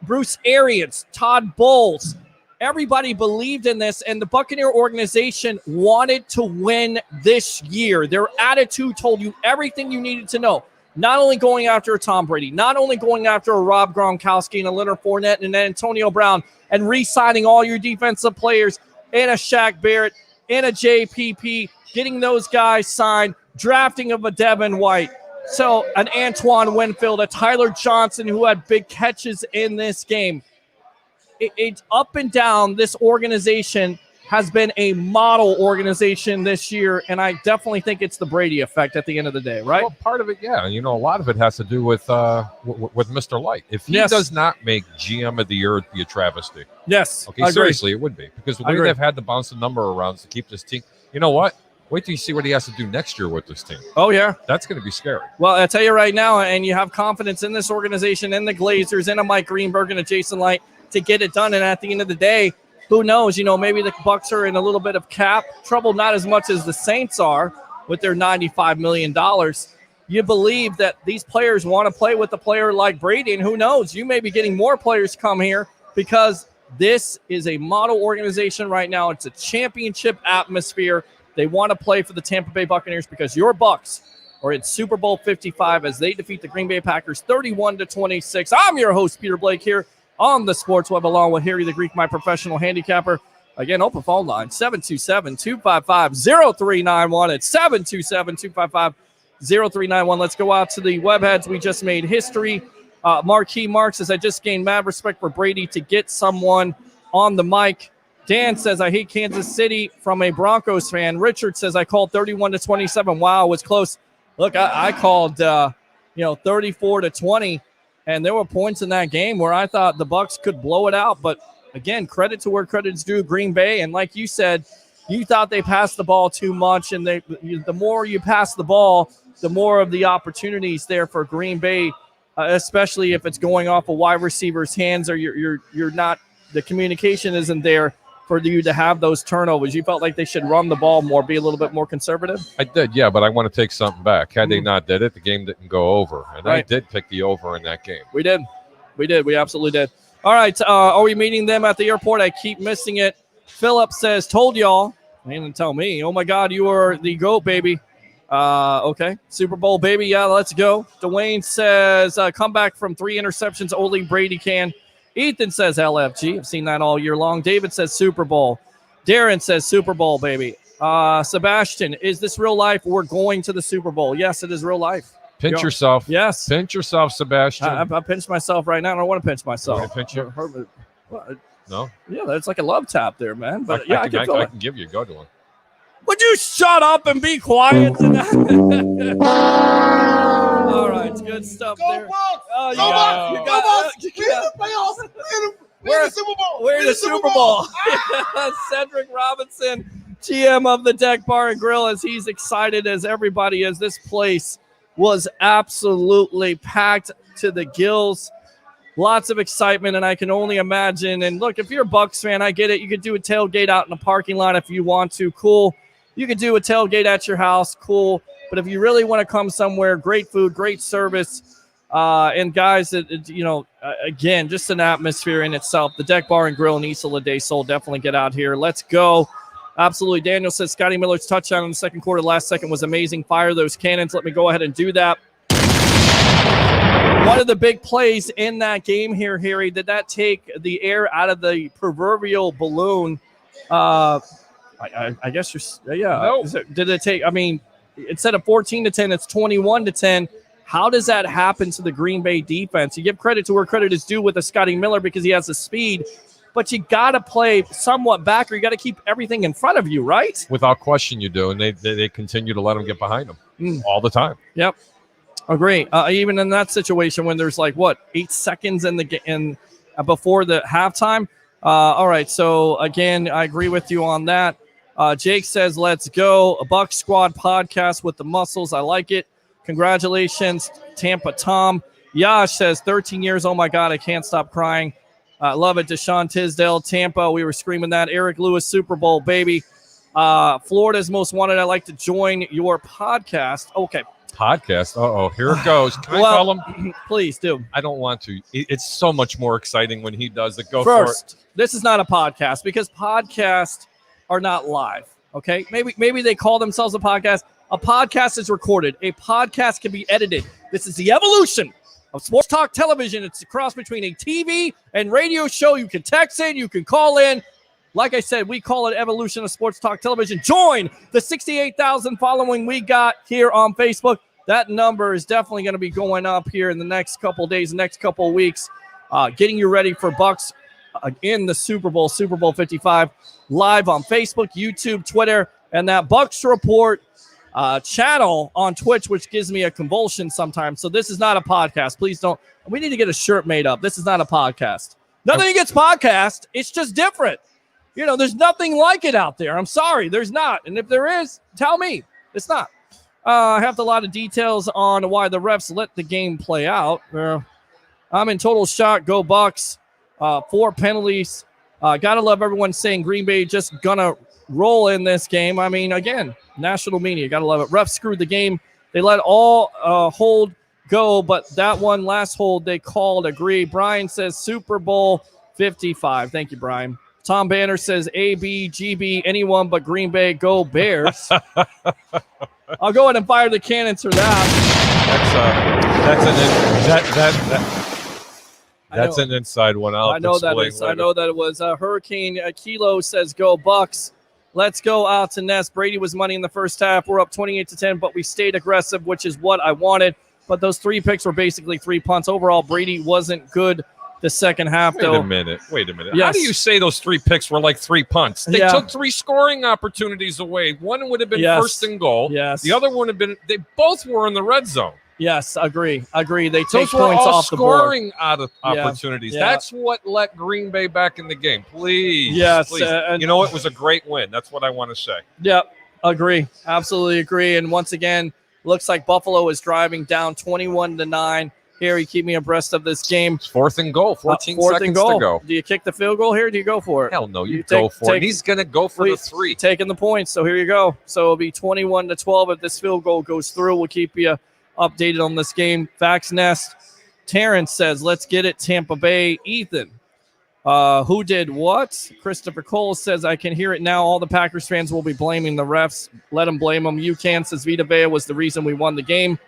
Bruce Arians, Todd Bowles. Everybody believed in this, and the Buccaneer organization wanted to win this year. Their attitude told you everything you needed to know. Not only going after a Tom Brady, not only going after a Rob Gronkowski and a Leonard Fournette and an Antonio Brown and re-signing all your defensive players and a Shaq Barrett and a JPP, getting those guys signed, drafting of a Devin White. So an Antoine Winfield, a Tyler Johnson who had big catches in this game. It's up and down. This organization has been a model organization this year, and I definitely think it's the Brady effect at the end of the day, right? Well, part of it, yeah. And, a lot of it has to do with Mr. Light. If he does not make GM of the year, it'd be a travesty. Yes. Okay, seriously, it would be. Because the way they've had to bounce the number around to keep this team, you know what? Wait till you see what he has to do next year with this team. Oh, yeah. That's going to be scary. Well, I'll tell you right now, and you have confidence in this organization, in the Glazers, in a Mike Greenberg and a Jason Light to get it done. And at the end of the day, who knows? Maybe the Bucs are in a little bit of cap trouble, not as much as the Saints are with their $95 million. You believe that these players want to play with a player like Brady, and who knows? You may be getting more players come here because this is a model organization right now. It's a championship atmosphere. They want to play for the Tampa Bay Buccaneers because your Bucs are in Super Bowl 55 as they defeat the Green Bay Packers 31-26. I'm your host, Peter Blake, here on the Sports Web, along with Harry the Greek, my professional handicapper. Again, open phone line, 727-255-0391. It's 727-255-0391. Let's go out to the webheads. We just made history. Marquis Mark says, I just gained mad respect for Brady to get someone on the mic. Dan says, I hate Kansas City from a Broncos fan. Richard says, I called 31-27. Wow, it was close. Look, I called, 34-20. And there were points in that game where I thought the Bucs could blow it out. But, again, credit to where credit's due, Green Bay. And like you said, you thought they passed the ball too much. And the more you pass the ball, the more of the opportunities there for Green Bay, especially if it's going off a wide receiver's hands or you're not – the communication isn't there for you to have those turnovers? You felt like they should run the ball more, be a little bit more conservative? I did, yeah, but I want to take something back. Had they not did it, the game didn't go over. And I Right. did pick the over in that game. We did. We absolutely did. All right. Are we meeting them at the airport? I keep missing it. Philip says, told y'all. They didn't tell me. Oh, my God, you are the GOAT, baby. Okay. Super Bowl, baby. Yeah, let's go. Dwayne says, come back from 3 interceptions. Only Brady can. Ethan says LFG. I've seen that all year long. David says Super Bowl. Darren says Super Bowl, baby. Sebastian, is this real life? We're going to the Super Bowl. Yes, it is real life. Pinch yourself. Yes. Pinch yourself, Sebastian. I pinched myself right now. I don't want to pinch myself. You want to pinch you? No? Yeah, that's like a love tap there, man. But I can feel I it. can give you a good one. Would you shut up and be quiet tonight? All right, good stuff there. Oh, you got We're in the Super Bowl. We're in the Super Bowl. Cedric Robinson, GM of the Deck Bar and Grill, as he's excited as everybody is. This place was absolutely packed to the gills. Lots of excitement, and I can only imagine. And look, if you're a Bucs fan, I get it. You could do a tailgate out in the parking lot if you want to. Cool. You could do a tailgate at your house. Cool. But if you really want to come somewhere, great food, great service, and guys, again, just an atmosphere in itself. The Deck Bar and Grill in Isla de Sol. Definitely get out here. Let's go. Absolutely. Daniel says Scotty Miller's touchdown in the second quarter, last second, was amazing. Fire those cannons. Let me go ahead and do that. One of the big plays in that game here, Harry, did that take the air out of the proverbial balloon? I guess you're, yeah. No. Did it take, instead of 14-10, it's 21-10. How does that happen to the Green Bay defense? You give credit to where credit is due with a Scotty Miller because he has the speed, but you got to play somewhat back or you got to keep everything in front of you, right? Without question, you do. And they continue to let them get behind them all the time. Yep. Agree. Even in that situation when there's 8 seconds before the halftime. All right. So again, I agree with you on that. Jake says, let's go. A Bucs Squad podcast with the muscles. I like it. Congratulations, Tampa Tom. Yash says 13 years. Oh my God. I can't stop crying. I love it. Deshaun Tisdale, Tampa. We were screaming that. Eric Lewis, Super Bowl, baby. Florida's Most Wanted. I'd like to join your podcast. Okay. Podcast. Here it goes. Can I tell him? Please do. I don't want to. It's so much more exciting when he does it. Go First, for it. This is not a podcast because podcasts are not live. Okay, maybe they call themselves a podcast. A podcast is recorded. A podcast can be edited. This is the evolution of sports talk television. It's a cross between a TV and radio show. You can text in, you can call in. Like I said, we call it evolution of sports talk television. Join the 68,000 following we got here on Facebook. That number is definitely going to be going up here in the next couple of days, next couple of weeks. Getting you ready for Bucs in the Super Bowl 55, live on Facebook, YouTube, Twitter, and that Bucs Report channel on Twitch, which gives me a convulsion sometimes. So this is not a podcast. Please don't. We need to get a shirt made up. This is not a podcast. Nothing against podcast. It's just different. There's nothing like it out there. I'm sorry. There's not. And if there is, tell me. It's not. I have a lot of details on why the refs let the game play out. I'm in total shock. Go Bucs. 4 penalties. Gotta love everyone saying Green Bay just gonna roll in this game. Again, national media. Gotta love it. Refs screwed the game. They let all hold go, but that one last hold they called. Agree. Brian says Super Bowl 55. Thank you, Brian. Tom Banner says AB, GB, anyone but Green Bay, go Bears. I'll go ahead and fire the cannons for that. That's an inside one. I know that it was. Hurricane Kilo says go Bucs. Let's go out to Ness. Brady was money in the first half. We're up 28-10, but we stayed aggressive, which is what I wanted. But those 3 picks were basically 3 punts. Overall, Brady wasn't good the second half, though. Wait a minute. Yes. How do you say those 3 picks were like 3 punts? They took 3 scoring opportunities away. One would have been first and goal. Yes. The other one would have been, they both were in the red zone. Yes, agree. They take those points were all off the board. scoring out of opportunities. Yeah. That's what let Green Bay back in the game. Please. Yes. Please. It was a great win. That's what I want to say. Yep. Agree. Absolutely agree. And once again, looks like Buffalo is driving down 21-9. Harry, keep me abreast of this game. It's 4th and goal. 14 4th seconds and goal. to go. Do you kick the field goal here? Or do you go for it? Hell no, you go for it. He's going to go for the 3. Taking the points. So here you go. So it'll be 21-12 if this field goal goes through. We'll keep you updated on this game. Fax Nest. Terrence says, let's get it, Tampa Bay. Ethan, who did what? Christopher Cole says, I can hear it now. All the Packers fans will be blaming the refs. Let them blame them. You can, says Vita Vea was the reason we won the game.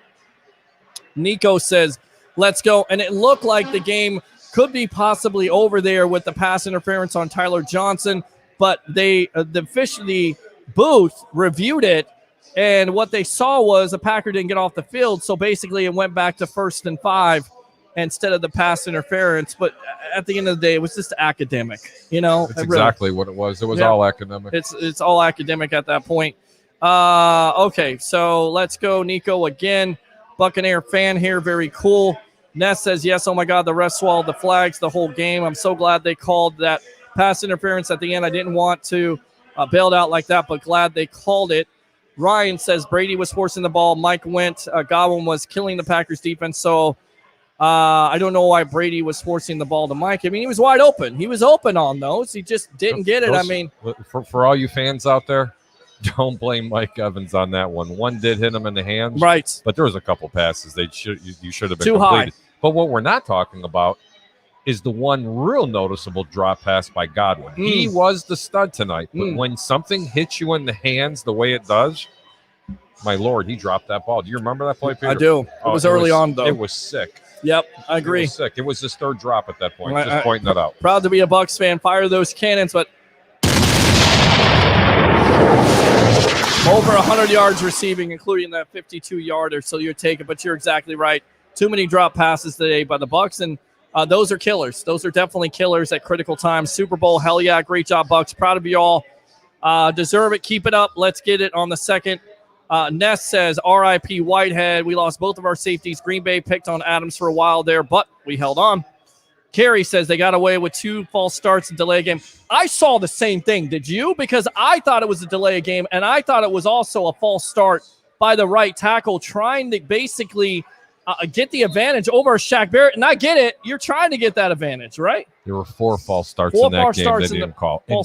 Nico says, let's go. And it looked like the game could be possibly over there with the pass interference on Tyler Johnson, but the booth reviewed it, and what they saw was the Packer didn't get off the field, so basically it went back to 1st and 5 instead of the pass interference. But at the end of the day, it was just academic, That's exactly what it was. It was all academic. It's all academic at that point. Okay, so let's go, Nico, again. Buccaneer fan here, very cool. Ness says, yes, oh my God, the refs swallowed the flags the whole game. I'm so glad they called that pass interference at the end. I didn't want to bail it out like that, but glad they called it. Ryan says, Brady was forcing the ball. Mike went. Godwin was killing the Packers defense. So I don't know why Brady was forcing the ball to Mike. I mean, he was wide open. He was open on those. He just didn't get it. For all you fans out there, don't blame Mike Evans on that one. One did hit him in the hands. Right. But there was a couple passes you should have been too completed. high. But what we're not talking about is the one real noticeable drop pass by Godwin. He was the stud tonight. But when something hits you in the hands the way it does, my Lord, he dropped that ball. Do you remember that play, Peter? I do. It was early on, though. It was sick. Yep, I agree. It was sick. It was his 3rd drop at that point. Just pointing that out. Proud to be a Bucs fan. Fire those cannons, but over 100 yards receiving, including that 52-yarder. So you're taking, but you're exactly right. Too many drop passes today by the Bucs, and those are killers. Those are definitely killers at critical times. Super Bowl, hell yeah, great job, Bucs. Proud of you all. Deserve it. Keep it up. Let's get it on the second. Ness says, R.I.P. Whitehead. We lost both of our safeties. Green Bay picked on Adams for a while there, but we held on. Kerry says they got away with 2 false starts and delay a game. I saw the same thing. Did you? Because I thought it was a delay a game, and I thought it was also a false start by the right tackle trying to basically get the advantage over Shaq Barrett. And I get it. You're trying to get that advantage, right? There were 4 false starts in that game they didn't call. And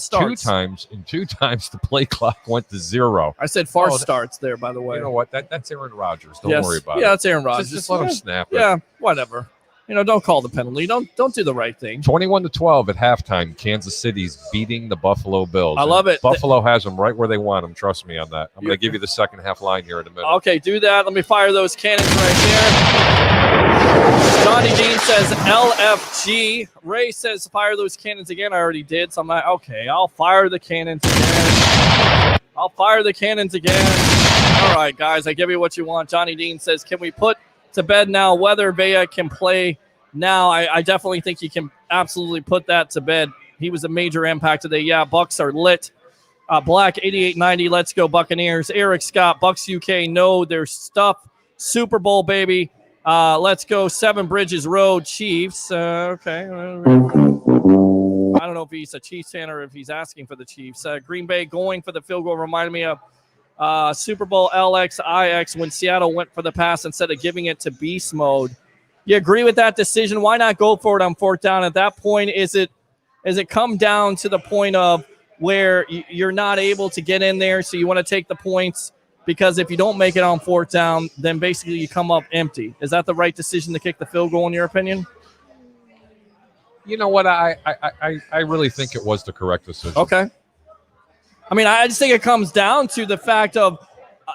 two times the play clock went to 0. I said false starts there, by the way. You know what? That's Aaron Rodgers. Don't worry about it. Yeah, that's Aaron Rodgers. Just let him snap it. Yeah, whatever. Don't call the penalty. Don't do the right thing. 21-12 at halftime. Kansas City's beating the Buffalo Bills. I love it. Buffalo has them right where they want them. Trust me on that. I'm going to give you the second half line here in a minute. Okay, do that. Let me fire those cannons right there. Johnny Dean says LFG. Ray says fire those cannons again. I already did. So I'm like, okay, I'll fire the cannons again. All right, guys, I give you what you want. Johnny Dean says, can we put to bed now whether Vea can play now? I definitely think he can absolutely put that to bed. He was a major impact today. Yeah, Bucs are lit. Black 8890, let's go Buccaneers. Eric Scott, Bucs UK, know their stuff. Super Bowl, baby. Let's go Seven Bridges Road, Chiefs. Okay. I don't know if he's a Chiefs fan or if he's asking for the Chiefs. Green Bay going for the field goal reminded me of Super Bowl LXIX when Seattle went for the pass instead of giving it to beast mode. You agree with that decision? Why not go for it on 4th down? At that point, is it come down to the point of where you're not able to get in there, so you want to take the points? Because if you don't make it on 4th down, then basically you come up empty. Is that the right decision to kick the field goal in your opinion? You know what? I really think it was the correct decision. Okay. I mean, I just think it comes down to the fact of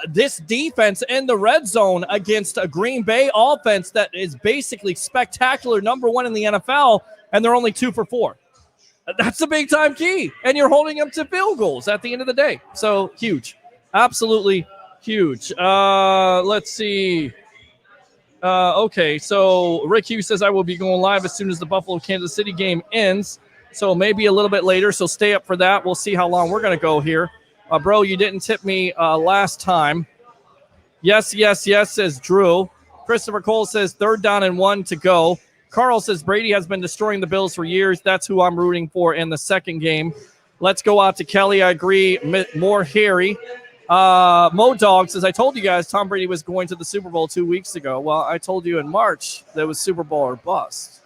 this defense in the red zone against a Green Bay offense that is basically spectacular, number 1 in the NFL, and they're only 2 for 4. That's a big-time key, and you're holding them to field goals at the end of the day. So, huge. Absolutely huge. Let's see. Okay, so Rick Hughes says, I will be going live as soon as the Buffalo-Kansas City game ends. So maybe a little bit later, so stay up for that. We'll see how long we're going to go here. Bro, you didn't tip me last time. Yes, says Drew. Christopher Cole says 3rd down and 1 to go. Carl says Brady has been destroying the Bills for years. That's who I'm rooting for in the second game. Let's go out to Kelly. I agree. More Harry. Mo Dog says, I told you guys Tom Brady was going to the Super Bowl 2 weeks ago. Well, I told you in March that it was Super Bowl or bust.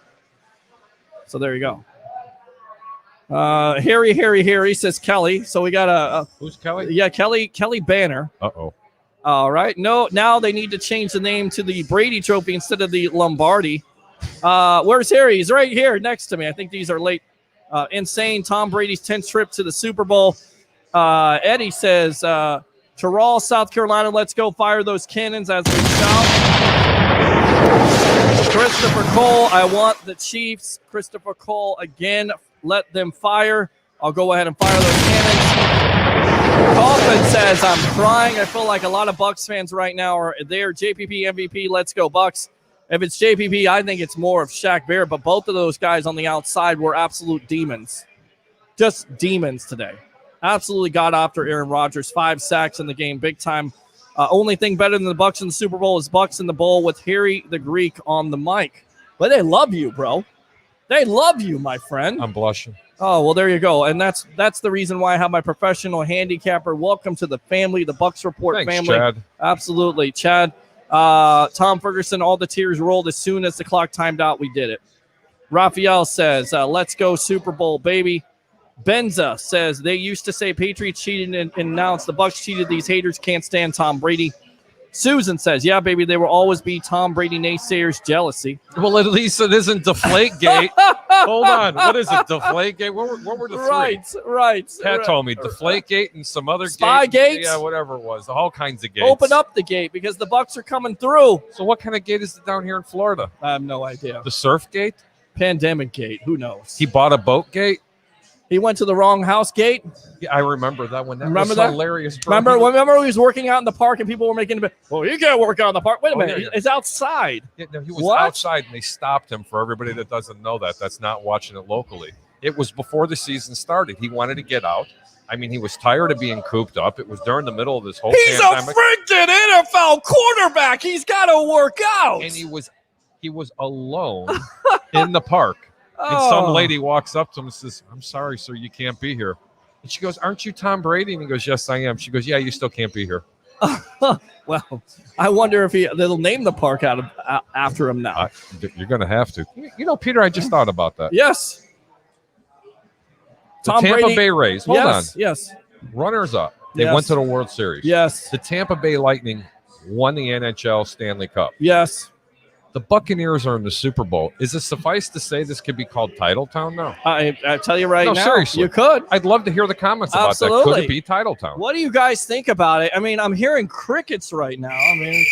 So there you go. Harry says Kelly. So we got a who's Kelly? Yeah, Kelly Banner. Uh-oh. All right. No, now they need to change the name to the Brady Trophy instead of the Lombardi. Where's Harry? He's right here next to me. I think these are late. Insane. Tom Brady's 10th trip to the Super Bowl. Eddie says, Terrell, South Carolina, let's go fire those cannons as we shout. Christopher Cole, I want the Chiefs. Christopher Cole, again, let them fire. I'll go ahead and fire those cannons. Kaufman says, I'm crying. I feel like a lot of Bucs fans right now are there. JPP, MVP, let's go Bucs. If it's JPP, I think it's more of Shaq Barrett, but both of those guys on the outside were absolute demons. Just demons today. Absolutely got after Aaron Rodgers. 5 sacks in the game, big time. Only thing better than the Bucs in the Super Bowl is Bucs in the Bowl with Harry the Greek on the mic. But they love you, bro. They love you, my friend. I'm blushing. Oh, well, there you go. And that's the reason why I have my professional handicapper. Welcome to the family, the Bucs Report Thanks, family. Chad. Absolutely, Chad. Tom Ferguson, all the tears rolled as soon as the clock timed out. We did it. Raphael says, let's go Super Bowl, baby. Benza says, they used to say Patriots cheated and now it's the Bucs cheated. These haters can't stand Tom Brady. Susan says, yeah, baby, there will always be Tom Brady naysayers jealousy. Well, at least it isn't Deflategate. Hold on. What is it? Deflategate? What were the three? Right. Pat told me Deflategate and some other Spygate? Yeah, whatever it was. All kinds of gates. Open up the gate because the Bucs are coming through. So what kind of gate is it down here in Florida? I have no idea. The surf gate? Pandemic gate. Who knows? He bought a boat gate? He went to the wrong house gate. Yeah, I remember that one. That Remember was that? hilarious. Bro. Remember he was working out in the park and people were making him, well, you can't work out in the park. Wait a minute. Yeah. It's outside. Yeah, no, he was What? outside and they stopped him. For everybody that doesn't know that's not watching it locally. It was before the season started. He wanted to get out. I mean, he was tired of being cooped up. It was during the middle of this whole pandemic. He's a freaking NFL quarterback. He's got to work out. And he was alone in the park. And some lady walks up to him and says, I'm sorry, sir, you can't be here. And she goes, aren't you Tom Brady? And he goes, yes, I am. She goes, yeah, you still can't be here. Well, I wonder if they'll name the park after him now. You're going to have to. You know, Peter, I just thought about that. Yes. The Tom Tampa Brady, Bay Rays. Hold on. Yes. Runners up. They Yes. went to the World Series. Yes. The Tampa Bay Lightning won the NHL Stanley Cup. Yes. The Buccaneers are in the Super Bowl. Is it suffice to say this could be called Titletown now? I tell you right now, seriously. you could. I'd love to hear the comments about Absolutely. that. Could it be Titletown? What do you guys think about it? I mean, I'm hearing crickets right now. I mean,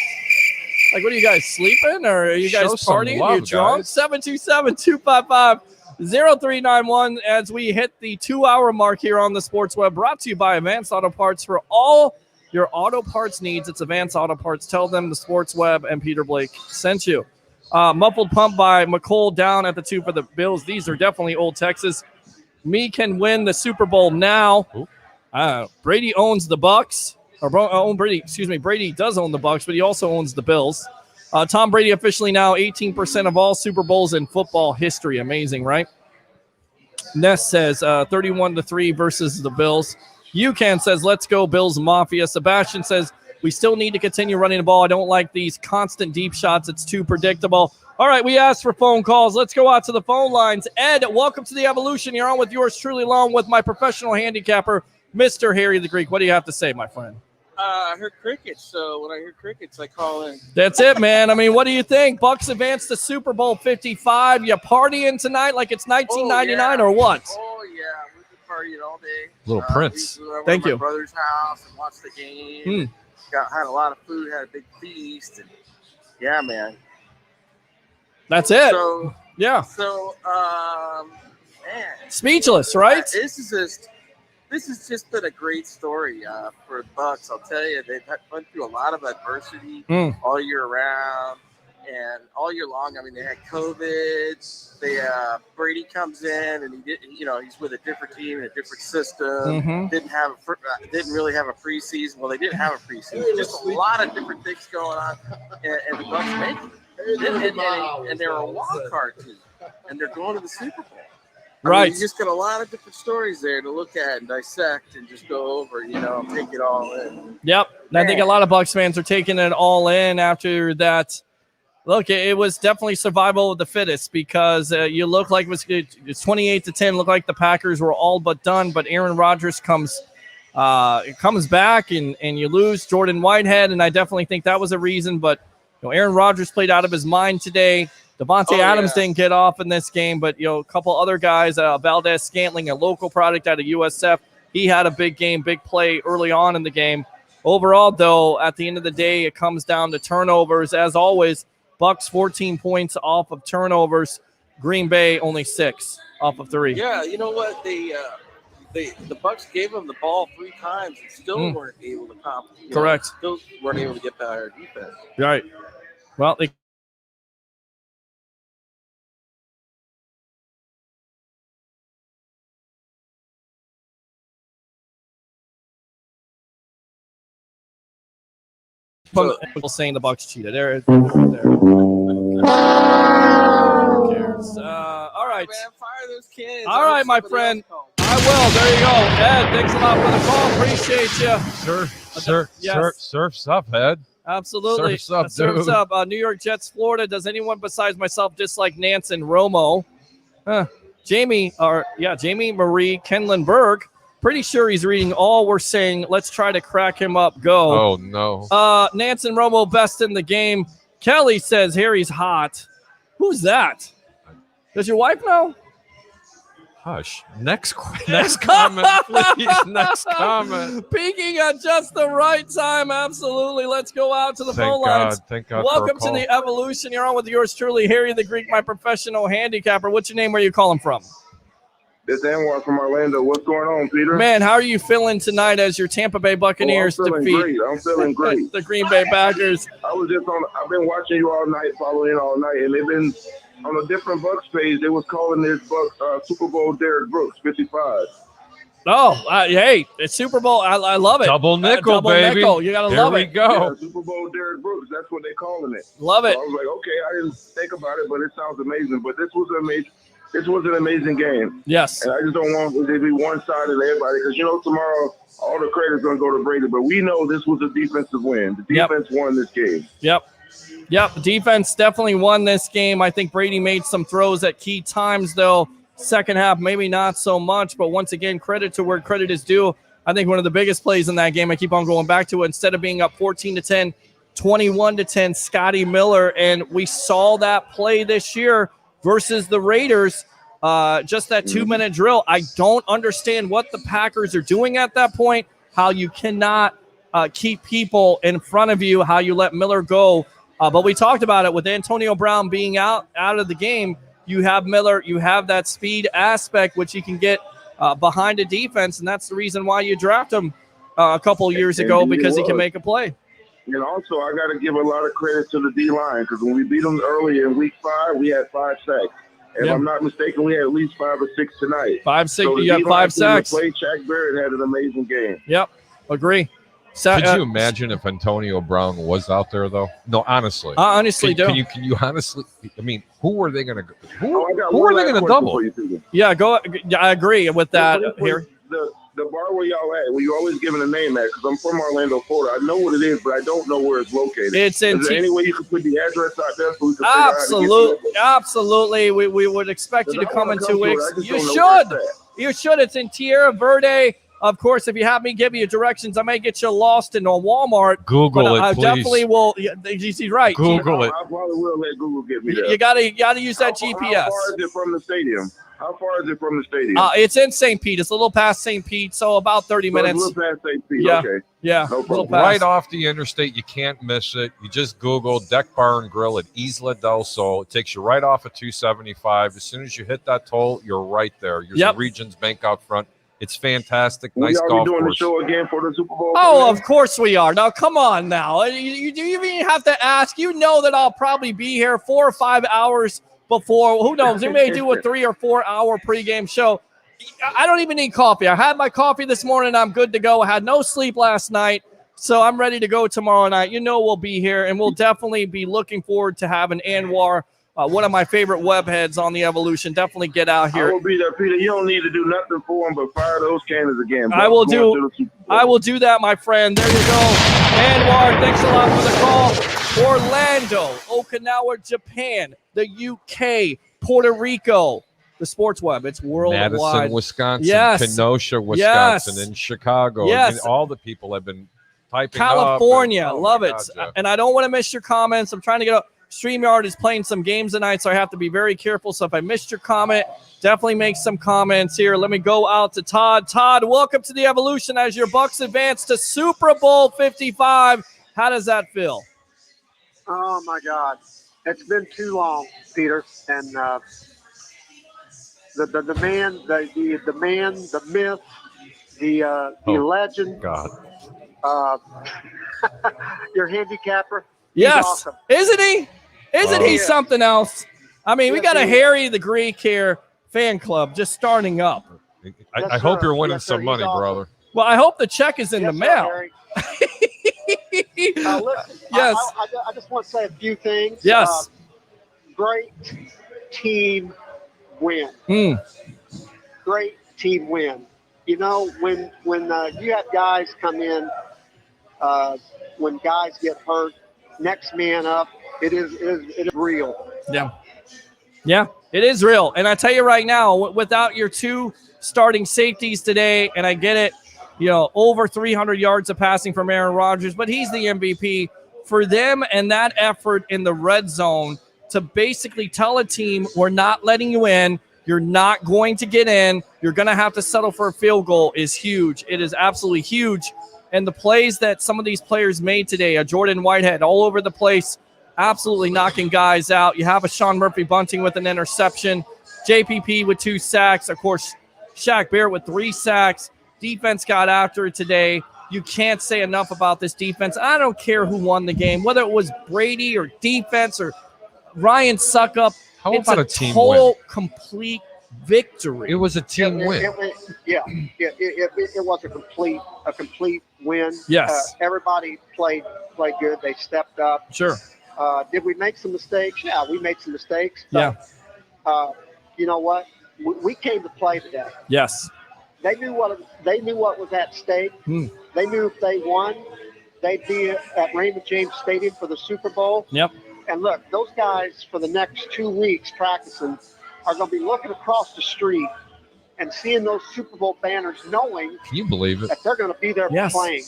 like, what are you guys sleeping or are you guys Show some partying? love, You drunk? guys. 727-255-0391 as we hit the 2-hour mark here on the Sports Web, brought to you by Advanced Auto Parts for all your auto parts needs. It's Advanced Auto Parts. Tell them the Sports Web and Peter Blake sent you. Muffled Pump by McCole down at the 2 for the Bills. These are definitely Old Texas. Me can win the Super Bowl now. Brady owns the Bucs. Brady does own the Bucs, but he also owns the Bills. Tom Brady officially now 18% of all Super Bowls in football history. Amazing, right? Ness says 31-3 versus the Bills. UCAN says, let's go Bills Mafia. Sebastian says, we still need to continue running the ball. I don't like these constant deep shots. It's too predictable. All right, we asked for phone calls. Let's go out to the phone lines. Ed, welcome to the Evolution. You're on with yours truly, along with my professional handicapper, Mr. Harry the Greek. What do you have to say, my friend? I heard crickets, so when I hear crickets, I call in. That's it, man. I mean, what do you think? Bucs advance to Super Bowl 55. You partying tonight like it's 1999 or what? Oh, yeah. We've been partying all day. Little Prince. We went over Thank to you. my brother's house and watched the game. Had a lot of food, had a big feast. And yeah, man. That's it. So, yeah. So, man. Speechless, right? This has just been a great story for the Bucs. I'll tell you, they've went through a lot of adversity all year round and all year long. I mean, they had COVID. Brady comes in and he's with a different team and a different system. Didn't really have a preseason. Well, they didn't have a preseason. Just a lot of different things going on, and the Bucs make it. And they're a wild card team, and they're going to the Super Bowl. Right. You just got a lot of different stories there to look at and dissect and just go over, take it all in. Yep. I think a lot of Bucs fans are taking it all in after that. Look, it was definitely survival of the fittest because you look like it's 28-10. Looked like the Packers were all but done, but Aaron Rodgers comes back and you lose Jordan Whitehead, and I definitely think that was a reason. But Aaron Rodgers played out of his mind today. Devontae Adams didn't get off in this game, but a couple other guys, Valdez Scantling, a local product out of USF, he had a big game, big play early on in the game. Overall, though, at the end of the day, it comes down to turnovers. As always, Bucs 14 points off of turnovers. Green Bay only 6 off of 3. Yeah, you know what? The Bucs gave them the ball 3 times and still weren't able to accomplish. Correct. Still weren't able to get by our defense. Right. Well, they people saying the Bucs cheated. There. Who cares? All right. Man, fire those kids. All right, my friend. I will. There you go. Ed, thanks a lot for the call. Appreciate you. Surf's up, Ed. Absolutely. Surf's up, Surf's dude. up. New York Jets, Florida. Does anyone besides myself dislike Nance and Romo? Jamie Marie Kenlenberg. Pretty sure he's reading all we're saying. Let's try to crack him up. Go. Oh, no. Nance and Romo best in the game. Kelly says Harry's hot. Who's that? Does your wife know? Hush. Next comment, please. Next comment. Peaking at just the right time. Absolutely. Let's go out to the phone lines. Thank God. Welcome to the Evolution. You're on with yours truly, Harry the Greek, my professional handicapper. What's your name? Where are you calling from? This is Anwar from Orlando. What's going on, Peter? Man, how are you feeling tonight as your Tampa Bay Buccaneers defeat I'm feeling great. the Green Bay Packers? I've been watching you all night, following all night, and they've been on a different Bucs page. They was calling this Bucs Super Bowl Derrick Brooks 55. Oh, hey, it's Super Bowl. I love it. Double nickel, baby. Nickel. You gotta love it. Here we go. Yeah, Super Bowl Derrick Brooks. That's what they're calling it. Love it. So I was like, okay, I didn't think about it, but it sounds amazing. But this was amazing. This was an amazing game. Yes. And I just don't want it to be one-sided to everybody because, tomorrow all the credit's going to go to Brady. But we know this was a defensive win. The defense won this game. Yep. Defense definitely won this game. I think Brady made some throws at key times, though. Second half, maybe not so much. But once again, credit to where credit is due. I think one of the biggest plays in that game, I keep on going back to it, instead of being up 14-10, 21-10, Scotty Miller. And we saw that play this year versus the Raiders, just that 2-minute drill. I don't understand what the Packers are doing at that point, how you cannot keep people in front of you, how you let Miller go. But we talked about it with Antonio Brown being out of the game. You have Miller, you have that speed aspect, which you can get behind a defense, and that's the reason why you draft him a couple years ago, because he can make a play. And also, I got to give a lot of credit to the D-line because when we beat them early in Week 5, we had 5 sacks. If I'm not mistaken, we had at least 5 or 6 tonight. 5, 6, so you got 5 sacks. Shaq Barrett had an amazing game. Yep, agree. Could you imagine if Antonio Brown was out there, though? No, honestly. I honestly do. Can you honestly? I mean, who are they going to go? Who are they going to double? Yeah, go. I agree with that here. The bar where y'all at, where you always giving a name at, because I'm from Orlando, Florida. I know what it is, but I don't know where it's located. It's in. Is there any way you could put the address out there so we can Absolutely. We would expect you to come in 2 weeks. You should. It's in Tierra Verde. Of course, if you have me give you directions, I may get you lost in a Walmart. Google it, I please. Definitely will. He's right. Google it. I probably will let Google get me there. You gotta use that GPS. How far is it from the stadium? It's in St. Pete. It's a little past St. Pete, so about 30 minutes. It's a little past St. Pete. Yeah. Okay. Yeah. No problem. Right off the interstate, you can't miss it. You just Google Deck Bar and Grill at Isla del Sol. It takes you right off of 275. As soon as you hit that toll, you're right there. You're the Regions Bank out front. It's fantastic. Nice golf course. We doing the show again for the Super Bowl? Oh, of course we are. Now, come on now. You even have to ask. You know that I'll probably be here 4 or 5 hours before. Who knows? We may do a 3 or 4 hour pregame show. I don't even need coffee. I had my coffee this morning. I'm good to go. I had no sleep last night, so I'm ready to go tomorrow night. You know we'll be here, and we'll definitely be looking forward to having Anwar one of my favorite web heads on the Evolution. Definitely get out here. I will be there, Peter. You don't need to do nothing for them but fire those cannons again. I will do that, my friend. There you go. Anwar, thanks a lot for the call. Orlando, Okinawa, Japan, the UK, Puerto Rico. The Sports Web, it's worldwide. Madison, Wisconsin, yes. Kenosha, Wisconsin, yes. in Chicago. Yes. I mean, all the people have been typing California, up. love it. God, and I don't want to miss your comments. I'm trying to get up. StreamYard is playing some games tonight, so I have to be very careful. So if I missed your comment, definitely make some comments here. Let me go out to Todd. Todd, welcome to the Evolution as your Bucs advance to Super Bowl 55. How does that feel? Oh, my God. It's been too long, Peter. And the man, the myth, the legend. God. Your handicapper. Yes. Awesome. Isn't he? Isn't he something else? I mean, we got a Harry the Greek here fan club just starting up. I hope you're winning some money, brother. Well, I hope the check is in the mail. Listen, yes. I just want to say a few things. Yes. Great team win. Great team win. You know, when you have guys come in, when guys get hurt, next man up, it is real. Yeah, it is real. And I tell you right now, without your two starting safeties today, and I get it, over 300 yards of passing from Aaron Rodgers, but he's the MVP. For them and that effort in the red zone to basically tell a team, we're not letting you in, you're not going to get in, you're going to have to settle for a field goal is huge. It is absolutely huge. And the plays that some of these players made today, a Jordan Whitehead all over the place, absolutely knocking guys out. You have a Sean Murphy-Bunting with an interception, JPP with 2 sacks, of course, Shaq Barrett with 3 sacks. Defense got after it today. You can't say enough about this defense. I don't care who won the game, whether it was Brady or defense or Ryan Suckup. How it's about a a team total, win? complete victory. It was a team win. It was a complete win. Yes. Everybody played good. They stepped up. Sure. Did we make some mistakes? Yeah, we made some mistakes. Yeah. You know what? We came to play today. Yes. They knew what was at stake. They knew if they won, they'd be at Raymond James Stadium for the Super Bowl. Yep. And look, those guys for the next 2 weeks practicing are going to be looking across the street and seeing those Super Bowl banners, knowing Can you believe it? that they're going to be there playing.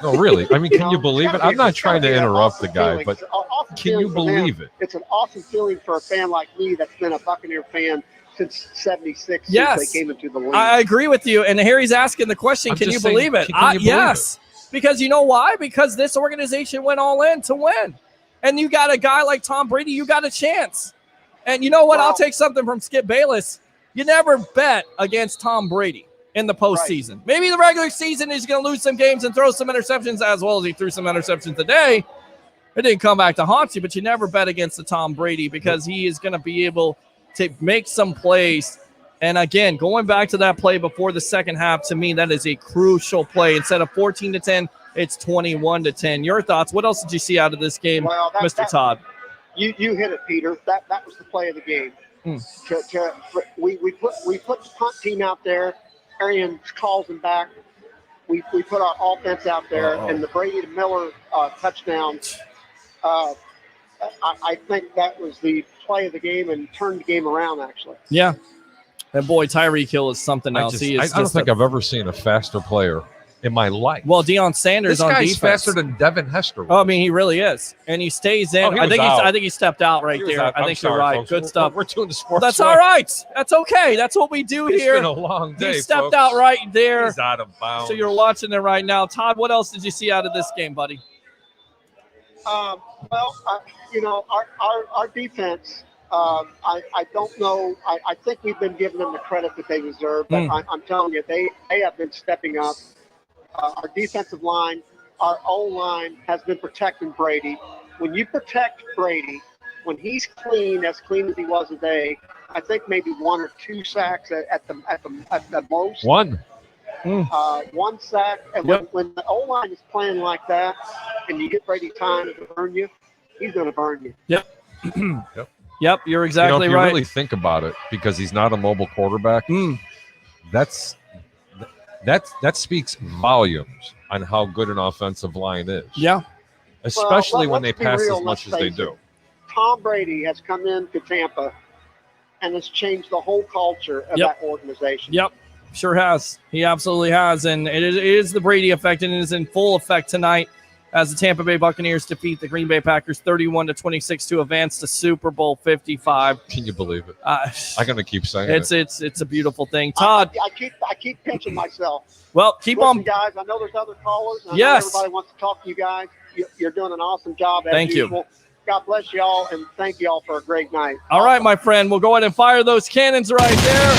No, really. I mean, can you believe it? I'm not trying to interrupt the guy, but can you believe it? It's an awesome feeling for a fan like me that's been a Buccaneer fan since '76, Yes. since they came into the league. I agree with you. And Harry's asking the question, I'm can you just saying, believe it? can you believe yes. Because you know why? Because this organization went all in to win. And you got a guy like Tom Brady, you got a chance. And you know what? I'll take something from Skip Bayless. You never bet against Tom Brady in the postseason. Right. Maybe the regular season he's going to lose some games and throw some interceptions, as well as he threw some interceptions today. It didn't come back to haunt you, but you never bet against the Tom Brady because he is going to be able to make some plays. And again, going back to that play before the second half, to me, that is a crucial play. Instead of 14-10, it's 21-10. Your thoughts? What else did you see out of this game, Mr. Todd? You hit it, Peter. That was the play of the game. We put the punt team out there. Arian calls them back. We put our offense out there, and the Brady to Miller touchdown. I think that was the play of the game and turned the game around, actually. Yeah. And boy, Tyreek Hill is something else. I don't think I've ever seen a faster player in my life. Well, Deion Sanders this on guy's defense. faster than Devin Hester. Oh, I mean, he really is, and he stays in. I think he stepped out right there. Out. I think you're right. Folks. Good stuff. We're doing the sports. That's all right. That's okay. That's what we do It's here. been a long day. He stepped folks. out right there. He's out of bounds. So you're watching it right now, Todd. What else did you see out of this game, buddy? Our defense. I don't know. I think we've been giving them the credit that they deserve, but I'm telling you, they have been stepping up. Our defensive line, our O-line has been protecting Brady. When you protect Brady, when he's clean as he was today, I think maybe 1 or 2 sacks at the most. One Sack. And when the O-line is playing like that, and you get Brady time to burn you, he's going to burn you. Yep. Yep. Yep, you're exactly if you right. really think about it, because he's not a mobile quarterback, that speaks volumes on how good an offensive line is. Yeah. Especially when they let's be pass real, as much as let's they face do. it. Tom Brady has come into Tampa and has changed the whole culture of that organization. Yep, sure has. He absolutely has. And it is the Brady effect, and it is in full effect tonight as the Tampa Bay Buccaneers defeat the Green Bay Packers 31-26 to advance to Super Bowl 55. Can you believe it? I'm going to keep saying it's a beautiful thing. Todd. I keep pinching myself. Well, keep Listen, on. guys, I know there's other callers. And I know Yes. everybody wants to talk to you guys. You're doing an awesome job as Thank you. usual. God bless you all, and thank you all for a great night. All right, my friend. We'll go ahead and fire those cannons right there.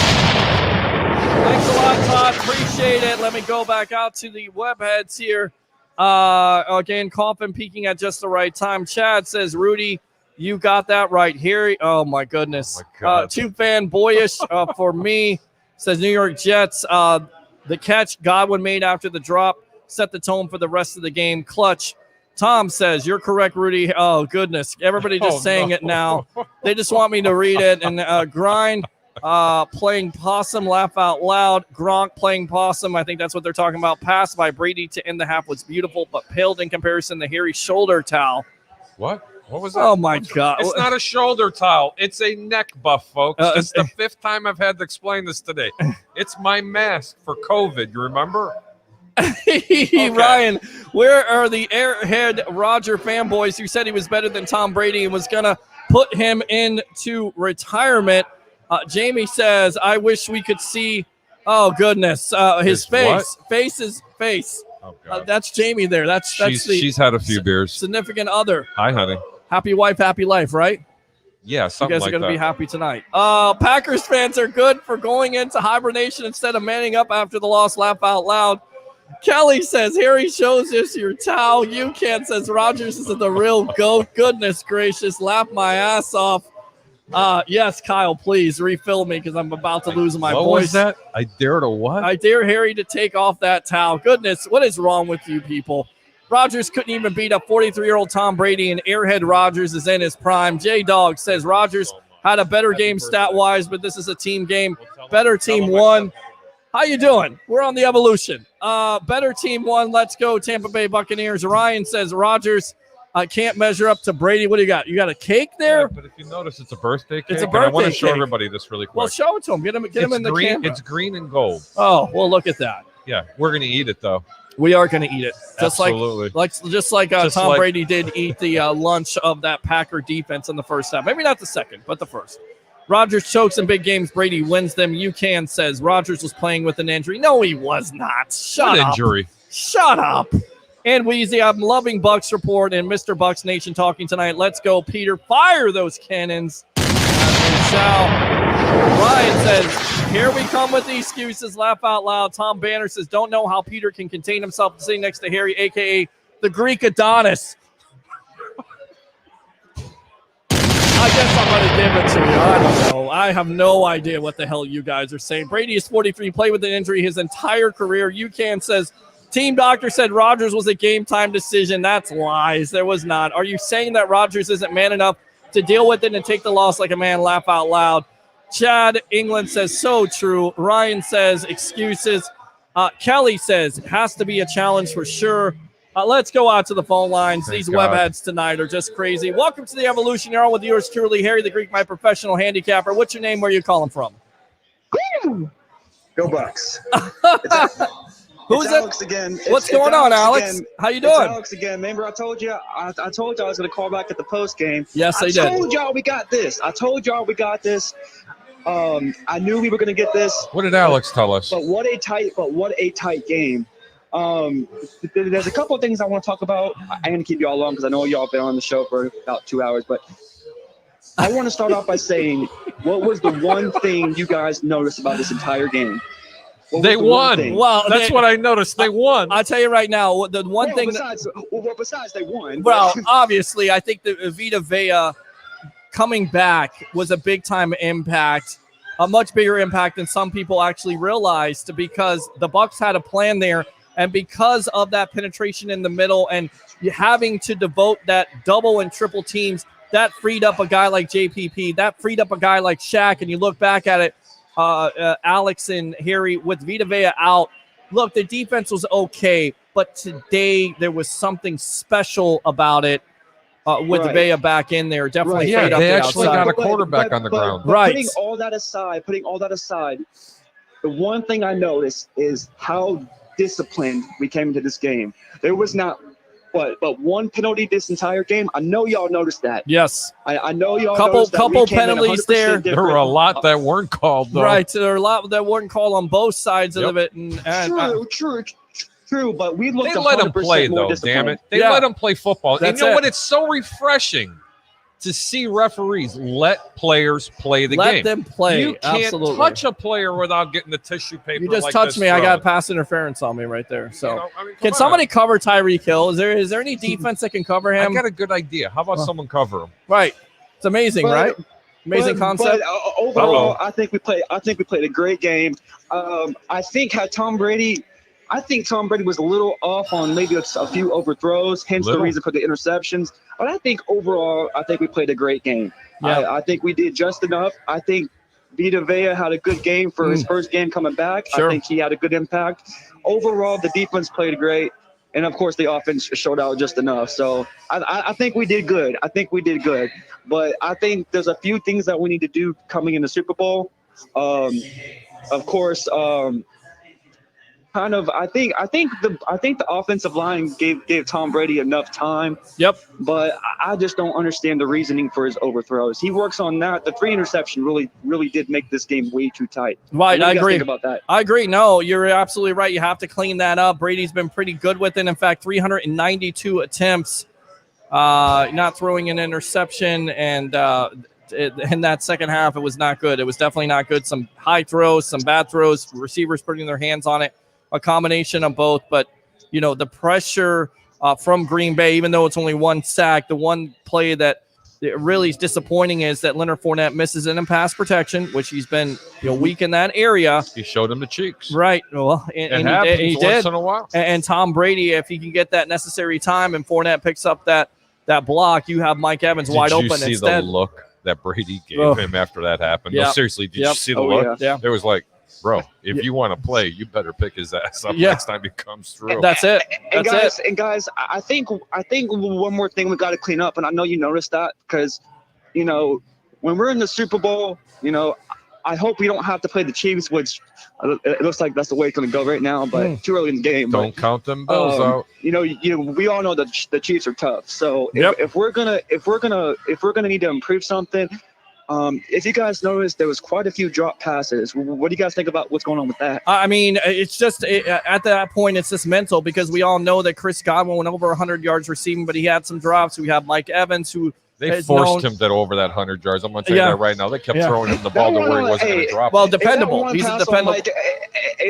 Thanks a lot, Todd. Appreciate it. Let me go back out to the webheads here. Again, Coffin peaking at just the right time. Chad says, Rudy, you got that right here. Oh, my goodness. Too fanboyish for me. Says New York Jets. The catch Godwin made after the drop set the tone for the rest of the game. Clutch. Tom says, you're correct, Rudy. Oh, goodness. Everybody just saying it now. They just want me to read it. And Grind playing possum, laugh out loud. Gronk playing possum. I think that's what they're talking about. Pass by Brady to end the half was beautiful, but paled in comparison to Harry's shoulder towel. What? What was that? Oh, my God. It's not a shoulder towel. It's a neck buff, folks. It's the 5th time I've had to explain this today. It's my mask for COVID. You remember? Ryan, where are the airhead Roger fanboys who said he was better than Tom Brady and was going to put him into retirement? Jamie says, I wish we could see, oh, goodness, his face. Face. Oh, God. That's Jamie there. She's had a few beers. Significant other. Hi, honey. Happy wife, happy life, right? Yeah, You something guys like are going to that. be happy tonight. Packers fans are good for going into hibernation instead of manning up after the loss. Laugh out loud. Kelly says, Harry shows us your towel. You can't, says Rogers is the real goat. Goodness gracious, laugh my ass off. Yes, Kyle, please refill me because I'm about to lose my What voice. was that? I dare to what? I dare Harry to take off that towel. Goodness, what is wrong with you people? Rogers couldn't even beat up 43-year-old Tom Brady, and Airhead Rogers is in his prime. J-Dog says Rogers had a better game stat-wise, but this is a team game. Better team won. How you doing? We're on the evolution. Better team won. Let's go, Tampa Bay Buccaneers. Ryan says Rogers can't measure up to Brady. What do you got? You got a cake there? Yeah, but if you notice, it's a birthday cake. It's a and I want birthday to show cake. everybody this really quick. Well, show it to him. Get him in the green, camera. It's green and gold. Oh, well, look at that. Yeah, we're going to eat it, though. We are going to eat it. Absolutely. Just like Tom Brady did eat the lunch of that Packer defense in the first half. Maybe not the second, but the first. Rogers chokes in big games. Brady wins them. UCAN says Rogers was playing with an injury. No, he was not. Shut up. Injury? Shut up. And Wheezy, I'm loving Bucs Report and Mr. Bucs Nation talking tonight. Let's go, Peter. Fire those cannons. Ryan says, here we come with the excuses. Laugh out loud. Tom Banner says, don't know how Peter can contain himself sitting next to Harry, a.k.a. the Greek Adonis. I guess I'm going to give it to you. I don't know. I have no idea what the hell you guys are saying. Brady is 43, played with an injury his entire career. UCAN says, team doctor said Rodgers was a game-time decision. That's lies. There was not. Are you saying that Rodgers isn't man enough to deal with it and take the loss like a man? Laugh out loud. Chad England says, so true. Ryan says, excuses. Kelly says, it has to be a challenge for sure. Let's go out to the phone lines. These webheads tonight are just crazy. Welcome to the Evolution. You're on with yours truly, Harry the Greek, my professional handicapper. What's your name? Where are you calling from? Go Bucs. Who's it's it? Alex again. What's It's going on, Alex Alex? again. How you It's doing? Alex again. Remember I told you I told you I was going to call back at the post game. Yes, I did. I told y'all we got this. I knew we were going to get this. What did Alex tell us? But what a tight game. There's a couple of things I want to talk about. I'm going to keep y'all long because I know y'all been on the show for about 2 hours, but I want to start off by saying, what was the one thing you guys noticed about this entire game? They won. Well, that's what I noticed. They won. I'll tell you right now, the one thing. Besides they won. Well, obviously, I think that Vita Vea coming back was a big-time impact, a much bigger impact than some people actually realized, because the Bucs had a plan there, and because of that penetration in the middle and having to devote that double and triple teams that freed up a guy like JPP. That freed up a guy like Shaq. And you look back at it, Alex and Harry, with Vita Vea out, look, the defense was okay, but today there was something special about it with Vea back in there. Definitely Yeah, freed up they the actually outside. got a quarterback on the ground. But Right. putting all that aside, the one thing I noticed is how disciplined we came into this game. There was not but one penalty this entire game. I know y'all noticed that. Yes. I know y'all Couple noticed that. We came in penalties 100% there. different. There were a lot that weren't called, though. Right. There were a lot that weren't called on both sides of it. True, but we looked They let them 100% play, more though, disciplined. damn it. They let them play football. And That's you know it. what? It's so refreshing to see referees let players play the Let game. them play, You can't absolutely. touch a player without getting the tissue paper. You just like touched this me. I got thrown. pass interference on me right there. So, You know, I mean, can come somebody on. cover Tyreek Hill? Is there any defense that can cover him? I got a good idea. How about someone cover him? Right. It's amazing, right? Amazing concept. But overall, I think we played a great game. I think Tom Brady was a little off on maybe a few overthrows, hence the reason for the interceptions. But I think overall, we played a great game. Yeah. I think we did just enough. I think Vita Vea had a good game for his first game coming back. Sure. I think he had a good impact. Overall, the defense played great. And, of course, the offense showed out just enough. So I think we did good. But I think there's a few things that we need to do coming in the Super Bowl. Of course, I think the offensive line gave Tom Brady enough time. Yep. But I just don't understand the reasoning for his overthrows. He works on that. The 3 interception really did make this game way too tight. Right, What do I you guys agree. think about that? I agree. No, you're absolutely right. You have to clean that up. Brady's been pretty good with it. In fact, 392 attempts, not throwing an interception, and in that second half, it was not good. It was definitely not good. Some high throws, some bad throws, receivers putting their hands on it, a combination of both. But, the pressure from Green Bay, even though it's only one sack, the one play that really is disappointing is that Leonard Fournette misses it in pass protection, which he's been weak in that area. He showed him the cheeks. Right. Well, and he did. Once in a while. And Tom Brady, if he can get that necessary time and Fournette picks up that block, you have Mike Evans wide open Did you see instead. the look that Brady gave him after that happened? Yep. No, seriously, did you Yep. see the Oh, look? yeah. It was like, bro, if you want to play, you better pick his ass up Yeah. next time he comes through. That's it. And That's guys, I think one more thing we got to clean up, and I know you noticed that because, when we're in the Super Bowl, I hope we don't have to play the Chiefs, which it looks like that's the way it's going to go right now. But too early in the game. Don't count them bills out. We all know that the Chiefs are tough. So if we're gonna need to improve something, if you guys noticed, there was quite a few drop passes. What do you guys think about what's going on with that? I mean, it's just at that point, it's just mental because we all know that Chris Godwin went over 100 yards receiving, but he had some drops. We have Mike Evans who They forced him that over that 100 yards. I'm going to tell you that right now. They kept throwing him the ball to where he wasn't going to drop Well, it. dependable. He's a dependable.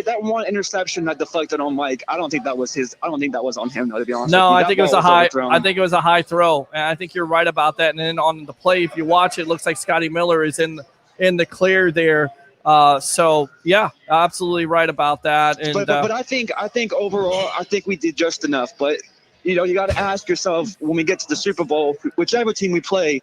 That one interception that deflected on Mike, I don't think that was his. I don't think that was on him, though, to be honest. No, with you. I think it was a high. I think it was a high throw, and I think you're right about that. And then on the play, if you watch it, looks like Scotty Miller is in the clear there. So yeah, absolutely right about that. And but I think overall, I think we did just enough. But you got to ask yourself when we get to the Super Bowl, whichever team we play,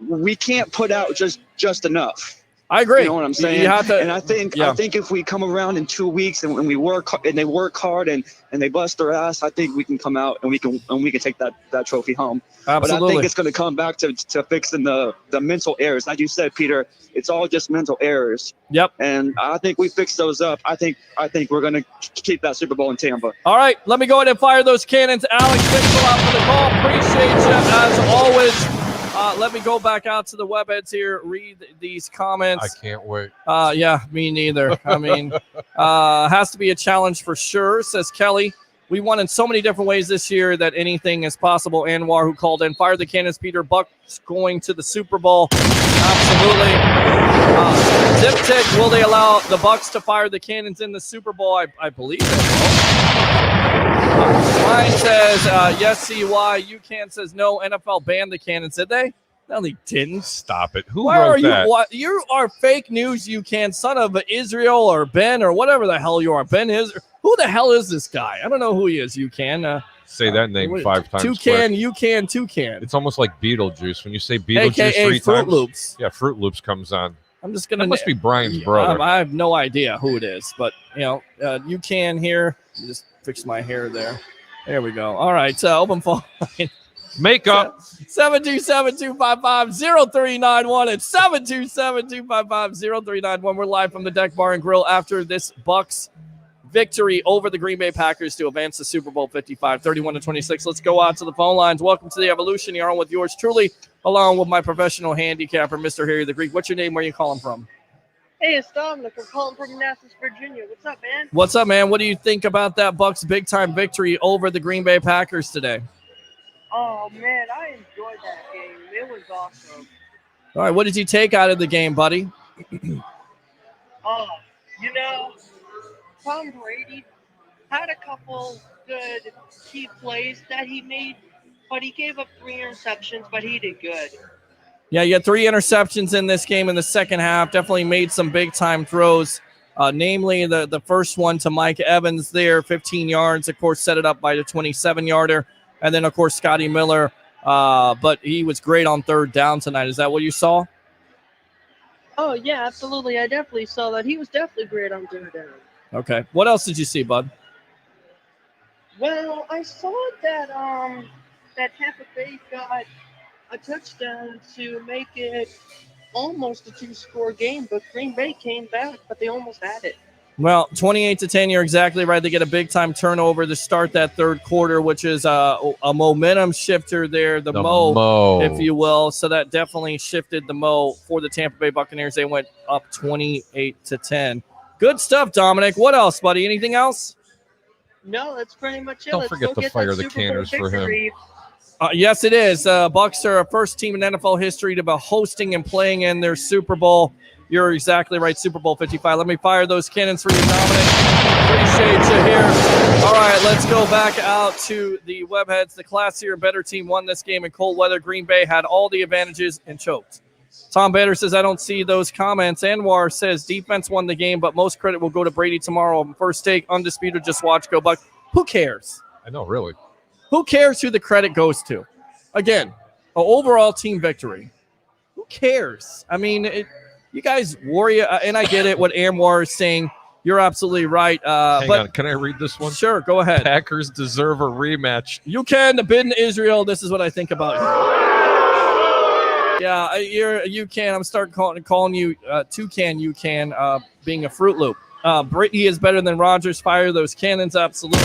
we can't put out just enough. I agree. You know what I'm saying? You have to, and I think if we come around in 2 weeks and when we work and they work hard and they bust their ass, I think we can come out and we can take that trophy home. Absolutely. But I think it's going to come back to fixing the mental errors. Like you said, Peter, it's all just mental errors. Yep. And I think we fix those up. I think we're going to keep that Super Bowl in Tampa. All right, let me go ahead and fire those cannons. Alex, thanks a lot for the call. Appreciate you as always. Let me go back out to the webheads here, read these comments. I can't wait. Yeah, me neither. I mean, has to be a challenge for sure, says Kelly. We won in so many different ways this year that anything is possible. Anwar, who called in, fire the cannons. Peter, Bucs going to the Super Bowl. Absolutely. Zip Tick, will they allow the Bucs to fire the cannons in the Super Bowl? I believe it will. Ryan says, yes, CY. UCAN says no. NFL banned the cannons. Did they? No, they didn't. Stop it. Who Why wrote are you? that? What? You are fake news, UCAN, son of Israel or Ben or whatever the hell you are. Ben is. Who the hell is this guy? I don't know who he is, UCAN. Say that name 5 times. Toucan, quick. you can, toucan. It's almost like Beetlejuice. When you say Beetlejuice AKA 3 Fruit times. Loops. Yeah, Fruit Loops comes on. I'm just gonna. That must be Brian's brother. I have no idea who it is, but you can here. Just fix my hair there. There we go. All right, open phone line. Makeup. 727-255-0391. It's 727-255-0391. We're live from the Deck Bar and Grill after this Bucs victory over the Green Bay Packers to advance the Super Bowl 55, 31-26. Let's go out to the phone lines. Welcome to the Evolution. You're on with yours truly, along with my professional handicapper, Mr. Harry the Greek. What's your name? Where are you calling from? Hey, it's Dominic. I'm calling from Manassas, Virginia. What's up, man? What's up, man? What do you think about that Bucs big-time victory over the Green Bay Packers today? Oh, man, I enjoyed that game. It was awesome. All right, what did you take out of the game, buddy? Tom Brady had a couple good key plays that he made, but he gave up 3 interceptions, but he did good. Yeah, you had 3 interceptions in this game in the second half. Definitely made some big-time throws, namely the first one to Mike Evans there, 15 yards. Of course, set it up by the 27-yarder. And then, of course, Scotty Miller. But he was great on third down tonight. Is that what you saw? Oh, yeah, absolutely. I definitely saw that. He was definitely great on third down. Okay. What else did you see, bud? Well, I saw that that Tampa Bay got a touchdown to make it almost a 2-score game, but Green Bay came back, but they almost had it. Well, 28-10, you're exactly right. They get a big-time turnover to start that third quarter, which is a momentum shifter there, the mo, if you will. So that definitely shifted the mo for the Tampa Bay Buccaneers. They went up 28-10. Good stuff, Dominic. What else, buddy? Anything else? No, that's pretty much it. Don't Let's forget go to get fire that the Super Bowl canners for him. victory. Yes, it is. Bucs are a first team in NFL history to be hosting and playing in their Super Bowl. You're exactly right, Super Bowl 55. Let me fire those cannons for you, Dominic. Appreciate you here. All right, let's go back out to the Webheads. The classier, better team won this game in cold weather. Green Bay had all the advantages and choked. Tom Bader says, I don't see those comments. Anwar says, defense won the game, but most credit will go to Brady tomorrow. First take, undisputed, just watch, go Bucs. Who cares? I know, really. Who cares who the credit goes to? Again, an overall team victory. Who cares? I mean, you guys worry, and I get it, what Anwar is saying. You're absolutely right. Hang on, can I read this one? Sure, go ahead. Packers deserve a rematch. You can. The bid in Israel. This is what I think about you. Yeah, you can. I'm starting calling you toucan. You can being a Fruit Loop. Brady is better than Rodgers. Fire those cannons, absolutely.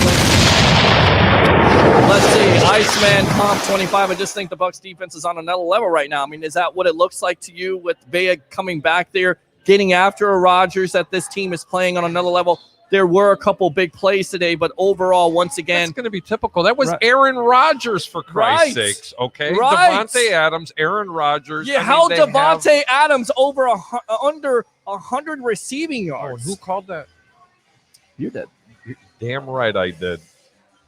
Let's see, Iceman comp 25. I just think the Bucs defense is on another level right now. I mean, is that what it looks like to you with Vea coming back there, getting after a Rodgers, that this team is playing on another level? There were a couple big plays today, but overall, once again, it's going to be typical. That was Aaron Rodgers, for Christ's sakes. Okay, right. Devontae Adams, Aaron Rodgers. Yeah, how Devontae Adams over under 100 receiving yards? Who called that? You did. You're damn right, I did.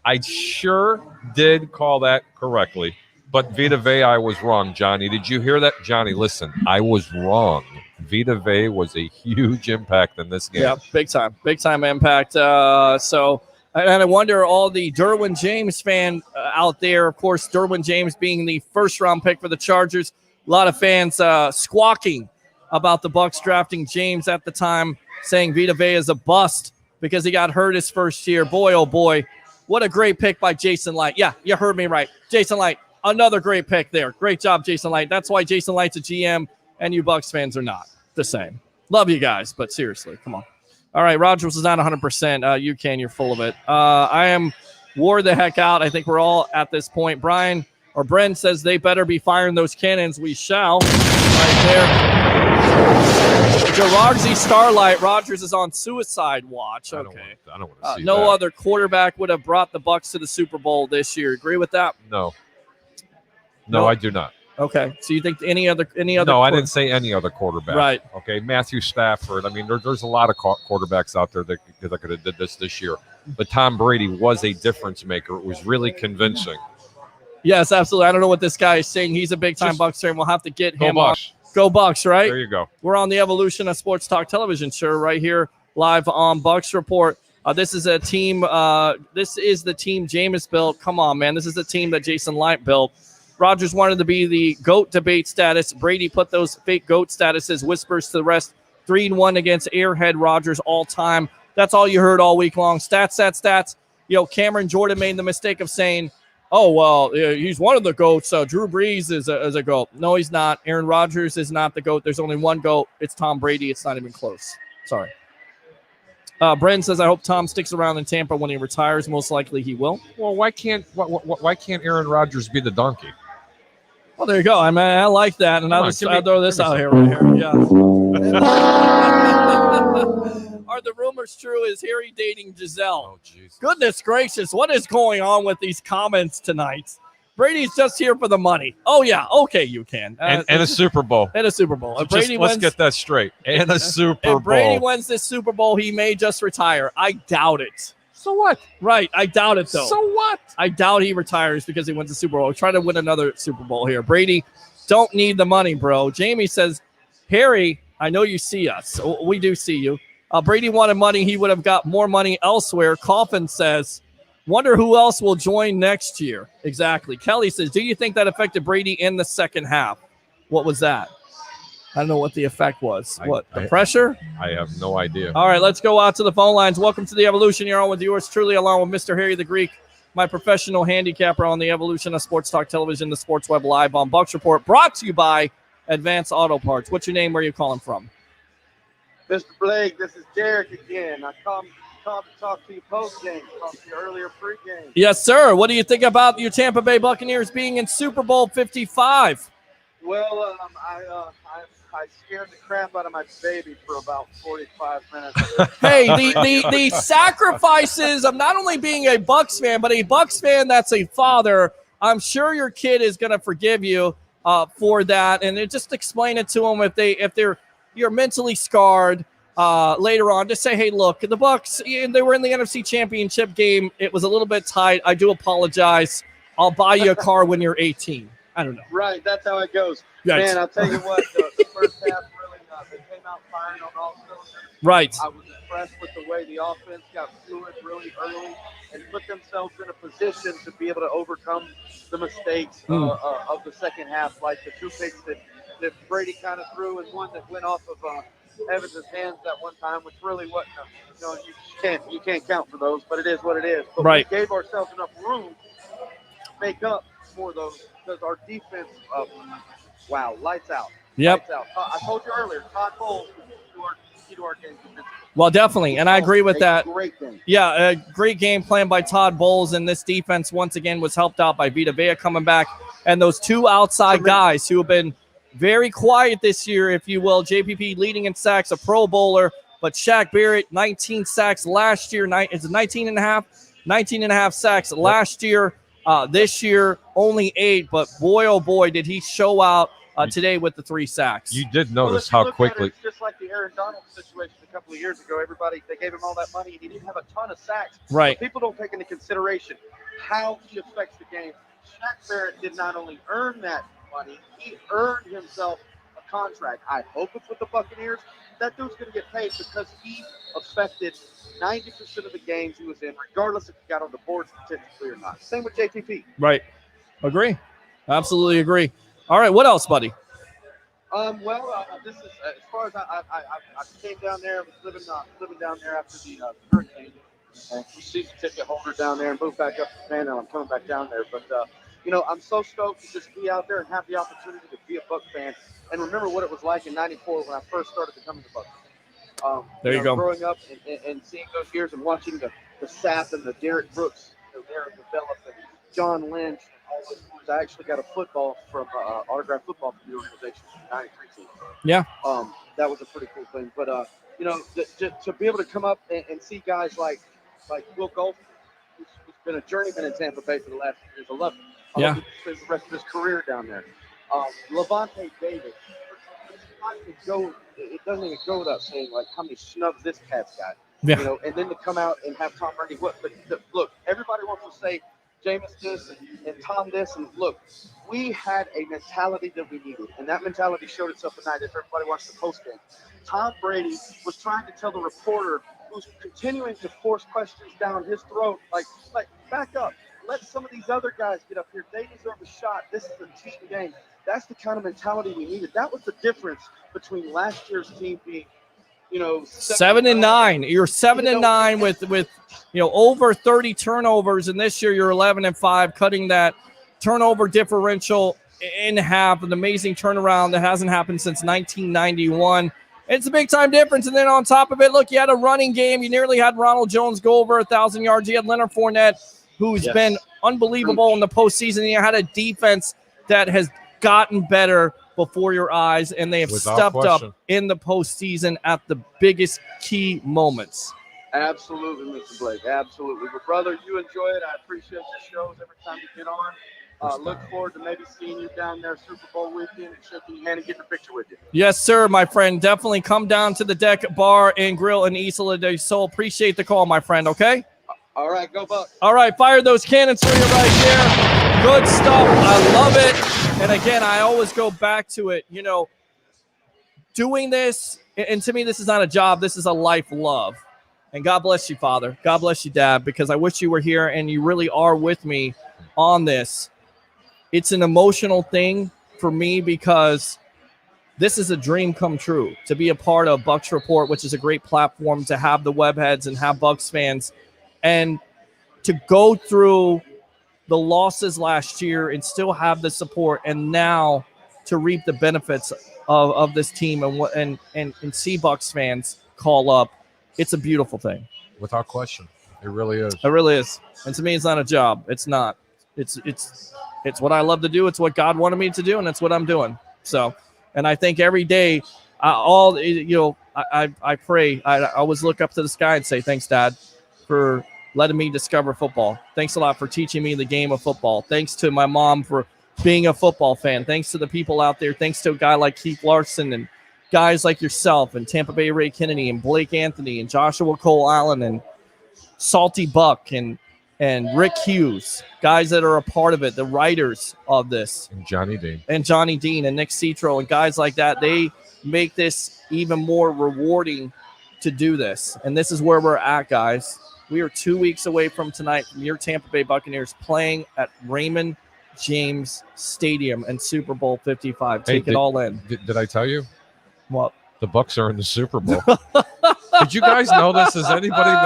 I sure did call that correctly. But Vita Vea, I was wrong, Johnny. Did you hear that? Johnny, listen, I was wrong. Vita Vea was a huge impact in this game. Yeah, big time impact. So, and I wonder, all the Derwin James fan out there, of course, Derwin James being the first-round pick for the Chargers, a lot of fans squawking about the Bucs drafting James at the time, saying Vita Vea is a bust because he got hurt his first year. Boy, oh boy, what a great pick by Jason Light. Yeah, you heard me right. Jason Light, another great pick there. Great job, Jason Light. That's why Jason Light's a GM and you Bucs fans are not the same. Love you guys, but seriously, come on. All right, Rodgers is not 100%. You're full of it. I am wore the heck out. I think we're all at this point. Brent says they better be firing those cannons. We shall. Right there. Gerardi Starlight, Rodgers is on suicide watch. Okay. I don't want to see no that. other quarterback would have brought the Bucs to the Super Bowl this year. Agree with that? No, I do not. Okay, so you think any other? No, I didn't say any other quarterback. Right. Okay, Matthew Stafford. I mean, there's a lot of quarterbacks out there that could have did this year. But Tom Brady was a difference maker. It was really convincing. Yes, absolutely. I don't know what this guy is saying. He's a big-time Bucs fan. We'll have to get him on. Bucs. Go Bucs, right? There you go. We're on the Evolution of Sports Talk television show right here, live on Bucs Report. This is a team. This is the team Jameis built. Come on, man. This is the team that Jason Light built. Rodgers wanted to be the GOAT debate status. Brady put those fake GOAT statuses, whispers to the rest. 3-1 against Airhead Rodgers all time. That's all you heard all week long. Stats. Cameron Jordan made the mistake of saying, oh, well, he's one of the GOATs. Drew Brees is a GOAT. No, he's not. Aaron Rodgers is not the GOAT. There's only one GOAT. It's Tom Brady. It's not even close. Sorry. Brendan says, I hope Tom sticks around in Tampa when he retires. Most likely he will. Well, why can't Aaron Rodgers be the donkey? Well, there you go. I like that. And I'll throw this out here right here. Yeah. Are the rumors true? Is Harry dating Giselle? Oh, jeez. Goodness gracious. What is going on with these comments tonight? Brady's just here for the money. Oh, yeah. Okay, you can. And a Super Bowl. And a Super Bowl. So let's get that straight. And a Super Bowl. If Brady wins this Super Bowl, he may just retire. I doubt it. So what? Right. I doubt it, though. So what? I doubt he retires because he wins the Super Bowl. Try to win another Super Bowl here. Brady, don't need the money, bro. Jamie says, Harry, I know you see us. We do see you. Brady wanted money. He would have got more money elsewhere. Coffin says, wonder who else will join next year. Exactly. Kelly says, do you think that affected Brady in the second half? What was that? I don't know what the effect was. The pressure? I have no idea. All right, let's go out to the phone lines. Welcome to the Evolution. You're on with yours truly, along with Mr. Harry the Greek, my professional handicapper on the Evolution of Sports Talk Television, the Sports Web Live on Bucs Report, brought to you by Advanced Auto Parts. What's your name? Where are you calling from? Mr. Blake, this is Derek again. I come to talk to you post-game, talk to you earlier pre-game. Yes, sir. What do you think about your Tampa Bay Buccaneers being in Super Bowl 55? Well, I scared the crap out of my baby for about 45 minutes. Hey, the sacrifices of not only being a Bucs fan, but a Bucs fan that's a father. I'm sure your kid is going to forgive you for that, and just explain it to them if you're mentally scarred later on. Just say, hey, look, the Bucs, they were in the NFC Championship game. It was a little bit tight. I do apologize. I'll buy you a car when you're 18. I don't know. Right, that's how it goes. Right. Man, I'll tell you what, the first half really, they came out firing on all cylinders. Right. I was impressed with the way the offense got fluid really early and put themselves in a position to be able to overcome the mistakes of the second half, like the two picks that Brady kind of threw and one that went off of Evans' hands that one time, which really wasn't, you can't count for those, but it is what it is. But right. We gave ourselves enough room to make up for those because our defense, lights out. Yep. Lights out. I told you earlier, Todd Bowles was key to our game. Well, definitely, and I agree with that. Great game. Yeah, a great game plan by Todd Bowles, and this defense once again was helped out by Vita Vea coming back, and those two outside guys who have been very quiet this year, if you will. JPP leading in sacks, a Pro Bowler, but Shaq Barrett, 19 sacks last year. It's 19 and a half sacks last year. This year, only 8, but boy, oh boy, did he show out today with the 3 sacks. You did notice how quickly. It's just like the Aaron Donald situation a couple of years ago. They gave him all that money, and he didn't have a ton of sacks. Right. But people don't take into consideration how he affects the game. Shaq Barrett did not only earn that money, he earned himself a contract. I hope it's with the Buccaneers. That dude's going to get paid because he affected 90% of the games he was in, regardless if he got on the board statistically or not. Same with JTP. Right. Agree. Absolutely agree. All right. What else, buddy? This is as far as I came down there. I was living down there after the hurricane, and season ticket holder down there, and moved back up to Panhandle. I'm coming back down there, but I'm so stoked to just be out there and have the opportunity to be a Bucs fan and remember what it was like in '94 when I first started becoming a Bucs. There you go. Growing up and seeing those years and watching the Sapp and the Derek Brooks, Derek develop and John Lynch and all those boys. I actually got a football from autographed football from the organization in the '93 season. Yeah. That was a pretty cool thing. But to be able to come up and see guys like Will Gold, who's been a journeyman in Tampa Bay for the last few years. I love him. Yeah. He spends the rest of his career down there. Levante Davis. It doesn't even go without saying like how many snubs this cat's got. Yeah. And then to come out and have Tom Brady. Look, everybody wants to say Jameis this and Tom this, and look, we had a mentality that we needed, and that mentality showed itself tonight as everybody watched the post game. Tom Brady was trying to tell the reporter who's continuing to force questions down his throat. Like back up. Let some of these other guys get up here. They deserve a shot. This is a team game. That's the kind of mentality we needed. That was the difference between last year's team being, 7-9. You're 7-9 with over 30 turnovers, and this year you're 11-5, cutting that turnover differential in half. An amazing turnaround that hasn't happened since 1991. It's a big time difference. And then on top of it, look, you had a running game. You nearly had Ronald Jones go over 1,000 yards. You had Leonard Fournette, who's been unbelievable in the postseason. You had a defense that has gotten better before your eyes, and they have stepped up in the postseason at the biggest key moments. Absolutely, Mr. Blake. Absolutely. But, brother, you enjoy it. I appreciate the shows every time you get on. Look forward to maybe seeing you down there Super Bowl weekend and shaking your hand and getting a picture with you. Yes, sir, my friend. Definitely come down to the Deck Bar and Grill in Isla del Sol. Appreciate the call, my friend, okay? All right, go Bucs. All right, fire those cannons for you right there. Good stuff. I love it. And again, I always go back to it. Doing this, and to me, this is not a job. This is a life love. And God bless you, Father. God bless you, Dad, because I wish you were here and you really are with me on this. It's an emotional thing for me because this is a dream come true to be a part of Bucs Report, which is a great platform to have the webheads and have Bucs fans, and to go through the losses last year and still have the support, and now to reap the benefits of this team and see Bucs fans call up. It's a beautiful thing. Without question. It really is. It really is. And to me, it's not a job. It's not. It's what I love to do. It's what God wanted me to do, and it's what I'm doing. So, and I think every day, I pray. I always look up to the sky and say, thanks, Dad, for letting me discover football. Thanks a lot for teaching me the game of football. Thanks to my mom for being a football fan. Thanks to the people out there. Thanks to a guy like Keith Larson and guys like yourself and Tampa Bay Ray Kennedy and Blake Anthony and Joshua Cole Allen and Salty Buck and Rick Hughes, guys that are a part of it, the writers of this. And Johnny Dean and Nick Citro and guys like that. They make this even more rewarding to do this. And this is where we're at, guys. We are 2 weeks away from tonight from your Tampa Bay Buccaneers playing at Raymond James Stadium and Super Bowl 55. Take it all in. Did I tell you? What? The Bucs are in the Super Bowl. Did you guys know this? Does anybody know?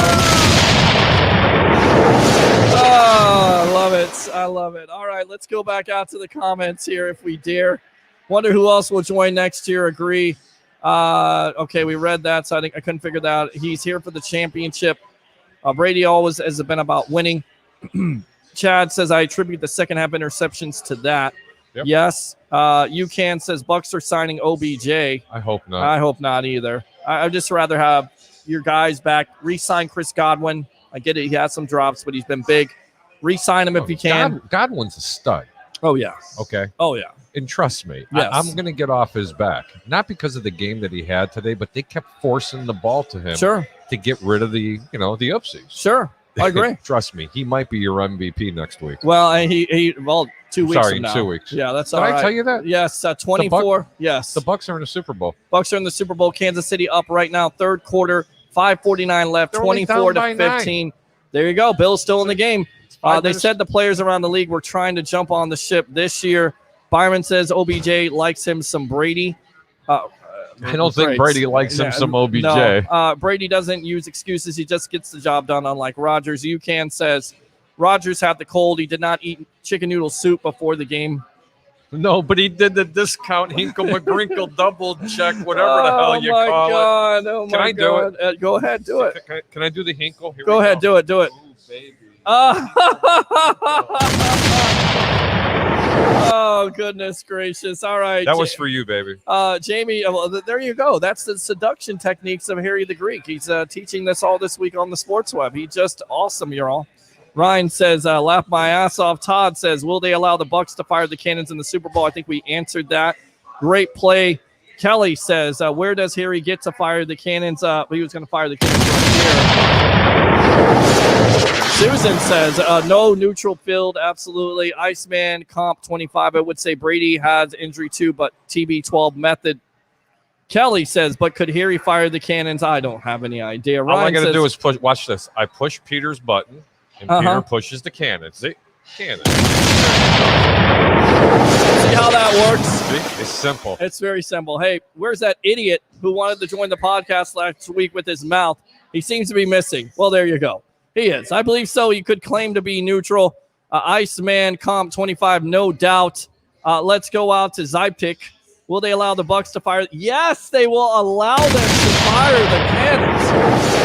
Oh, I love it. I love it. All right, let's go back out to the comments here if we dare. Wonder who else will join next year. Agree. Okay, we read that, so I couldn't figure that out. He's here for the championship. Brady always has been about winning. Chad says, I attribute the second half interceptions to that. Yep. Yes. UCAN says Bucs are signing OBJ. I hope not. I hope not either. I'd just rather have your guys back. Re-sign Chris Godwin. I get it. He has some drops, but he's been big. Re-sign him if you can. Godwin's a stud. Oh, yeah. Okay. Oh, yeah. And trust me, Yes. I'm going to get off his back. Not because of the game that he had today, but they kept forcing the ball to him to get rid of the oopsies. Sure. I agree. Trust me, he might be your MVP next week. Well, he 2 weeks Sorry, from now. 2 weeks. Yeah, that's Did all right. I tell you that? Yes, 24. Yes. The Bucs are in the Super Bowl. Bucs are in the Super Bowl. Kansas City up right now. Third quarter, 5:49 left, They're only 24 down to by 15. There you go. Bill's still in the game. They said the players around the league were trying to jump on the ship this year. Byron says OBJ likes him some Brady. I don't think Brady likes him some OBJ. No, Brady doesn't use excuses. He just gets the job done, unlike Rodgers. UCAN says Rodgers had the cold. He did not eat chicken noodle soup before the game. No, but he did the discount Hinkle McGrinkle double check, whatever the hell you call God. it. Oh my Can I God. do it? Go ahead, do it. Can I do the Hinkle? Here Go we ahead, go. do it. Ooh, baby. Oh, goodness gracious. All right. That was for you, baby. Jamie, well, there you go. That's the seduction techniques of Harry the Greek. He's teaching this all this week on the Sports Web. He's just awesome, y'all. Ryan says, laugh my ass off. Todd says, will they allow the Bucs to fire the cannons in the Super Bowl? I think we answered that. Great play. Kelly says, where does Harry get to fire the cannons? He was going to fire the cannons right here. Susan says, no neutral field, absolutely. Iceman, comp 25. I would say Brady has injury too, but TB12 method. Kelly says, but could Harry fire the cannons? I don't have any idea. All I Ryan got to says, do is push. Watch this. I push Peter's button, and Peter pushes the cannon. See? Cannon. see how that works? See? It's simple. It's very simple. Hey, where's that idiot who wanted to join the podcast last week with his mouth? He seems to be missing. Well, there you go. He is. I believe so. He could claim to be neutral. Iceman, Comp 25, no doubt. Let's go out to Zyptic. Will they allow the Bucs to fire? Yes, they will allow them to fire the cannons.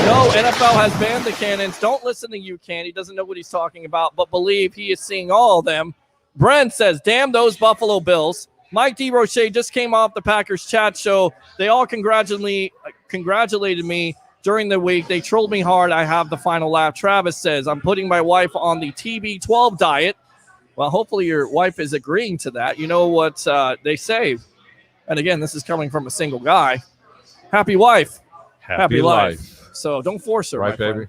No, NFL has banned the cannons. Don't listen to UCann. He doesn't know what he's talking about, but believe he is seeing all of them. Brent says, damn those Buffalo Bills. Mike DeRoche just came off the Packers chat show. They all congratulated me during the week. They trolled me hard. I have the final laugh. Travis says, I'm putting my wife on the TB12 diet. Well, hopefully your wife is agreeing to that. You know what they say. And again, this is coming from a single guy. Happy wife. Happy life. So don't force her, right, baby?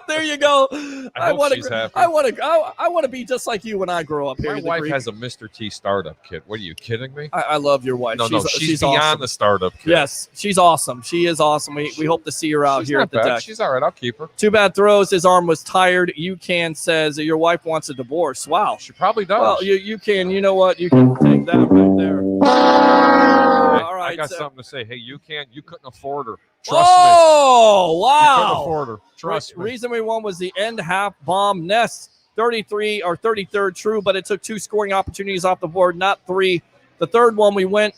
There you go. I hope she's happy. I want to be just like you when I grow up here. My wife has a Mr. T startup kit. What are you kidding me? I love your wife. No, she's beyond awesome. the startup kit. Yes, she's awesome. She is awesome. We hope to see her out She's here not at the bad. deck. She's all right. I'll keep her. Too bad throws. His arm was tired. UCann says your wife wants a divorce. Wow. She probably does. Well, you can. You know what? You can take that right there. All right. I got so- something to say. Hey, you couldn't afford her. Trust Oh, me. You couldn't wow. afford her. Trust me. Reason we won was the end half bomb. Ness, 33 or 33rd true, but it took 2 scoring opportunities off the board, not 3. The third one we weren't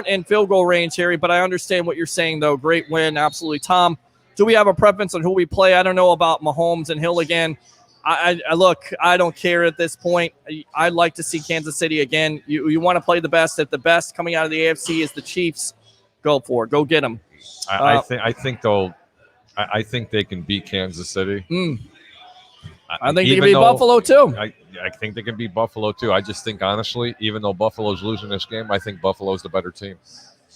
in field goal range, Harry, but I understand what you're saying, though. Great win, absolutely. Tom, do we have a preference on who we play? I don't know about Mahomes and Hill again. I look, I don't care at this point. I'd like to see Kansas City again. You want to play the best. If the best coming out of the AFC is the Chiefs, go for it. Go get them. I think they can beat Kansas City. I think they can beat Buffalo too. I think they can beat Buffalo too. I just think honestly, even though Buffalo's losing this game, I think Buffalo's the better team.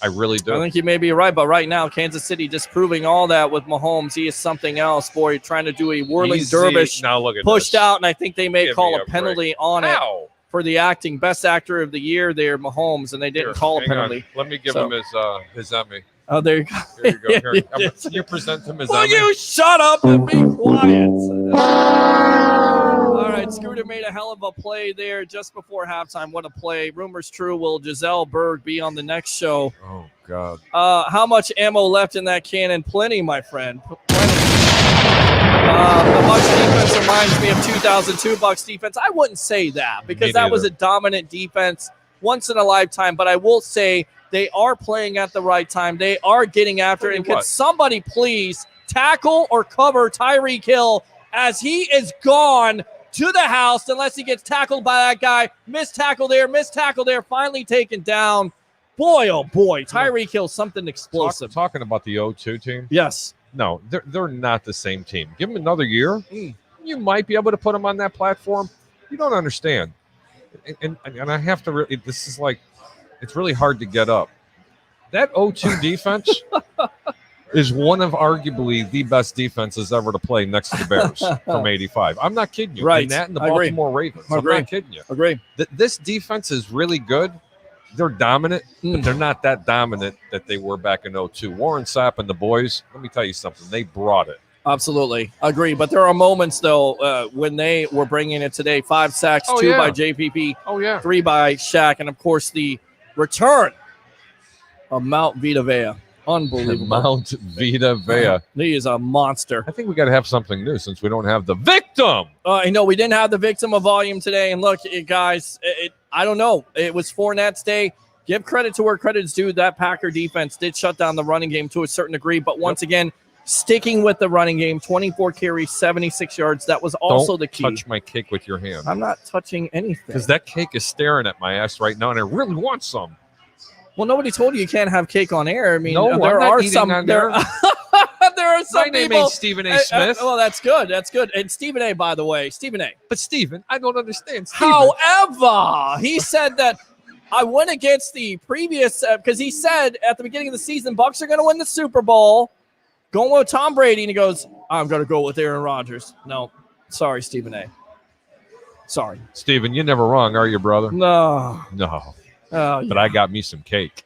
I really do. I think you may be right, but right now, Kansas City just proving all that with Mahomes. He is something else, boy. Trying to do a whirling dervish, now look at pushed this. out, and I think they may Give call me a a penalty break. on Ow. it for the acting best actor of the year there, Mahomes, and they didn't call a Hang on. penalty. Let me give So- him his Emmy. Oh, there you go. Here you go. Here. Yeah, You present him his Will Emmy. you shut up and be quiet? All right, Scooter made a hell of a play there just before halftime. What a play. Rumors true. Will Giselle Berg be on the next show? Oh, God. How much ammo left in that cannon? Plenty, my friend. Plenty. The Bucs defense reminds me of 2002 Bucs defense. I wouldn't say that because that was a dominant defense once in a lifetime. But I will say they are playing at the right time. They are getting after it. And can somebody please tackle or cover Tyreek Hill as he is gone to the house unless he gets tackled by that guy. Missed tackle there, finally taken down. Boy, oh boy, Tyreek Hill, something explosive. Talking about the 0-2 team? Yes. No, they're not the same team. Give them another year. You might be able to put them on that platform. You don't understand. And I have to really, this is like, it's really hard to get up. That 0-2 defense is one of arguably the best defenses ever to play next to the Bears from 85. I'm not kidding you. Right. And that and the I agree. Baltimore Ravens. I'm Agree. not kidding you. Agree. This defense is really good. They're dominant, but they're not that dominant that they were back in 0-2. Warren Sapp and the boys, let me tell you something. They brought it. Absolutely. Agree. But there are moments, though, when they were bringing it today. 5 sacks, 2 by JPP, 3 by Shaq, and, of course, the return of Mount Vita Vea. Unbelievable. Mount Vita Vea. He is a monster. I think we got to have something new since we don't have the victim. I know we didn't have the victim of volume today. And look, guys, I don't know. It was Fournette's day. Give credit to where credit's due. That Packer defense did shut down the running game to a certain degree. But once again, sticking with the running game, 24 carries, 76 yards. That was also the key. Don't touch my cake with your hand. I'm not touching anything. Because that cake is staring at my ass right now, and I really want some. Well, nobody told you can't have cake on air. I mean, No, there I'm not are eating some. on There, there are some My name people. ain't Stephen A. Smith. Well, that's good. That's good. And Stephen A. By the way, Stephen A. But Stephen, I don't understand. Stephen. However, he said that I went against the previous because he said at the beginning of the season, Bucs are going to win the Super Bowl, going with Tom Brady, and he goes, "I'm going to go with Aaron Rodgers." No, sorry, Stephen A. Sorry, Stephen, you're never wrong, are you, brother? No. No. Oh, But I got me some cake.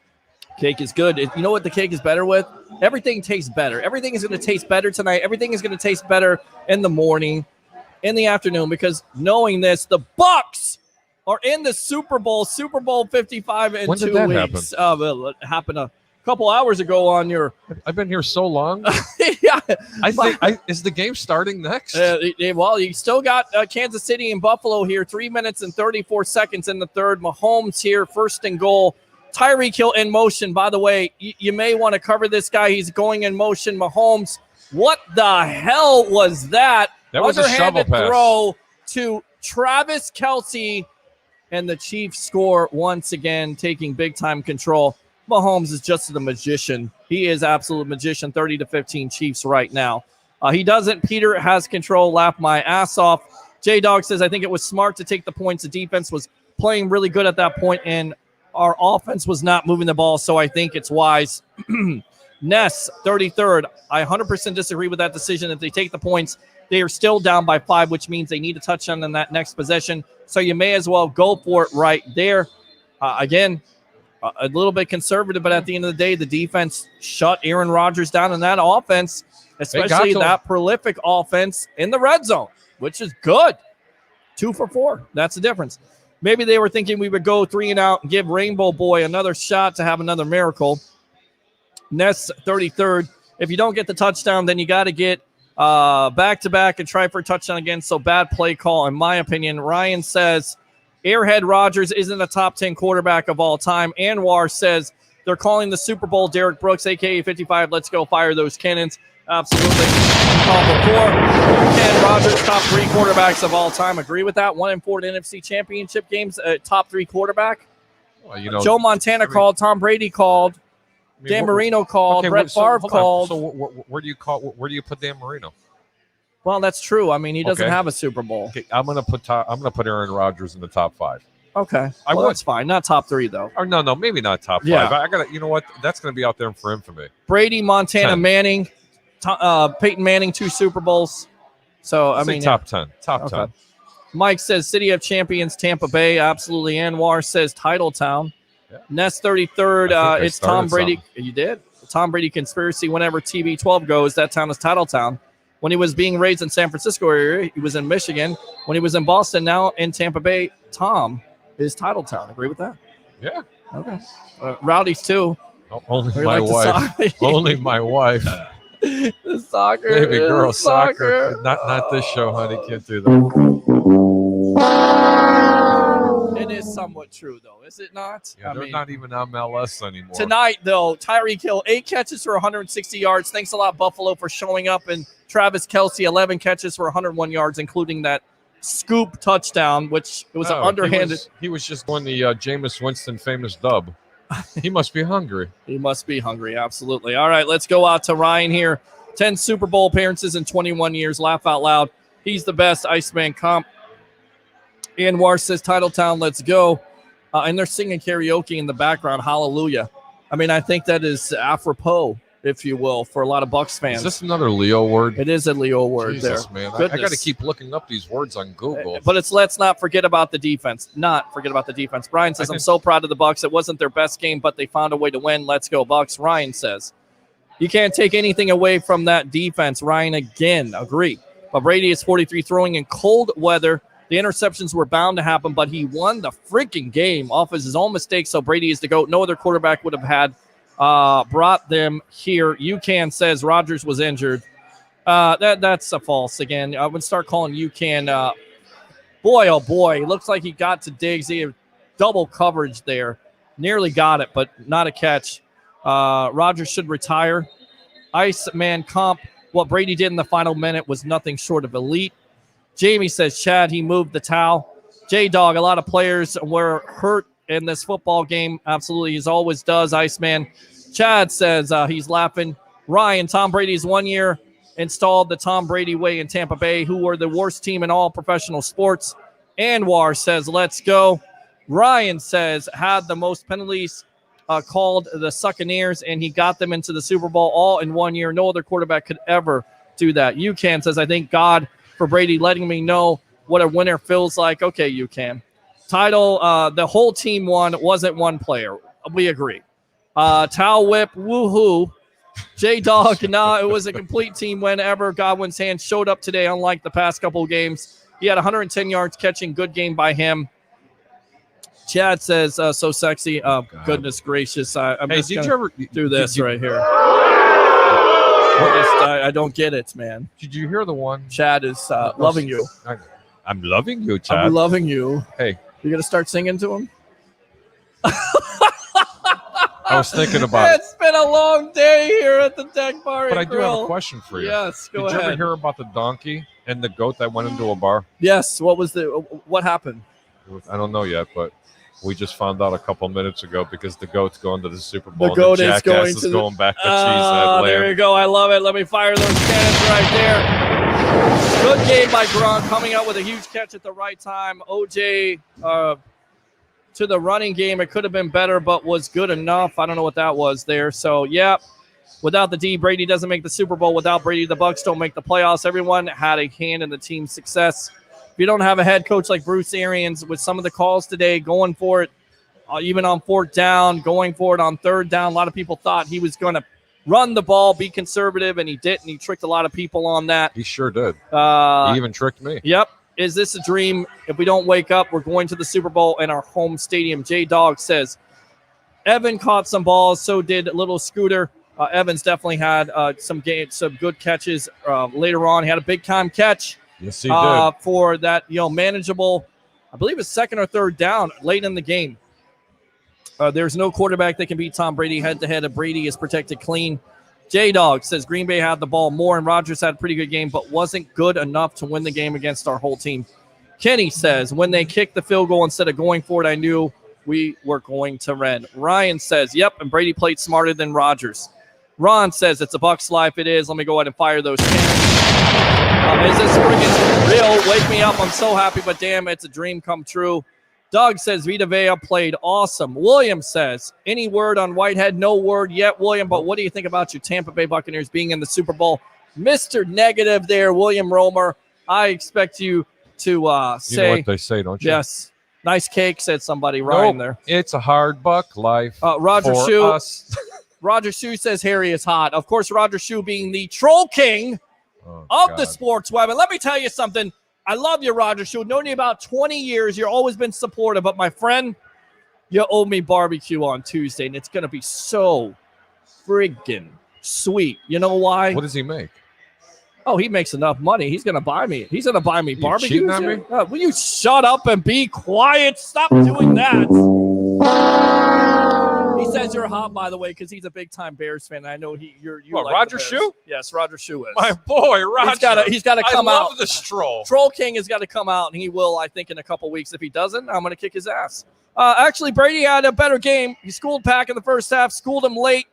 Cake is good. You know what the cake is better with? Everything tastes better. Everything is going to taste better tonight. Everything is going to taste better in the morning, in the afternoon, because knowing this, the Bucs are in the Super Bowl 55 in When 2 did that weeks. Well, it happened a couple hours ago on your. I've been here so long. Yeah, I think is the game starting next? Well, you still got Kansas City and Buffalo here. 3 minutes and 34 seconds in the third. Mahomes here, first and goal. Tyreek Hill in motion. By the way, you may want to cover this guy. He's going in motion. Mahomes. What the hell was that? That was a shovel pass. Throw to Travis Kelce, and the Chiefs score once again, taking big-time control. Mahomes is just a magician. He is absolute magician. 30-15 Chiefs right now. He doesn't. Peter has control. Laugh my ass off. J-Dog says, I think it was smart to take the points. The defense was playing really good at that point, and our offense was not moving the ball, so I think it's wise. Ness, 33rd. I 100% disagree with that decision. If they take the points, they are still down by 5, which means they need a touchdown in that next possession. So you may as well go for it right there. Again, a little bit conservative, but at the end of the day, the defense shut Aaron Rodgers down in that offense, especially that prolific offense in the red zone, which is good. 2 for 4. That's the difference. Maybe they were thinking we would go 3 and out and give Rainbow Boy another shot to have another miracle. Ness, 33rd. If you don't get the touchdown, then you got to get back-to-back and try for a touchdown again. So bad play call, in my opinion. Ryan says Airhead Rodgers isn't a top 10 quarterback of all time. Anwar says they're calling the Super Bowl Derek Brooks, a.k.a. 55. Let's go fire those cannons. Absolutely. Call before. Ken Rodgers, top 3 quarterbacks of all time. Agree with that. 1 and 4 to NFC Championship games. Top 3 quarterback. Well, Joe Montana called. Tom Brady called. Dan Marino called. Brett Favre called. So where do you call? Where do you put Dan Marino? Well, that's true. I mean, he doesn't have a Super Bowl. Okay, I'm gonna put Aaron Rodgers in the top 5. Okay, that's fine. Not top 3 though. Or no, maybe not top 5. Yeah. I gotta. You know what? That's gonna be out there for infamy. Brady, Montana, 10. Manning, Peyton Manning, 2 Super Bowls. So I mean, top 10. Top 10. Mike says City of Champions, Tampa Bay. Absolutely. Anwar says Titletown. Yeah. Ness 33rd. It's Tom Brady. Something. You did. Tom Brady conspiracy. Whenever TB12 goes, that town is Titletown. When he was being raised in San Francisco area, he was in Michigan. When he was in Boston, now in Tampa Bay, Tom is Titletown. Agree with that? Yeah. Okay. Rowdies too. Only my wife. Only my wife. The soccer. Baby girl, soccer. Not this show, honey. Can't do that. It is somewhat true, though, is it not? Yeah, they're not even MLS anymore. Tonight, though, Tyreek Hill, 8 catches for 160 yards. Thanks a lot, Buffalo, for showing up. And Travis Kelce, 11 catches for 101 yards, including that scoop touchdown, which it was an underhanded. He was just doing the Jameis Winston famous dub. He must be hungry. He must be hungry, absolutely. All right, let's go out to Ryan here. 10 Super Bowl appearances in 21 years. Laugh out loud. He's the best. Iceman comp. Anwar says Titletown, let's go. And they're singing karaoke in the background. Hallelujah. I mean, I think that is apropos, if you will, for a lot of Bucs fans. Is this another Leo word? It is a Leo word. Jesus, there. Man. I got to keep looking up these words on Google. But it's let's not forget about the defense. Not forget about the defense. Brian says, I'm so proud of the Bucs. It wasn't their best game, but they found a way to win. Let's go, Bucs. Ryan says, you can't take anything away from that defense. Ryan, again, agree. But Brady is 43 throwing in cold weather. The interceptions were bound to happen, but he won the freaking game off of his own mistakes. So Brady is the GOAT. No other quarterback would have had brought them here. UCAN says Rodgers was injured. That's a false again. I would start calling UCAN. Boy, oh boy, looks like he got to Diggs. He had double coverage there. Nearly got it, but not a catch. Rodgers should retire. Iceman comp. What Brady did in the final minute was nothing short of elite. Jamie says, Chad, he moved the towel. J-Dog, a lot of players were hurt in this football game. Absolutely, he always does, Iceman. Chad says he's laughing. Ryan, Tom Brady's 1 year installed the Tom Brady way in Tampa Bay, who were the worst team in all professional sports. Anwar says, let's go. Ryan says, had the most penalties called the Succaneers, and he got them into the Super Bowl all in 1 year. No other quarterback could ever do that. UCAN says, I thank God for Brady letting me know what a winner feels like. Okay, you can. Title, the whole team won. It wasn't one player. We agree. Towel whip, woohoo. J-Dog, nah, it was a complete team whenever Godwin's hands showed up today, unlike the past couple of games. He had 110 yards catching. Good game by him. Chad says, so sexy. Goodness gracious. I'm just going to do this right here. I don't get it, man. Did you hear the one? Chad is loving you. I'm loving you, Chad. I'm loving you. Hey. You going to start singing to him? I was thinking about it. It's been a long day here at the Deck Bar. But I do have a question for you. Yes, go Did you ahead. ever hear about the donkey and the goat that went into a bar? Yes. What happened? I don't know yet, but we just found out a couple minutes ago because the goat's going to the Super Bowl. The goat and the is going jackass to going back to cheese. There you go. I love it. Let me fire those cannons right there. Good game by Gronk, coming out with a huge catch at the right time. OJ to the running game. It could have been better, but was good enough. I don't know what that was there. So, yeah, without the D, Brady doesn't make the Super Bowl. Without Brady, the Bucs don't make the playoffs. Everyone had a hand in the team's success. If you don't have a head coach like Bruce Arians with some of the calls today, going for it, even on 4th down, going for it on 3rd down, a lot of people thought he was going to run the ball, be conservative, and he didn't. He tricked a lot of people on that. He sure did. He even tricked me. Yep. Is this a dream? If we don't wake up, we're going to the Super Bowl in our home stadium. J-Dog says, Evan caught some balls, so did Little Scooter. Evans definitely had some good catches later on. He had a big-time catch. Yes, he did. For that, manageable, I believe it's 2nd or 3rd down late in the game. There's no quarterback that can beat Tom Brady head-to-head. If Brady is protected clean. J-Dog says Green Bay had the ball more, and Rodgers had a pretty good game, but wasn't good enough to win the game against our whole team. Kenny says, when they kicked the field goal instead of going for it, I knew we were going to win. Ryan says, yep, and Brady played smarter than Rodgers. Ron says, it's a Bucs life. It is. Let me go ahead and fire those cannons. Is this freaking real? Wake me up. I'm so happy, but damn, it's a dream come true. Doug says Vita Vea played awesome. William says, any word on Whitehead? No word yet, William, but what do you think about your Tampa Bay Buccaneers being in the Super Bowl? Mr. Negative there, William Romer. I expect you to say. You know what they say, don't you? Yes. Nice cake, said somebody. Ryan there. It's a hard buck life Roger for Shue. us. Roger Shue says Harry is hot. Of course, Roger Shue being the troll king of the sports web. And let me tell you something. I love you, Roger Shue. Known you about 20 years. You've always been supportive. But, my friend, you owe me barbecue on Tuesday, and it's going to be so friggin' sweet. You know why? What does he make? Oh, he makes enough money. He's going to buy me. He's going to buy me barbecue. cheating on me? Will you shut up and be quiet? Stop doing that. He says you're hot, by the way, because he's a big-time Bears fan. I know you What, like Roger the Bears. Shue? Yes, Roger Shue is. My boy, Roger. He's got to come I out. love this troll. Troll King has got to come out, and he will, I think, in a couple weeks. If he doesn't, I'm going to kick his ass. Actually, Brady had a better game. He schooled Pack in the first half, schooled him late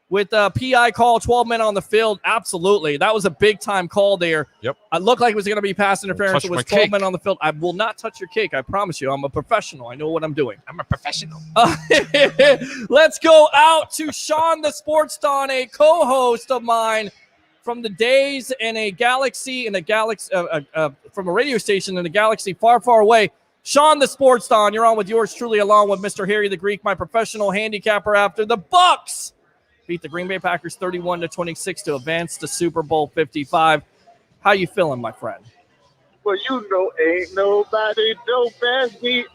with a PI call, 12 men on the field. Absolutely. That was a big-time call there. Yep. It looked like it was going to be pass interference. Touch It was my 12 cake. men on the field. I will not touch your cake. I promise you. I'm a professional. I know what I'm doing. I'm a professional. Let's go out to Sean the Sports Don, a co-host of mine from the days in a galaxy, from a radio station in a galaxy far, far away. Sean the Sports Don, you're on with yours truly, along with Mr. Harry the Greek, my professional handicapper after the Bucs beat the Green Bay Packers 31-26 to advance to Super Bowl 55. How you feeling, my friend? Well, you know, ain't nobody dope as me.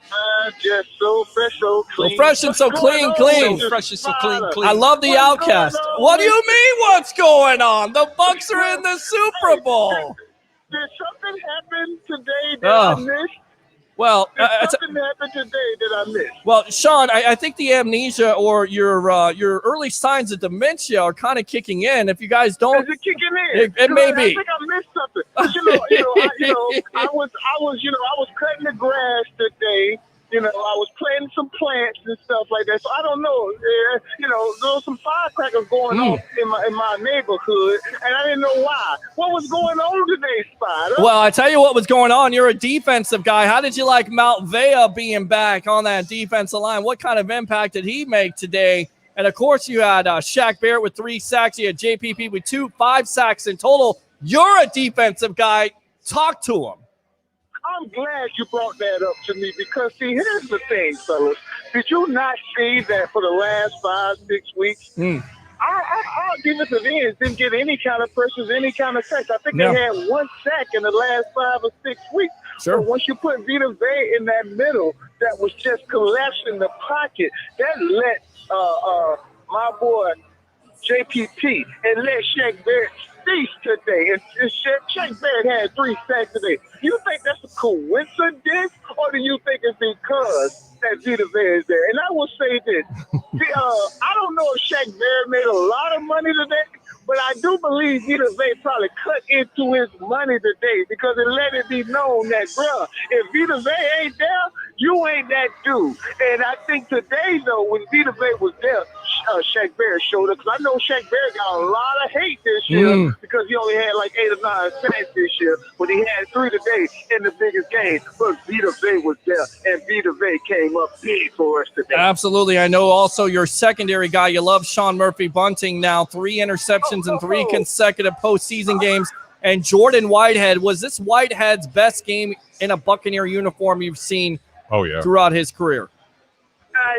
I'm just so fresh, so clean. So fresh and so clean. So fresh and so clean. I love the Outcast. What do you mean what's going on? The Bucs are in the Super Bowl. Did something happen today that I missed? Well, Did something happen today that I missed? Well, Sean, I think the amnesia or your early signs of dementia are kind of kicking in. If you guys don't, Is it kicking in? It may I be. think I missed something. I was cutting the grass today. I was planting some plants and stuff like that. So I don't know. There was some firecrackers going on in my neighborhood, and I didn't know why. What was going on today, Spider? Well, I tell you what was going on. You're a defensive guy. How did you like Mount Vea being back on that defensive line? What kind of impact did he make today? And, of course, you had Shaq Barrett with 3 sacks. You had JPP with 5 sacks in total. You're a defensive guy. Talk to him. I'm glad you brought that up to me because, see, here's the thing, fellas. Did you not see that for the last 5-6 weeks? Our defensive ends didn't get any kind of pressures, any kind of sacks. I think they had 1 sack in the last 5 or 6 weeks. Sure. But once you put Vita Vea in that middle, that was just collapsing the pocket, that let my boy JPP and let Shaq Barrett cease today. And Shaq Barrett had 3 sacks today. You think that's a coincidence, or do you think it's because that Vita Vea is there? And I will say this. I don't know if Shaq Barrett made a lot of money today, but I do believe Vita Vea probably cut into his money today because it let it be known that, bruh, if Vita Vea ain't there, you ain't that dude. And I think today, though, when Vita Vea was there, Shaq Barrett showed up, because I know Shaq Barrett got a lot of hate this year because he only had like 8 or 9 sacks this year, but he had 3 today in the biggest game. But Vita Vea was there, and Vita Vea came up big for us today. Absolutely. I know also your secondary guy, you love Sean Murphy-Bunting now, 3 interceptions in 3 consecutive postseason games. And Jordan Whitehead, was this Whitehead's best game in a Buccaneer uniform you've seen throughout his career?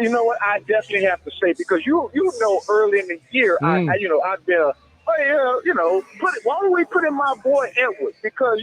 You know what? I definitely have to say, because you know early in the year, I've been why don't we put in my boy Edwards? Because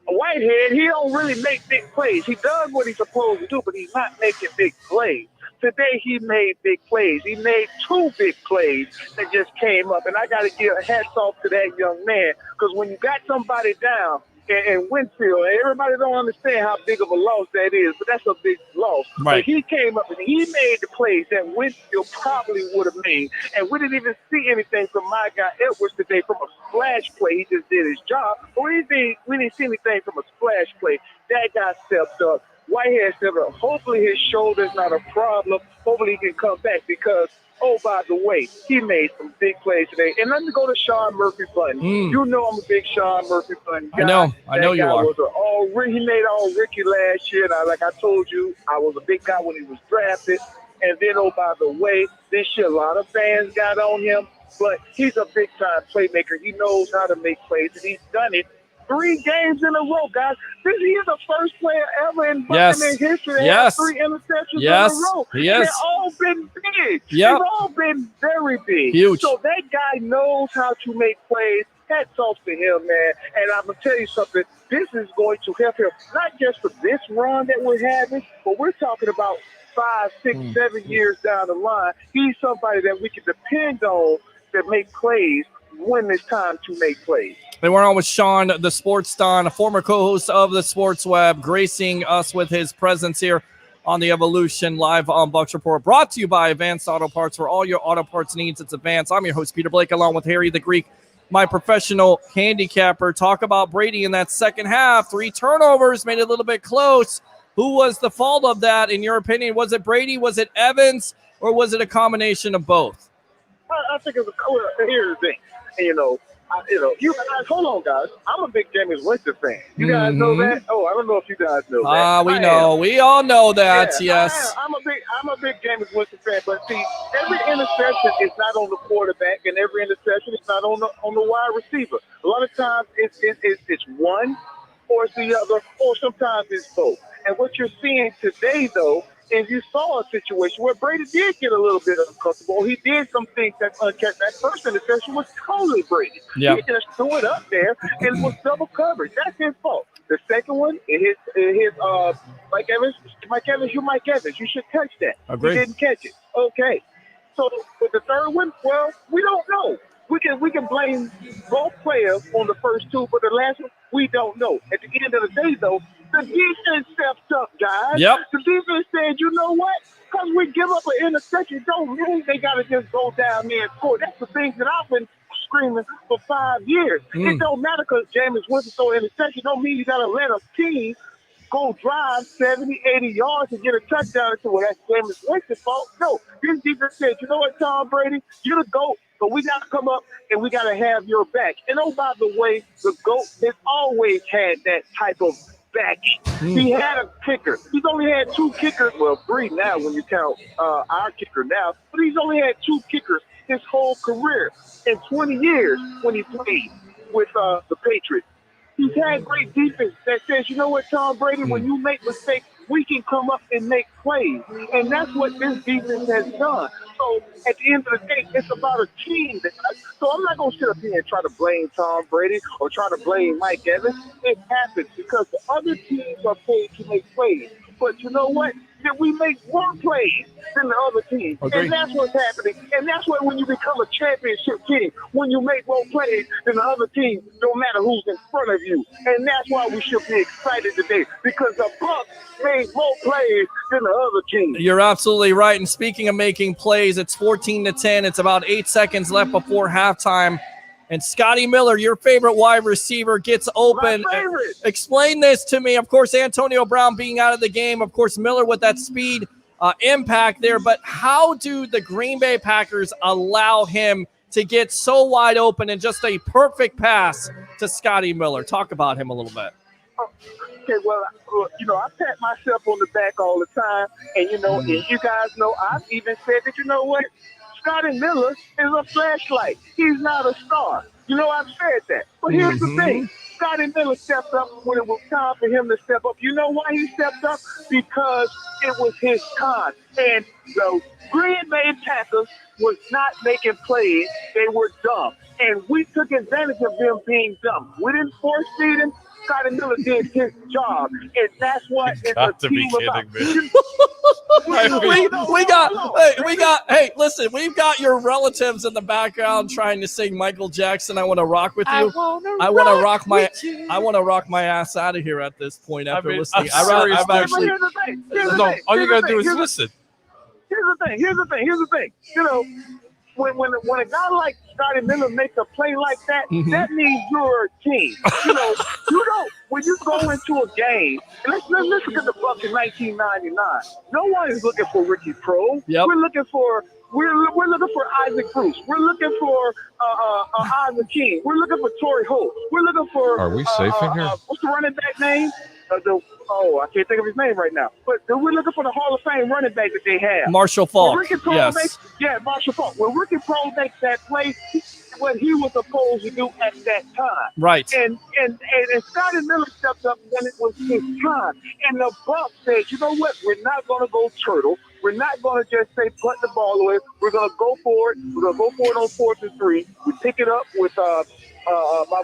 Whitehead, he don't really make big plays. He does what he's supposed to do, but he's not making big plays. Today he made big plays. He made 2 big plays that just came up, and I got to give hats off to that young man, because when you got somebody down in Winfield, everybody don't understand how big of a loss that is, but that's a big loss. Right. But he came up and he made the plays that Winfield probably would have made, and we didn't even see anything from my guy Edwards today from a splash play. He just did his job, but we didn't see anything from a splash play. That guy stepped up. Whitehead stepped up. Hopefully his shoulder's not a problem. Hopefully he can come back, because by the way, he made some big plays today. And let me go to Sean Murphy-Bunting. You know I'm a big Sean Murphy-Bunting guy. I know you are. He made all Ricky last year. And like I told you, I was a big guy when he was drafted. And then, by the way, this year a lot of fans got on him. But he's a big-time playmaker. He knows how to make plays, and he's done it 3 games in a row, guys. He is the first player ever in Buccaneers history to have 3 interceptions in a row. Yes. They've all been big. Yep. They've all been very big. Huge. So that guy knows how to make plays. Hats off to him, man. And I'm going to tell you something. This is going to help him, not just for this run that we're having, but we're talking about 5, 6, 7 years down the line. He's somebody that we can depend on to make plays when it's time to make plays. They were on with Sean, the Sports Don, a former co-host of the Sports Web, gracing us with his presence here on the Evolution Live on Bucs Report. Brought to you by Advanced Auto Parts. For all your auto parts needs, it's Advanced. I'm your host, Peter Blake, along with Harry the Greek, my professional handicapper. Talk about Brady in that second half. 3 turnovers, made it a little bit close. Who was the fault of that, in your opinion? Was it Brady, was it Evans, or was it a combination of both? I think it's here's the thing. You guys, hold on, guys. I'm a big Jameis Winston fan. You guys know that? Oh, I don't know if you guys know that. We know. We all know that. Yeah, yes. I'm a big Jameis Winston fan. But see, every interception is not on the quarterback, and every interception is not on the wide receiver. A lot of times it's one, or it's the other, or sometimes it's both. And what you're seeing today, though, is you saw a situation where Brady did get a little bit uncomfortable. He did some things that unkept. That first interception was totally Brady. Yeah. He just threw it up there and was double coverage. That's his fault. The second one, his Mike Evans, you're Mike Evans. You should catch that. Agreed. He didn't catch it. Okay. So with the third one, well, we don't know. We can blame both players on the first 2, but the last one, we don't know. At the end of the day, though, the defense stepped up, guys. Yep. The defense said, you know what? Because we give up an interception, don't mean they got to just go down there and score. That's the thing that I've been screaming for 5 years. It don't matter because Jameis Winston throw an interception. Don't mean you got to let a team go drive 70, 80 yards and get a touchdown to it. That's Jameis Winston's fault. No, this defense said, you know what, Tom Brady? You're the GOAT. But we got to come up and we got to have your back. And by the way, the GOAT has always had that type of backing. He had a kicker. He's only had 2 kickers. Well, 3 now when you count our kicker now. But he's only had 2 kickers his whole career in 20 years when he played with the Patriots. He's had great defense that says, you know what, Tom Brady, when you make mistakes, we can come up and make plays. And that's what this defense has done. So at the end of the day, it's about a team. So I'm not going to sit up here and try to blame Tom Brady or try to blame Mike Evans. It happens because the other teams are paid to make plays. But you know what? That we make more plays than the other team. Agreed. And that's what's happening. And that's why when you become a championship team, when you make more plays than the other team, no matter who's in front of you. And that's why we should be excited today, because the Bucs made more plays than the other team. You're absolutely right. And speaking of making plays, it's 14-10. It's about 8 seconds left before halftime. And Scotty Miller, your favorite wide receiver, gets open. Explain this to me. Of course, Antonio Brown being out of the game. Of course, Miller with that speed impact there. But how do the Green Bay Packers allow him to get so wide open and just a perfect pass to Scotty Miller? Talk about him a little bit. Okay, well, I pat myself on the back all the time. And, and you guys know, I've even said that, you know what? Scotty Miller is a flashlight. He's not a star. I've said that. But here's the thing. Scotty Miller stepped up when it was time for him to step up. You know why he stepped up? Because it was his time. And the Green Bay Packers was not making plays. They were dumb. And we took advantage of them being dumb. We didn't force feed him. Scotty Miller did his job, and that's what it's a team about. Listen, we've got your relatives in the background trying to sing Michael Jackson. I want to rock with you. I want to rock my ass out of here at this point after listening. All you gotta do is listen. Here's the thing. When a guy like Scotty Miller makes a play like that, that means you're a team. When you go into a game, let's look at the Bucs in 1999. No one is looking for Ricky Pro. Yep. We're looking for Isaac Bruce. We're looking for Isaac King. We're looking for Torrey Holt. We're looking for. Are we safe in here? What's the running back name? I can't think of his name right now. But we're looking for the Hall of Fame running back that they have. Marshall Faulk. Yes. Marshall Faulk. When Ricky Pro makes that play, what he was supposed to do at that time. Right. And Scotty Miller stepped up when it was his time. And the Bucs said, you know what? We're not going to go turtle. We're not going to just say put the ball away. We're going to go for it. We're going to go for it on 4th and 3. We pick it up with my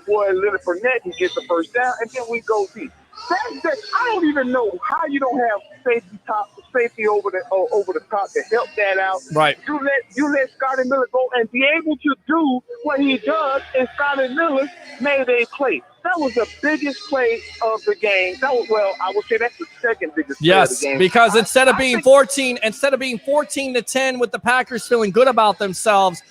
boy Leonard Fournette. He gets the first down, and then we go deep. I don't even know how you don't have safety over the top to help that out. Right. You let Scotty Miller go and be able to do what he does, and Scotty Miller made a play. That was the biggest play of the game. I would say that's the second biggest play of the game. Yes, because instead of being 14-10 with the Packers feeling good about themselves,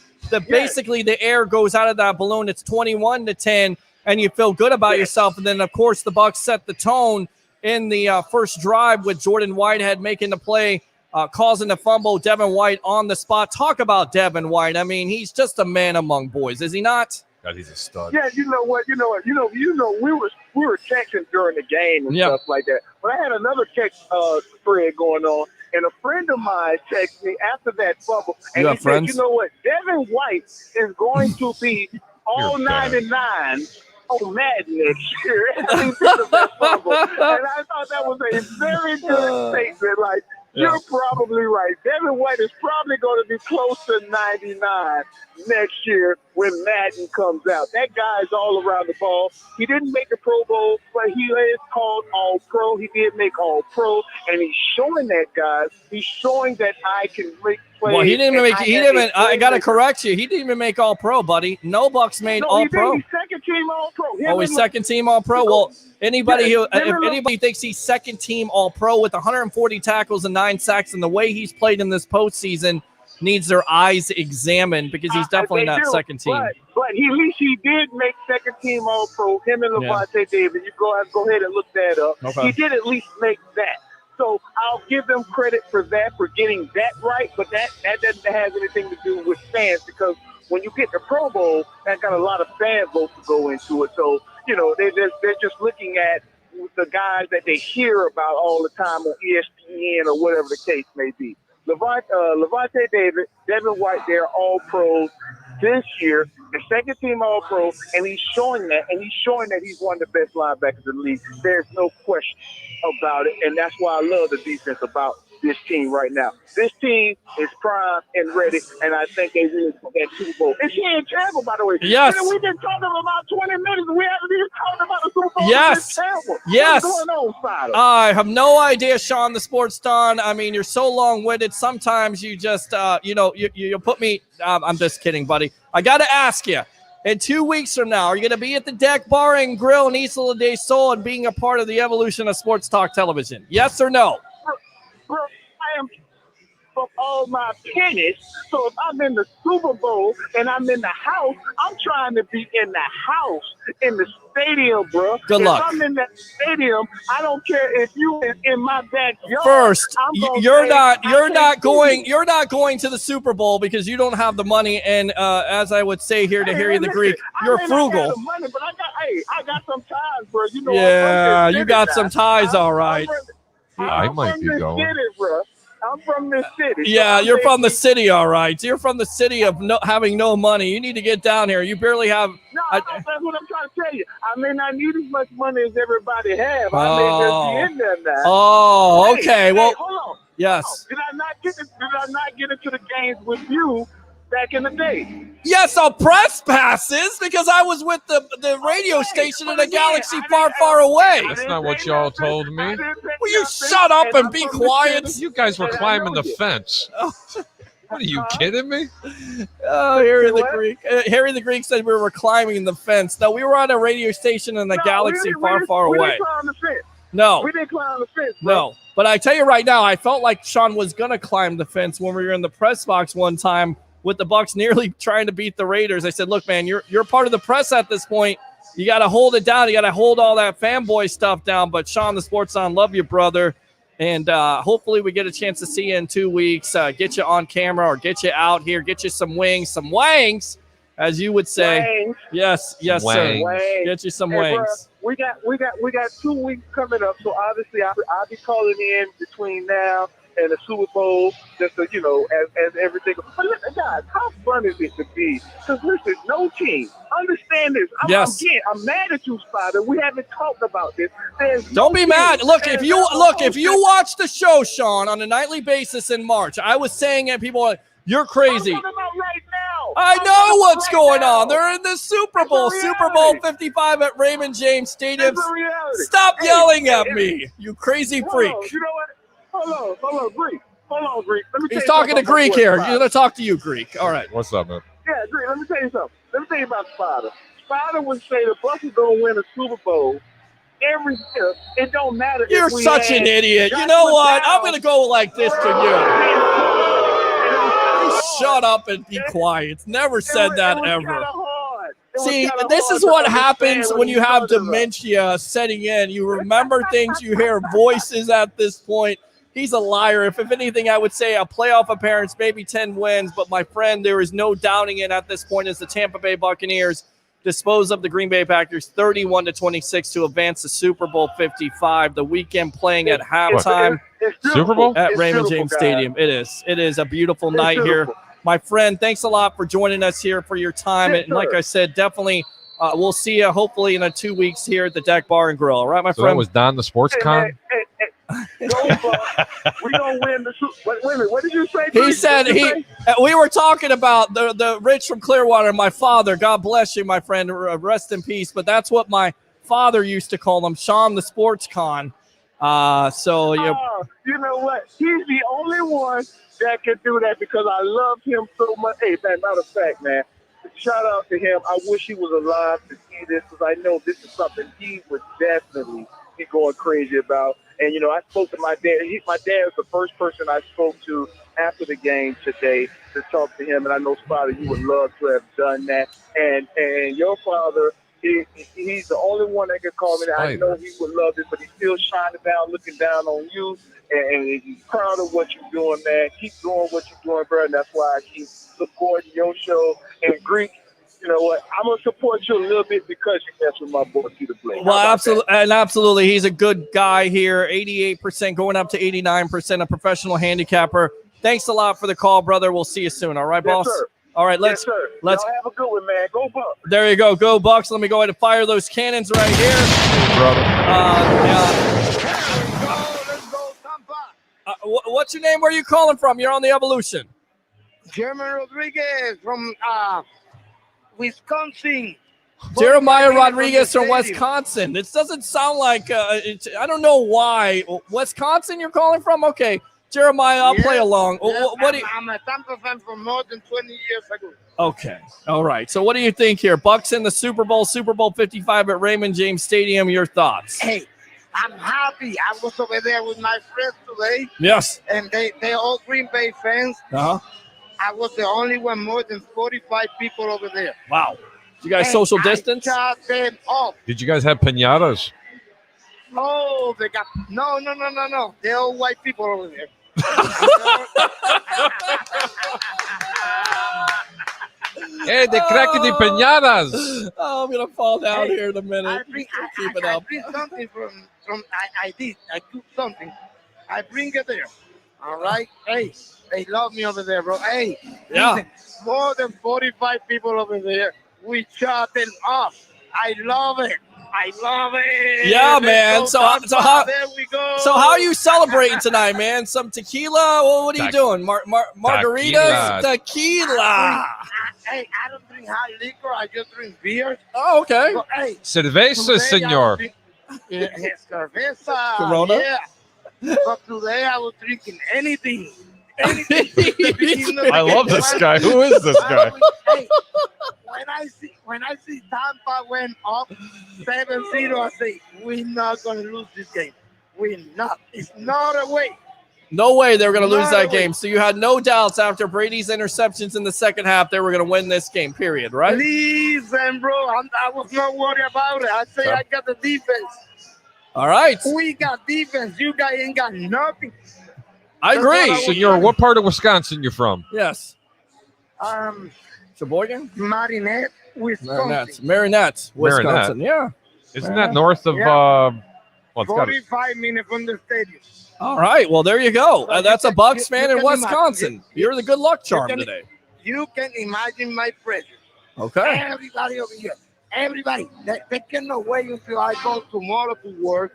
basically the air goes out of that balloon. It's 21-10. And you feel good about yourself. And then, of course, the Bucs set the tone in the first drive with Jordan Whitehead making the play, causing the fumble. Devin White on the spot. Talk about Devin White. I mean, he's just a man among boys, is he not? God, he's a stud. Yeah, you know what? We were texting during the game and stuff like that. But I had another text thread going on, and a friend of mine texted me after that fumble, and he said, you know what? Devin White is going to be all 99 on Madden next year. And I thought that was a very good statement. Like, you're probably right. Devin White is probably going to be close to 99 next year when Madden comes out. That guy's all around the ball. He didn't make the Pro Bowl, but he is called All-Pro. He did make All-Pro, and he's showing that, guys. He's showing that I can make plays. Well, he didn't make. I got to correct you. He didn't even make All-Pro, buddy. No Bucs made All-Pro. He's second-team All-Pro. He's second-team All-Pro. Well, if anybody thinks he's second-team All-Pro with 140 tackles and 9 sacks, and the way he's played in this postseason, needs their eyes examined because he's definitely not second team. But at least he did make second team All-Pro. Him and Levante David. You go ahead and look that up. Okay. He did at least make that. So I'll give them credit for that, for getting that right. But that doesn't have anything to do with fans, because when you get the Pro Bowl, that got a lot of fan votes to go into it. So they're just looking at the guys that they hear about all the time on ESPN or whatever the case may be. Levante David, Devin White, they're all pros. this year, the second team All Pro, and he's showing that, he's one of the best linebackers in the league. There's no question about it, and that's why I love the defense about this team right now. This team is prime and ready, and I think they will for that Super Bowl. It's here in Tampa, by the way. Yes. We've been talking about 20 minutes, and we haven't even talked about the Super Bowl. Yes. In Tampa. Yes. What's going on, Spider? I have no idea, Sean, the sports Don. I mean, you're so long-winded. Sometimes you just, you put me. I'm just kidding, buddy. I got to ask you. In 2 weeks from now, are you going to be at the Deck Bar and Grill in Isla del Sol and being a part of the evolution of sports talk television? Yes or no? Bro, I am from all my pennies. So if I'm in the Super Bowl and I'm in the house, I'm trying to be in the house, in the stadium, bro. Good luck. If I'm in that stadium, I don't care if you in my backyard. First, I'm you're not going to the Super Bowl because you don't have the money. And as I would say here to Harry the Greek, you're frugal. Money, but I got some ties, bro. You know, Yeah, you got some ties, all right. I might be going. I'm from this city. Yeah, you're from the city, all right. You're from the city of having no money. You need to get down here. You barely have. No, that's what I'm trying to tell you. I may not need as much money as everybody have. I may just be in there now. Oh, okay. Well, hold on. Yes. Did I not get into the games with you back in the day? Yes, on press passes because I was with the radio station in a galaxy far, far away. That's not what y'all told me. Will you shut up and be quiet? You guys were climbing the fence. What are you kidding me? Oh, Harry the Greek. Harry the Greek said we were climbing the fence. No, we were on a radio station in a galaxy far, far away. We didn't climb the fence. No. We didn't climb the fence, bro. No. But I tell you right now, I felt like Sean was going to climb the fence when we were in the press box one time with the Bucs nearly trying to beat the Raiders. I said, look, man, you're part of the press at this point. You got to hold it down. You got to hold all that fanboy stuff down. But Sean, the Sports On, love you, brother. And hopefully we get a chance to see you in 2 weeks, get you on camera or get you out here, get you some wings, some wangs, as you would say. Wangs. Yes, Wangs. sir. Wangs. Get you some Hey, wangs. bro, we got 2 weeks coming up. So obviously I'll be calling in between now and the Super Bowl, just so, as everything. But listen, guys, how fun is it to be? Because listen, no team. Understand this. I'm mad at you, Spider. We haven't talked about this. Don't be mad. Look, if you watch the show, Sean, on a nightly basis in March, I was saying it, people are like, you're crazy. I'm talking about right now. I know what's going on. They're in the Super Bowl, Super Bowl 55 at Raymond James Stadium. Stop yelling at me, you crazy freak. You know what? Hold on, Greek. Let me tell He's you talking to something Greek about here. Spider. You're going to talk to you, Greek. All right. What's up, man? Yeah, Greek, let me tell you something. Let me tell you about Spider. Spider would say the Bucs are going to win a Super Bowl every year. It don't matter. You're such an idiot. You know what? I'm going to go like this to you. You shut up and be quiet. Never said that ever. See, this is what happens when you have dementia setting in. You remember things, you hear voices at this point. He's a liar. If anything, I would say a playoff appearance, maybe 10 wins. But my friend, there is no doubting it at this point as the Tampa Bay Buccaneers dispose of the Green Bay Packers 31-26 to advance to Super Bowl 55. The weekend playing at halftime. Super Bowl? At Raymond James Stadium. It is. It is a beautiful night here. My friend, thanks a lot for joining us here for your time. And like I said, definitely we'll see you hopefully in 2 weeks here at the Deck Bar and Grill. All right, my So friend? that was Don the Sports Con? We gonna win the Super. Wait a minute. What did you say? He said we were talking about the Rich from Clearwater, my father. God bless you, my friend. Rest in peace. But that's what my father used to call him, Sean the Sports Con. You know what? He's the only one that can do that because I love him so much. Hey, man, matter of fact, man, shout out to him. I wish he was alive to see this because I know this is something he would definitely be going crazy about. And, I spoke to my dad. My dad was the first person I spoke to after the game today to talk to him. And I know, Spider, you would love to have done that. And your father, he's the only one that can call me that. I know he would love it, but he's still shining down, looking down on you. And he's proud of what you're doing, man. Keep doing what you're doing, bro. And that's why I keep supporting your show. And Greek, you know what? I'm gonna support you a little bit because you mess with my boy Peter Blake. Well, absolutely, he's a good guy here. 88% going up to 89%, a professional handicapper. Thanks a lot for the call, brother. We'll see you soon. All right, boss. Sir. All right, let's Y'all have a good one, man. Go Bucs. There you go. Go Bucks. Let me go ahead and fire those cannons right here. What's your name? Where are you calling from? You're on the Evolution. German Rodriguez from Wisconsin. Jeremiah Rodriguez from Wisconsin. This doesn't sound like I don't know why. Wisconsin you're calling from? Okay. Jeremiah, I'll play along. I'm a Tampa fan for more than 20 years ago. Okay. All right. So what do you think here? Bucks in the Super Bowl 55 at Raymond James Stadium. Your thoughts? Hey, I'm happy. I was over there with my friends today. Yes. And they all Green Bay fans. Uh-huh. I was the only one, more than 45 people over there. Wow. You guys social distance? I shut them off. Did you guys have pinatas? Oh, they got no. They're all white people over there. Hey, they cracked the pinatas. Oh, I'm gonna fall down here in a minute. Keep it up. I bring something from I cooked something. I bring it there. All right. Hey, they love me over there, bro. Hey, listen, more than 45 people over there. We shut them off. I love it. Yeah, man. So how? There we go. So how are you celebrating tonight, man? Some tequila? Well, what are you doing? Margaritas? Tequila. Hey, I don't drink hard liquor. I just drink beer. Oh, okay. So, hey, Cerveza, senor. Cerveza. Corona? Yeah. But today I was drinking anything. I love this guy. Who is this guy? Hey, when I see Tampa went up 7-0, I say we're not gonna lose this game. We're not. It's not a way. No way they were going to lose that game. So you had no doubts after Brady's interceptions in the second half they were going to win this game, period, right? Listen, bro, I was not worried about it. I say I got the defense. All right. We got defense. You guys ain't got nothing. I agree. Senor, what part of Wisconsin you from? Yes. Sheboygan? Marinette, Wisconsin. Marinette, Wisconsin. Marinette. Yeah. Isn't that north of? Yeah. It's gotta- 45 minutes from the stadium. All right. Well, there you go. That's a Bucs fan in Wisconsin. You're the good luck charm today. You can imagine my presence. Okay. Everybody over here. Everybody. They cannot wait until I go tomorrow to work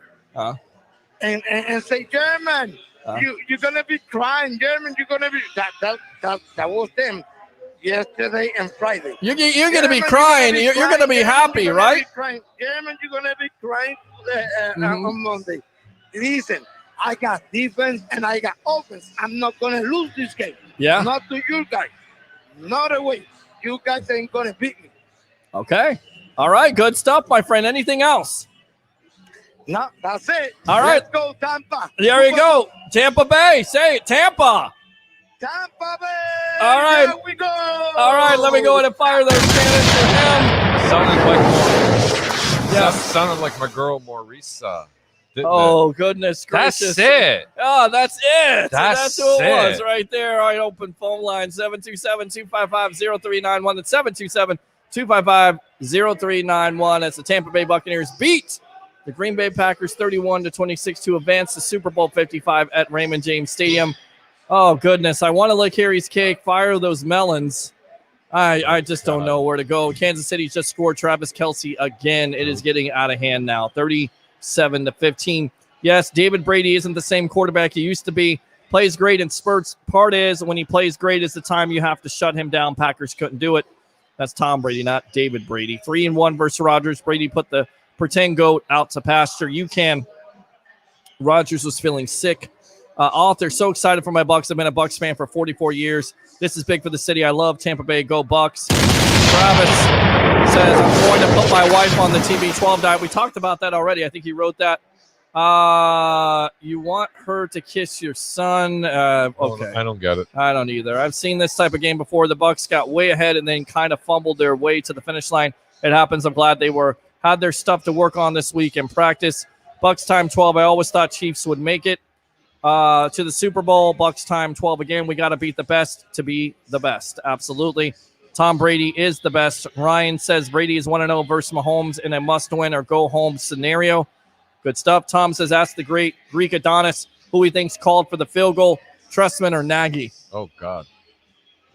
and say, German, you're going to be crying. German, you're going to be. That was them yesterday and Friday. You're going to be crying. You're going to be happy, right? German, you're going to be crying on Monday. Listen. I got defense and I got offense. I'm not going to lose this game. Yeah. Not to you guys. Not a way. You guys ain't going to beat me. Okay. All right. Good stuff, my friend. Anything else? No, that's it. All right. Let's go, Tampa. There you go. Tampa Bay. Say it. Tampa. Tampa Bay. All right. There we go. All right. Let me go ahead and fire those cannons for him. Sounded like my girl Maurisa. Oh, goodness gracious. That's it. Oh, that's it. That's who it it. was right there. All right, open phone line, 727-255-0391. That's 727-255-0391. That's the Tampa Bay Buccaneers beat the Green Bay Packers 31-26 to advance to Super Bowl 55 at Raymond James Stadium. Oh, goodness. I want to lick Harry's cake, fire those melons. I just don't know where to go. Kansas City just scored Travis Kelce again. It is getting out of hand now. 37-15. Yes, David Brady isn't the same quarterback he used to be. Plays great in spurts. Part is when he plays great is the time you have to shut him down. Packers couldn't do it. That's Tom Brady, not David Brady. 3-1 versus Rodgers. Brady put the pretend goat out to pasture. You can. Rodgers was feeling sick. Author, so excited for my Bucs. I've been a Bucs fan for 44 years. This is big for the city. I love Tampa Bay. Go Bucs. Travis says, I'm going to put my wife on the TB12 diet. We talked about that already. I think he wrote that. You want her to kiss your son? Okay. I don't get it. I don't either. I've seen this type of game before. The Bucs got way ahead and then kind of fumbled their way to the finish line. It happens. I'm glad they had their stuff to work on this week in practice. Bucs time 12. I always thought Chiefs would make it to the Super Bowl. Bucs time 12 again. We got to beat the best to be the best. Absolutely. Tom Brady is the best. Ryan says Brady is 1-0 versus Mahomes in a must-win or go-home scenario. Good stuff. Tom says, ask the great Greek Adonis who he thinks called for the field goal, Trestman or Nagy. Oh, God.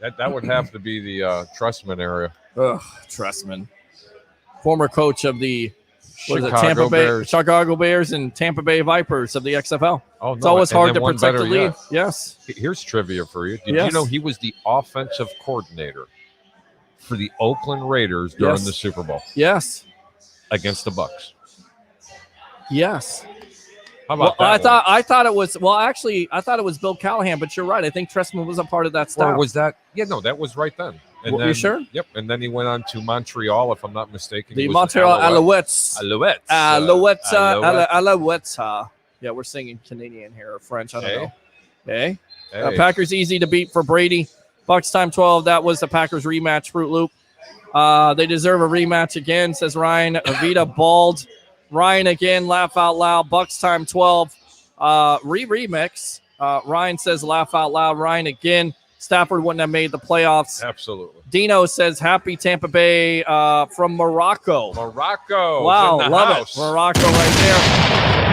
That would have to be the Trustman area. Ugh, Trustman. Former coach of the Chicago Bears. Chicago Bears and Tampa Bay Vipers of the XFL. Oh, no. It's always and hard then to one protect the better lead. yet. Yes. Here's trivia for you. Did Yes. you know he was the offensive coordinator for the Oakland Raiders during Yes. the Super Bowl Yes. against the Bucs? Yes. How about Well, that? I thought it was I thought it was Bill Callahan, but you're right. I think Trestman was a part of that staff. Or was that? Yeah, no, that was right then. And You then, sure? Yep. And then he went on to Montreal, if I'm not mistaken. The He was Montreal Alouettes. Alouettes. Alouettes. Alouettes. Yeah, we're singing Canadian here or French. I don't know. Okay. Hey. Packers easy to beat for Brady. Bucs time 12. That was the Packers rematch. Fruit Loop. They deserve a rematch again, says Ryan. Avita bald. Ryan again. Laugh out loud. Bucs time 12. Remix. Ryan says laugh out loud. Ryan again. Stafford wouldn't have made the playoffs. Absolutely. Dino says happy Tampa Bay from Morocco. Morocco. Wow, in the love house. it. Morocco right there.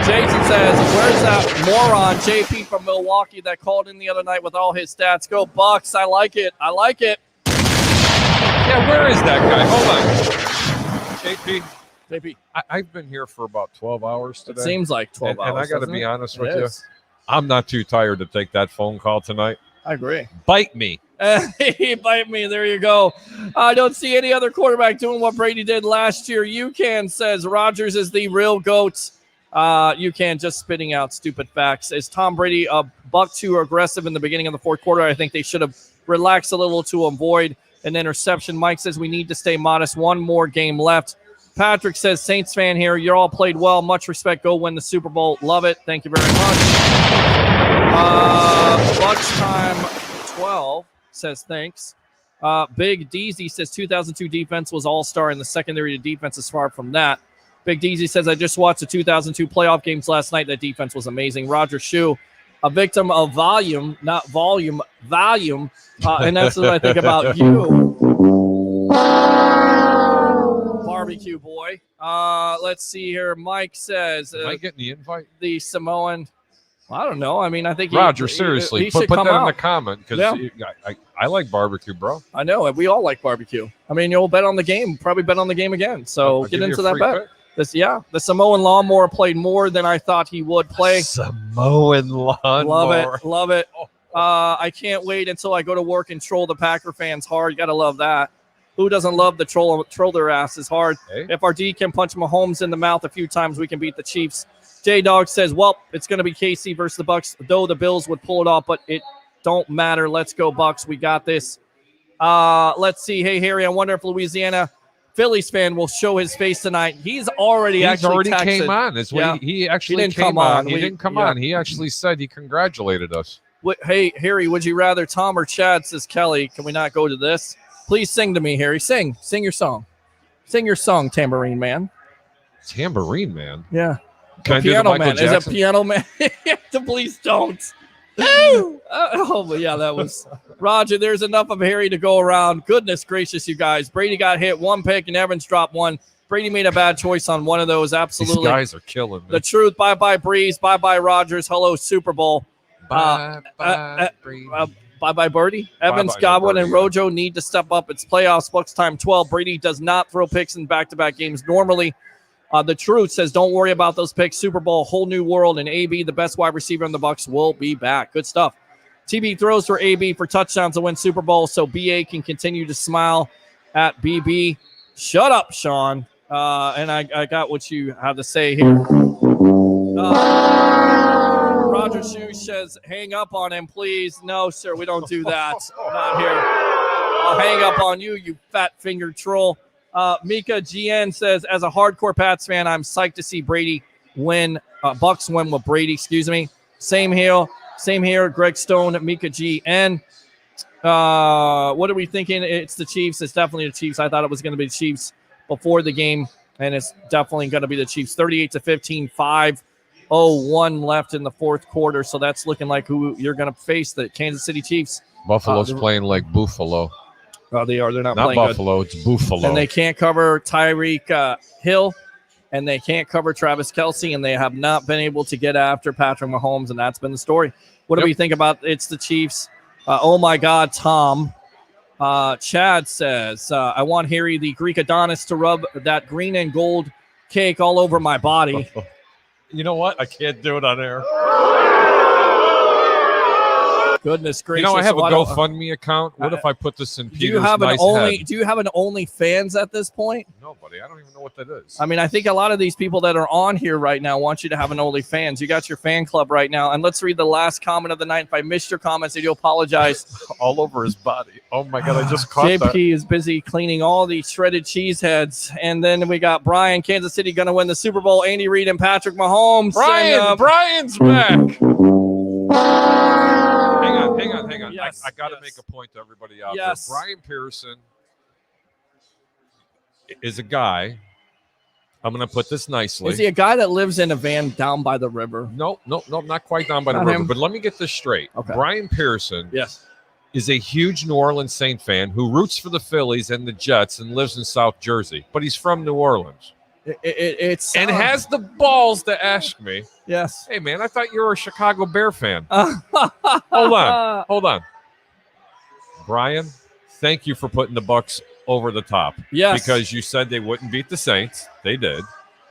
Jason says, where's that moron JP from Milwaukee that called in the other night with all his stats? Go Bucs. I like it. I like it. Yeah, where is that guy? Hold on. JP. I've been here for about 12 hours today. It seems like 12 hours. And I got to doesn't be it? honest It with you. is. I'm not too tired to take that phone call tonight. I agree. Bite me. He bite me. There you go. I don't see any other quarterback doing what Brady did last year. UCAN says Rodgers is the real GOAT. UCAN just spitting out stupid facts. Is Tom Brady a buck too aggressive in the beginning of the fourth quarter? I think they should have relaxed a little to avoid an interception. Mike says we need to stay modest. One more game left. Patrick says, Saints fan here. You all played well. Much respect. Go win the Super Bowl. Love it. Thank you very much. Bucs time 12 says thanks. Big Deezy says 2002 defense was all-star in the secondary. The defense is far from that. Big Deezy says, I just watched the 2002 playoff games last night. That defense was amazing. Roger Shue, a victim of volume, not volume, volume. And that's what I think about you. Barbecue boy. Let's see here. Mike says, Am I getting the invite? The Samoan. I don't know. I mean, I think Roger, seriously, he put should that come in out. the comment because Yeah. I like barbecue, bro. I know. We all like barbecue. I mean, you'll bet on the game. Probably bet on the game again. So I'll get give you into a that free bet. pick. The Samoan lawnmower played more than I thought he would play. Samoan lawnmower. Love it. I can't wait until I go to work and troll the Packer fans hard. You got to love that. Who doesn't love the troll their asses hard? Hey. If our D can punch Mahomes in the mouth a few times, we can beat the Chiefs. J-Dog says, well, it's going to be KC versus the Bucs, though the Bills would pull it off, but it don't matter. Let's go, Bucs. We got this. Let's see. Hey, Harry, I wonder if Louisiana Phillies fan will show his face tonight. He's already texted. Came on. Is what he actually didn't came come on. on. He didn't come on. He actually said he congratulated us. Hey, Harry, would you rather Tom or Chad, says Kelly. Can we not go to this? Please sing to me, Harry. Sing your song. Sing your song, Tambourine Man. Tambourine Man? Yeah. Can I do the Piano Michael Man. Jackson? Is it Piano Man? Please don't. But yeah, that was Roger. There's enough of Harry to go around. Goodness gracious, you guys. Brady got hit one pick and Evans dropped one. Brady made a bad choice on one of those. Absolutely. These guys are killing me. The truth. Bye-bye, Breeze. Bye-bye, Rogers. Hello, Super Bowl. Bye-bye, Bye-bye, Birdie. Evans, Bye-bye, Godwin, Birdie, and Rojo need to step up. It's playoffs. Bucs time 12. Brady does not throw picks in back-to-back games normally. The truth says, don't worry about those picks. Super Bowl, whole new world, and AB, the best wide receiver in the Bucs, will be back. Good stuff. TB throws for AB for touchdowns to win Super Bowl, so BA can continue to smile at BB. Shut up, Sean. And I got what you have to say here. Roger Shue says, hang up on him, please. No, sir, we don't do that. Not here. I'll hang up on you, you fat-fingered troll. Mika GN says, as a hardcore Pats fan, I'm psyched to see Brady win. Bucs win with Brady, excuse me. Same here. Greg Stone, Mika GN. What are we thinking? It's the Chiefs. It's definitely the Chiefs. I thought it was going to be the Chiefs before the game, and it's definitely going to be the Chiefs. 38-15, 5:01 left in the fourth quarter, so that's looking like who you're going to face, the Kansas City Chiefs. Buffalo's playing like Buffalo. They are. They're not Not playing Buffalo. good. It's Buffalo. And they can't cover Tyreek Hill, and they can't cover Travis Kelce, and they have not been able to get after Patrick Mahomes, and that's been the story. What do we think about it's the Chiefs? Oh, my God, Tom. Chad says, I want Harry the Greek Adonis to rub that green and gold cake all over my body. You know what? I can't do it on air. Goodness gracious! I have a Why don't- GoFundMe account. What if I put this in Peter's Do you have nice head? Do you have an OnlyFans at this point? No, buddy. I don't even know what that is. I mean, I think a lot of these people that are on here right now want you to have an OnlyFans. You got your fan club right now. And let's read the last comment of the night. If I missed your comments, I do apologize. All over his body. Oh, my God. I just caught JP that. is busy cleaning all these shredded cheese heads. And then we got Brian, Kansas City, going to win the Super Bowl. Andy Reid and Patrick Mahomes. Brian's back. Hang on. Yes, I got to make a point to everybody out Yes. there. Brian Pearson is a guy. I'm going to put this nicely. Is he a guy that lives in a van down by the river? No, not quite down by the Not river. him. But let me get this straight. Okay. Brian Pearson Yes. is a huge New Orleans Saint fan who roots for the Phillies and the Jets and lives in South Jersey. But he's from New Orleans. It's and has the balls to ask me, yes, hey, man, I thought you were a Chicago Bear fan. Hold on. Brian, thank you for putting the Bucs over the top. Yes. Because you said they wouldn't beat the Saints. They did.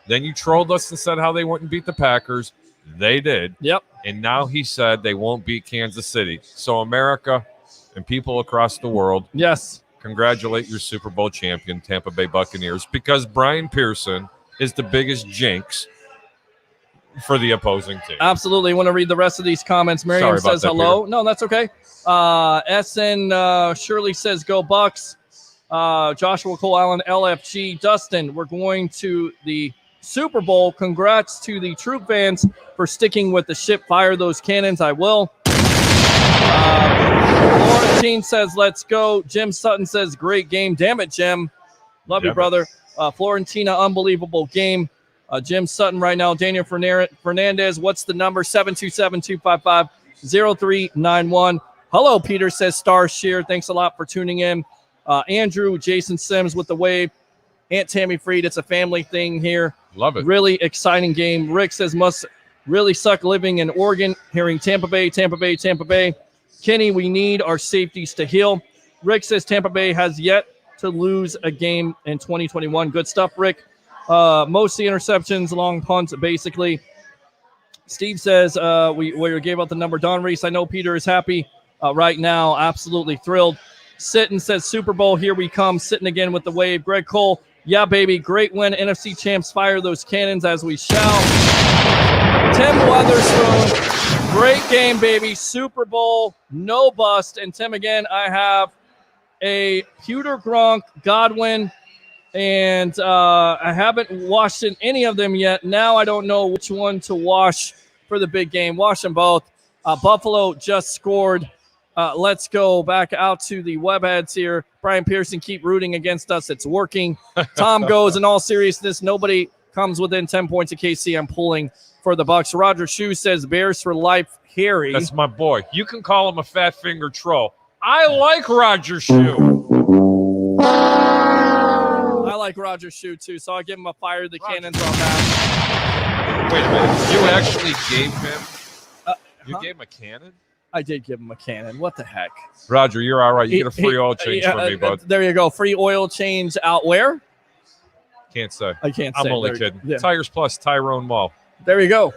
Then you trolled us and said how they wouldn't beat the Packers. They did. Yep. And now he said they won't beat Kansas City. So America and people across the world, yes, congratulate your Super Bowl champion, Tampa Bay Buccaneers, because Brian Pearson is the biggest jinx for the opposing team. Absolutely. I want to read the rest of these comments. Miriam Sorry about says that, hello. Peter. No, that's okay. SN Shirley says go Bucks. Joshua Cole Allen, LFG. Dustin, we're going to the Super Bowl. Congrats to the Troop fans for sticking with the ship. Fire those cannons. I will. Florentine says, let's go. Jim Sutton says, great game. Damn it, Jim. Love you, Damn it. brother. Florentina, unbelievable game. Jim Sutton right now. Daniel Fernandez, what's the number? 727-255-0391. Hello, Peter says, Star Shear. Thanks a lot for tuning in. Andrew, Jason Sims with the wave. Aunt Tammy Freed, it's a family thing here. Love it. Really exciting game. Rick says, must really suck living in Oregon, hearing Tampa Bay. Kenny, we need our safeties to heal. Rick says Tampa Bay has yet to lose a game in 2021. Good stuff, Rick. Most of the interceptions, long punts, basically. Steve says we gave out the number. Don Reese, I know Peter is happy right now. Absolutely thrilled. Sitting says Super Bowl, here we come. Sitting again with the wave. Greg Cole, yeah, baby. Great win. NFC champs, fire those cannons as we shall. Tim Weatherspoon, great game, baby. Super Bowl, no bust. And Tim, again, I have a Pewter Gronk, Godwin, and I haven't washed in any of them yet. Now I don't know which one to wash for the big game. Wash them both. Buffalo just scored. Let's go back out to the webheads here. Brian Pearson, keep rooting against us. It's working. Tom goes, in all seriousness, nobody comes within 10 points of KC. I'm pulling for the Bucs. Roger Shue says Bears for life. Harry. That's my boy. You can call him a fat finger troll. I like Roger Shue. I like Roger Shue too, so I'll give him a fire the cannons on that. Wait a minute. You actually gave him you gave him a cannon? I did give him a cannon. What the heck? Roger, you're all right. You get a free oil change from me, bud. There you go. Free oil change out where? Can't say. I can't I'm say. only There- kidding. yeah. Tires Plus, Tyrone Mall. There you go.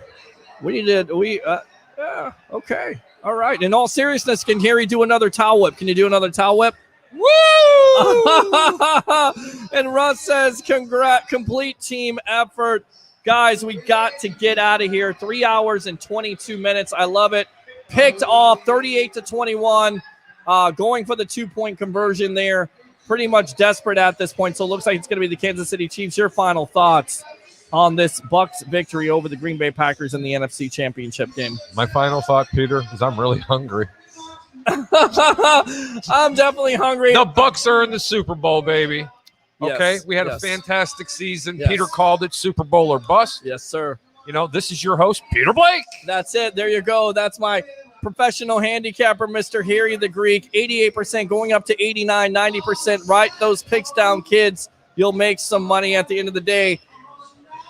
Okay. All right. In all seriousness, can Harry do another towel whip? Can you do another towel whip? Woo! And Russ says, complete team effort. Guys, we got to get out of here. 3 hours and 22 minutes. I love it. Picked off 38-21. Going for the 2-point conversion there. Pretty much desperate at this point. So it looks like it's going to be the Kansas City Chiefs. Your final thoughts on this Bucs victory over the Green Bay Packers in the NFC Championship game? My final thought, Peter, is I'm really hungry. I'm definitely hungry. The Bucs are in the Super Bowl, baby. Okay, Yes, we had yes. a fantastic season. Yes. Peter called it Super Bowl or bust. Yes, sir. You know, this is your host, Peter Blake. That's it. There you go. That's my professional handicapper, Mr. Harry the Greek. 88% going up to 89, 90%. Write those picks down, kids. You'll make some money at the end of the day.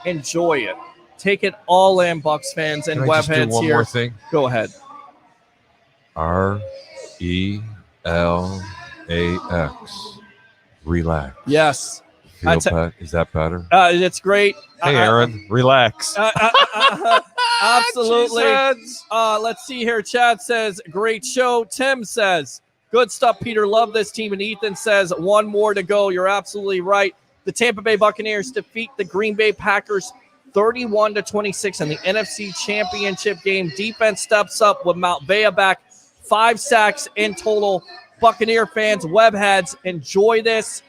Enjoy it. Take it all in, Bucs fans and Can I just do webheads one here. more thing? Go ahead. RELAX. RELAX. Relax. Yes. Is that better? It's great. Hey, Aaron, relax. Absolutely. Jesus. Let's see here. Chad says, great show. Tim says, good stuff, Peter. Love this team. And Ethan says, one more to go. You're absolutely right. The Tampa Bay Buccaneers defeat the Green Bay Packers 31-26 in the NFC Championship game. Defense steps up with Mount Vea back. 5 sacks in total. Buccaneer fans, webheads, enjoy this.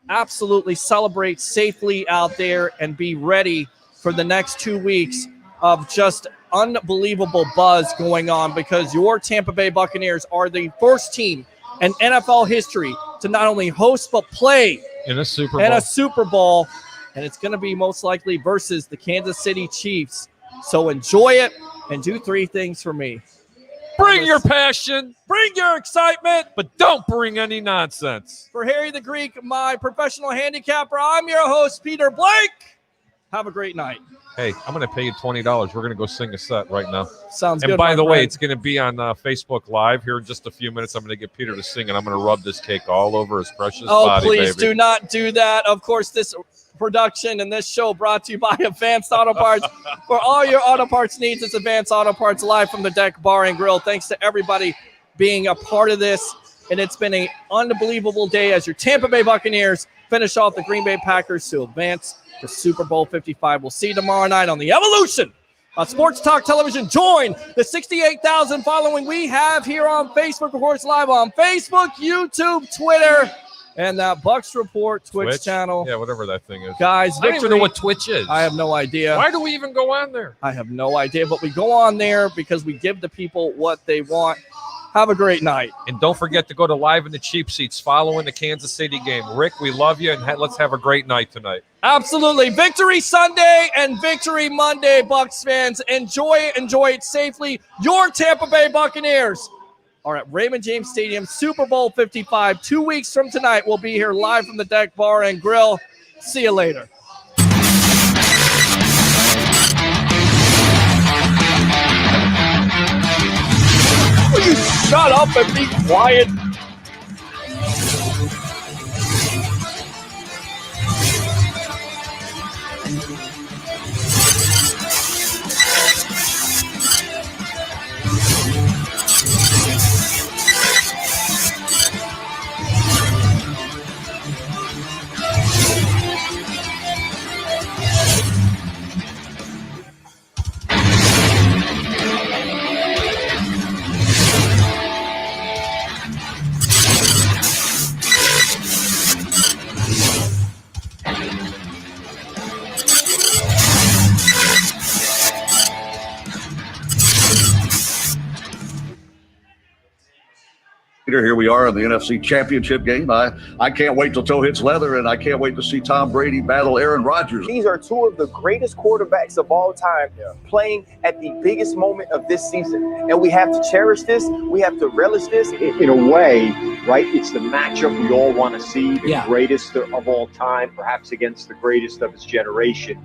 Absolutely celebrate safely out there and be ready for the next 2 weeks of just unbelievable buzz going on, because your Tampa Bay Buccaneers are the first team in NFL history to not only host but play in a Super Bowl. And it's going to be most likely versus the Kansas City Chiefs. So enjoy it and do 3 things for me. Bring your passion. Bring your excitement. But don't bring any nonsense. For Harry the Greek, my professional handicapper, I'm your host, Peter Blake. Have a great night. Hey, I'm going to pay you $20. We're going to go sing a set right now. Sounds good. And by the way, friend. it's going to be on Facebook Live here in just a few minutes. I'm going to get Peter to sing, and I'm going to rub this cake all over his precious body, please baby. do not do that. Of course, this production and this show brought to you by Advanced Auto Parts. For all your auto parts needs, it's Advanced Auto Parts live from the Deck Bar and Grill. Thanks to everybody being a part of this. And it's been an unbelievable day as your Tampa Bay Buccaneers finish off the Green Bay Packers to advance to Super Bowl 55. We'll see you tomorrow night on the Evolution on Sports Talk Television. Join the 68,000 following we have here on Facebook, of course, live on Facebook, YouTube, Twitter, and that Bucs Report Twitch channel. Yeah, whatever that thing is. Guys, I don't even know what Twitch is. I have no idea. Why do we even go on there? I have no idea, but we go on there because we give the people what they want. Have a great night. And don't forget to go to Live in the Cheap Seats following the Kansas City game. Rick, we love you, and let's have a great night tonight. Absolutely. Victory Sunday and Victory Monday, Bucs fans. Enjoy it safely. Your Tampa Bay Buccaneers are at Raymond James Stadium, Super Bowl 55. 2 weeks from tonight, we'll be here live from the Deck Bar and Grill. See you later. Will you shut up and be quiet? Here we are in the NFC Championship game. I can't wait till toe hits leather, and I can't wait to see Tom Brady battle Aaron Rodgers. These are 2 of the greatest quarterbacks of all time playing at the biggest moment of this season. And we have to cherish this. We have to relish this. In a way, right, it's the matchup we all want to see, the greatest of all time, perhaps against the greatest of his generation.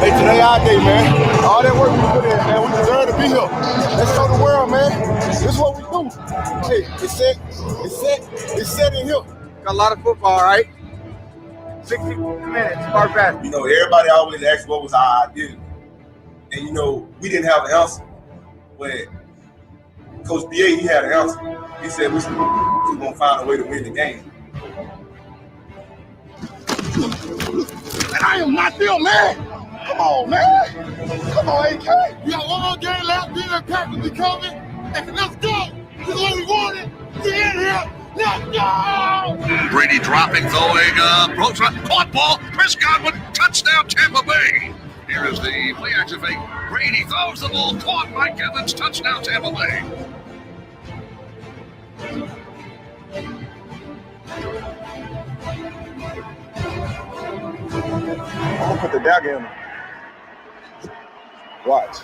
Hey, today our day, man. All that work we put in, man. We deserve to be here. Let's show the world, man. This is what we do. Hey, it's set in here. Got a lot of football, right? 60 minutes, far back. You know, everybody always asks what was our idea. And, you know, we didn't have an answer. But Coach B.A., he had an answer. He said we were going to find a way to win the game. And I am not them, man. Come on, man. Come on, AK. We got one more game left. Be the Packers be coming. And let's go. This is what we wanted. Get in here. Let's go. Brady dropping, throwing, caught ball. Chris Godwin, touchdown Tampa Bay. Here is the play activate. Brady throws the ball, caught Mike Evans, touchdown Tampa Bay. I'm gonna put the dagger in him. Watch.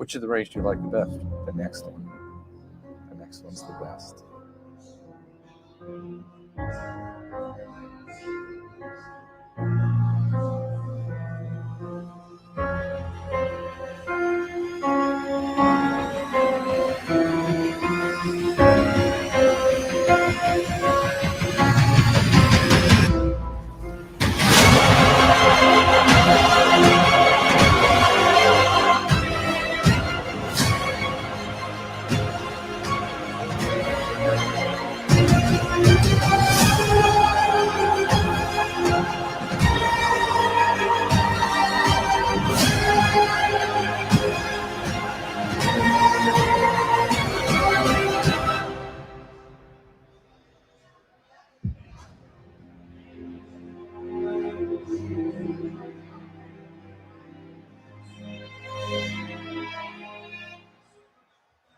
Which of the race do you like the best? The next one. The next one's the best.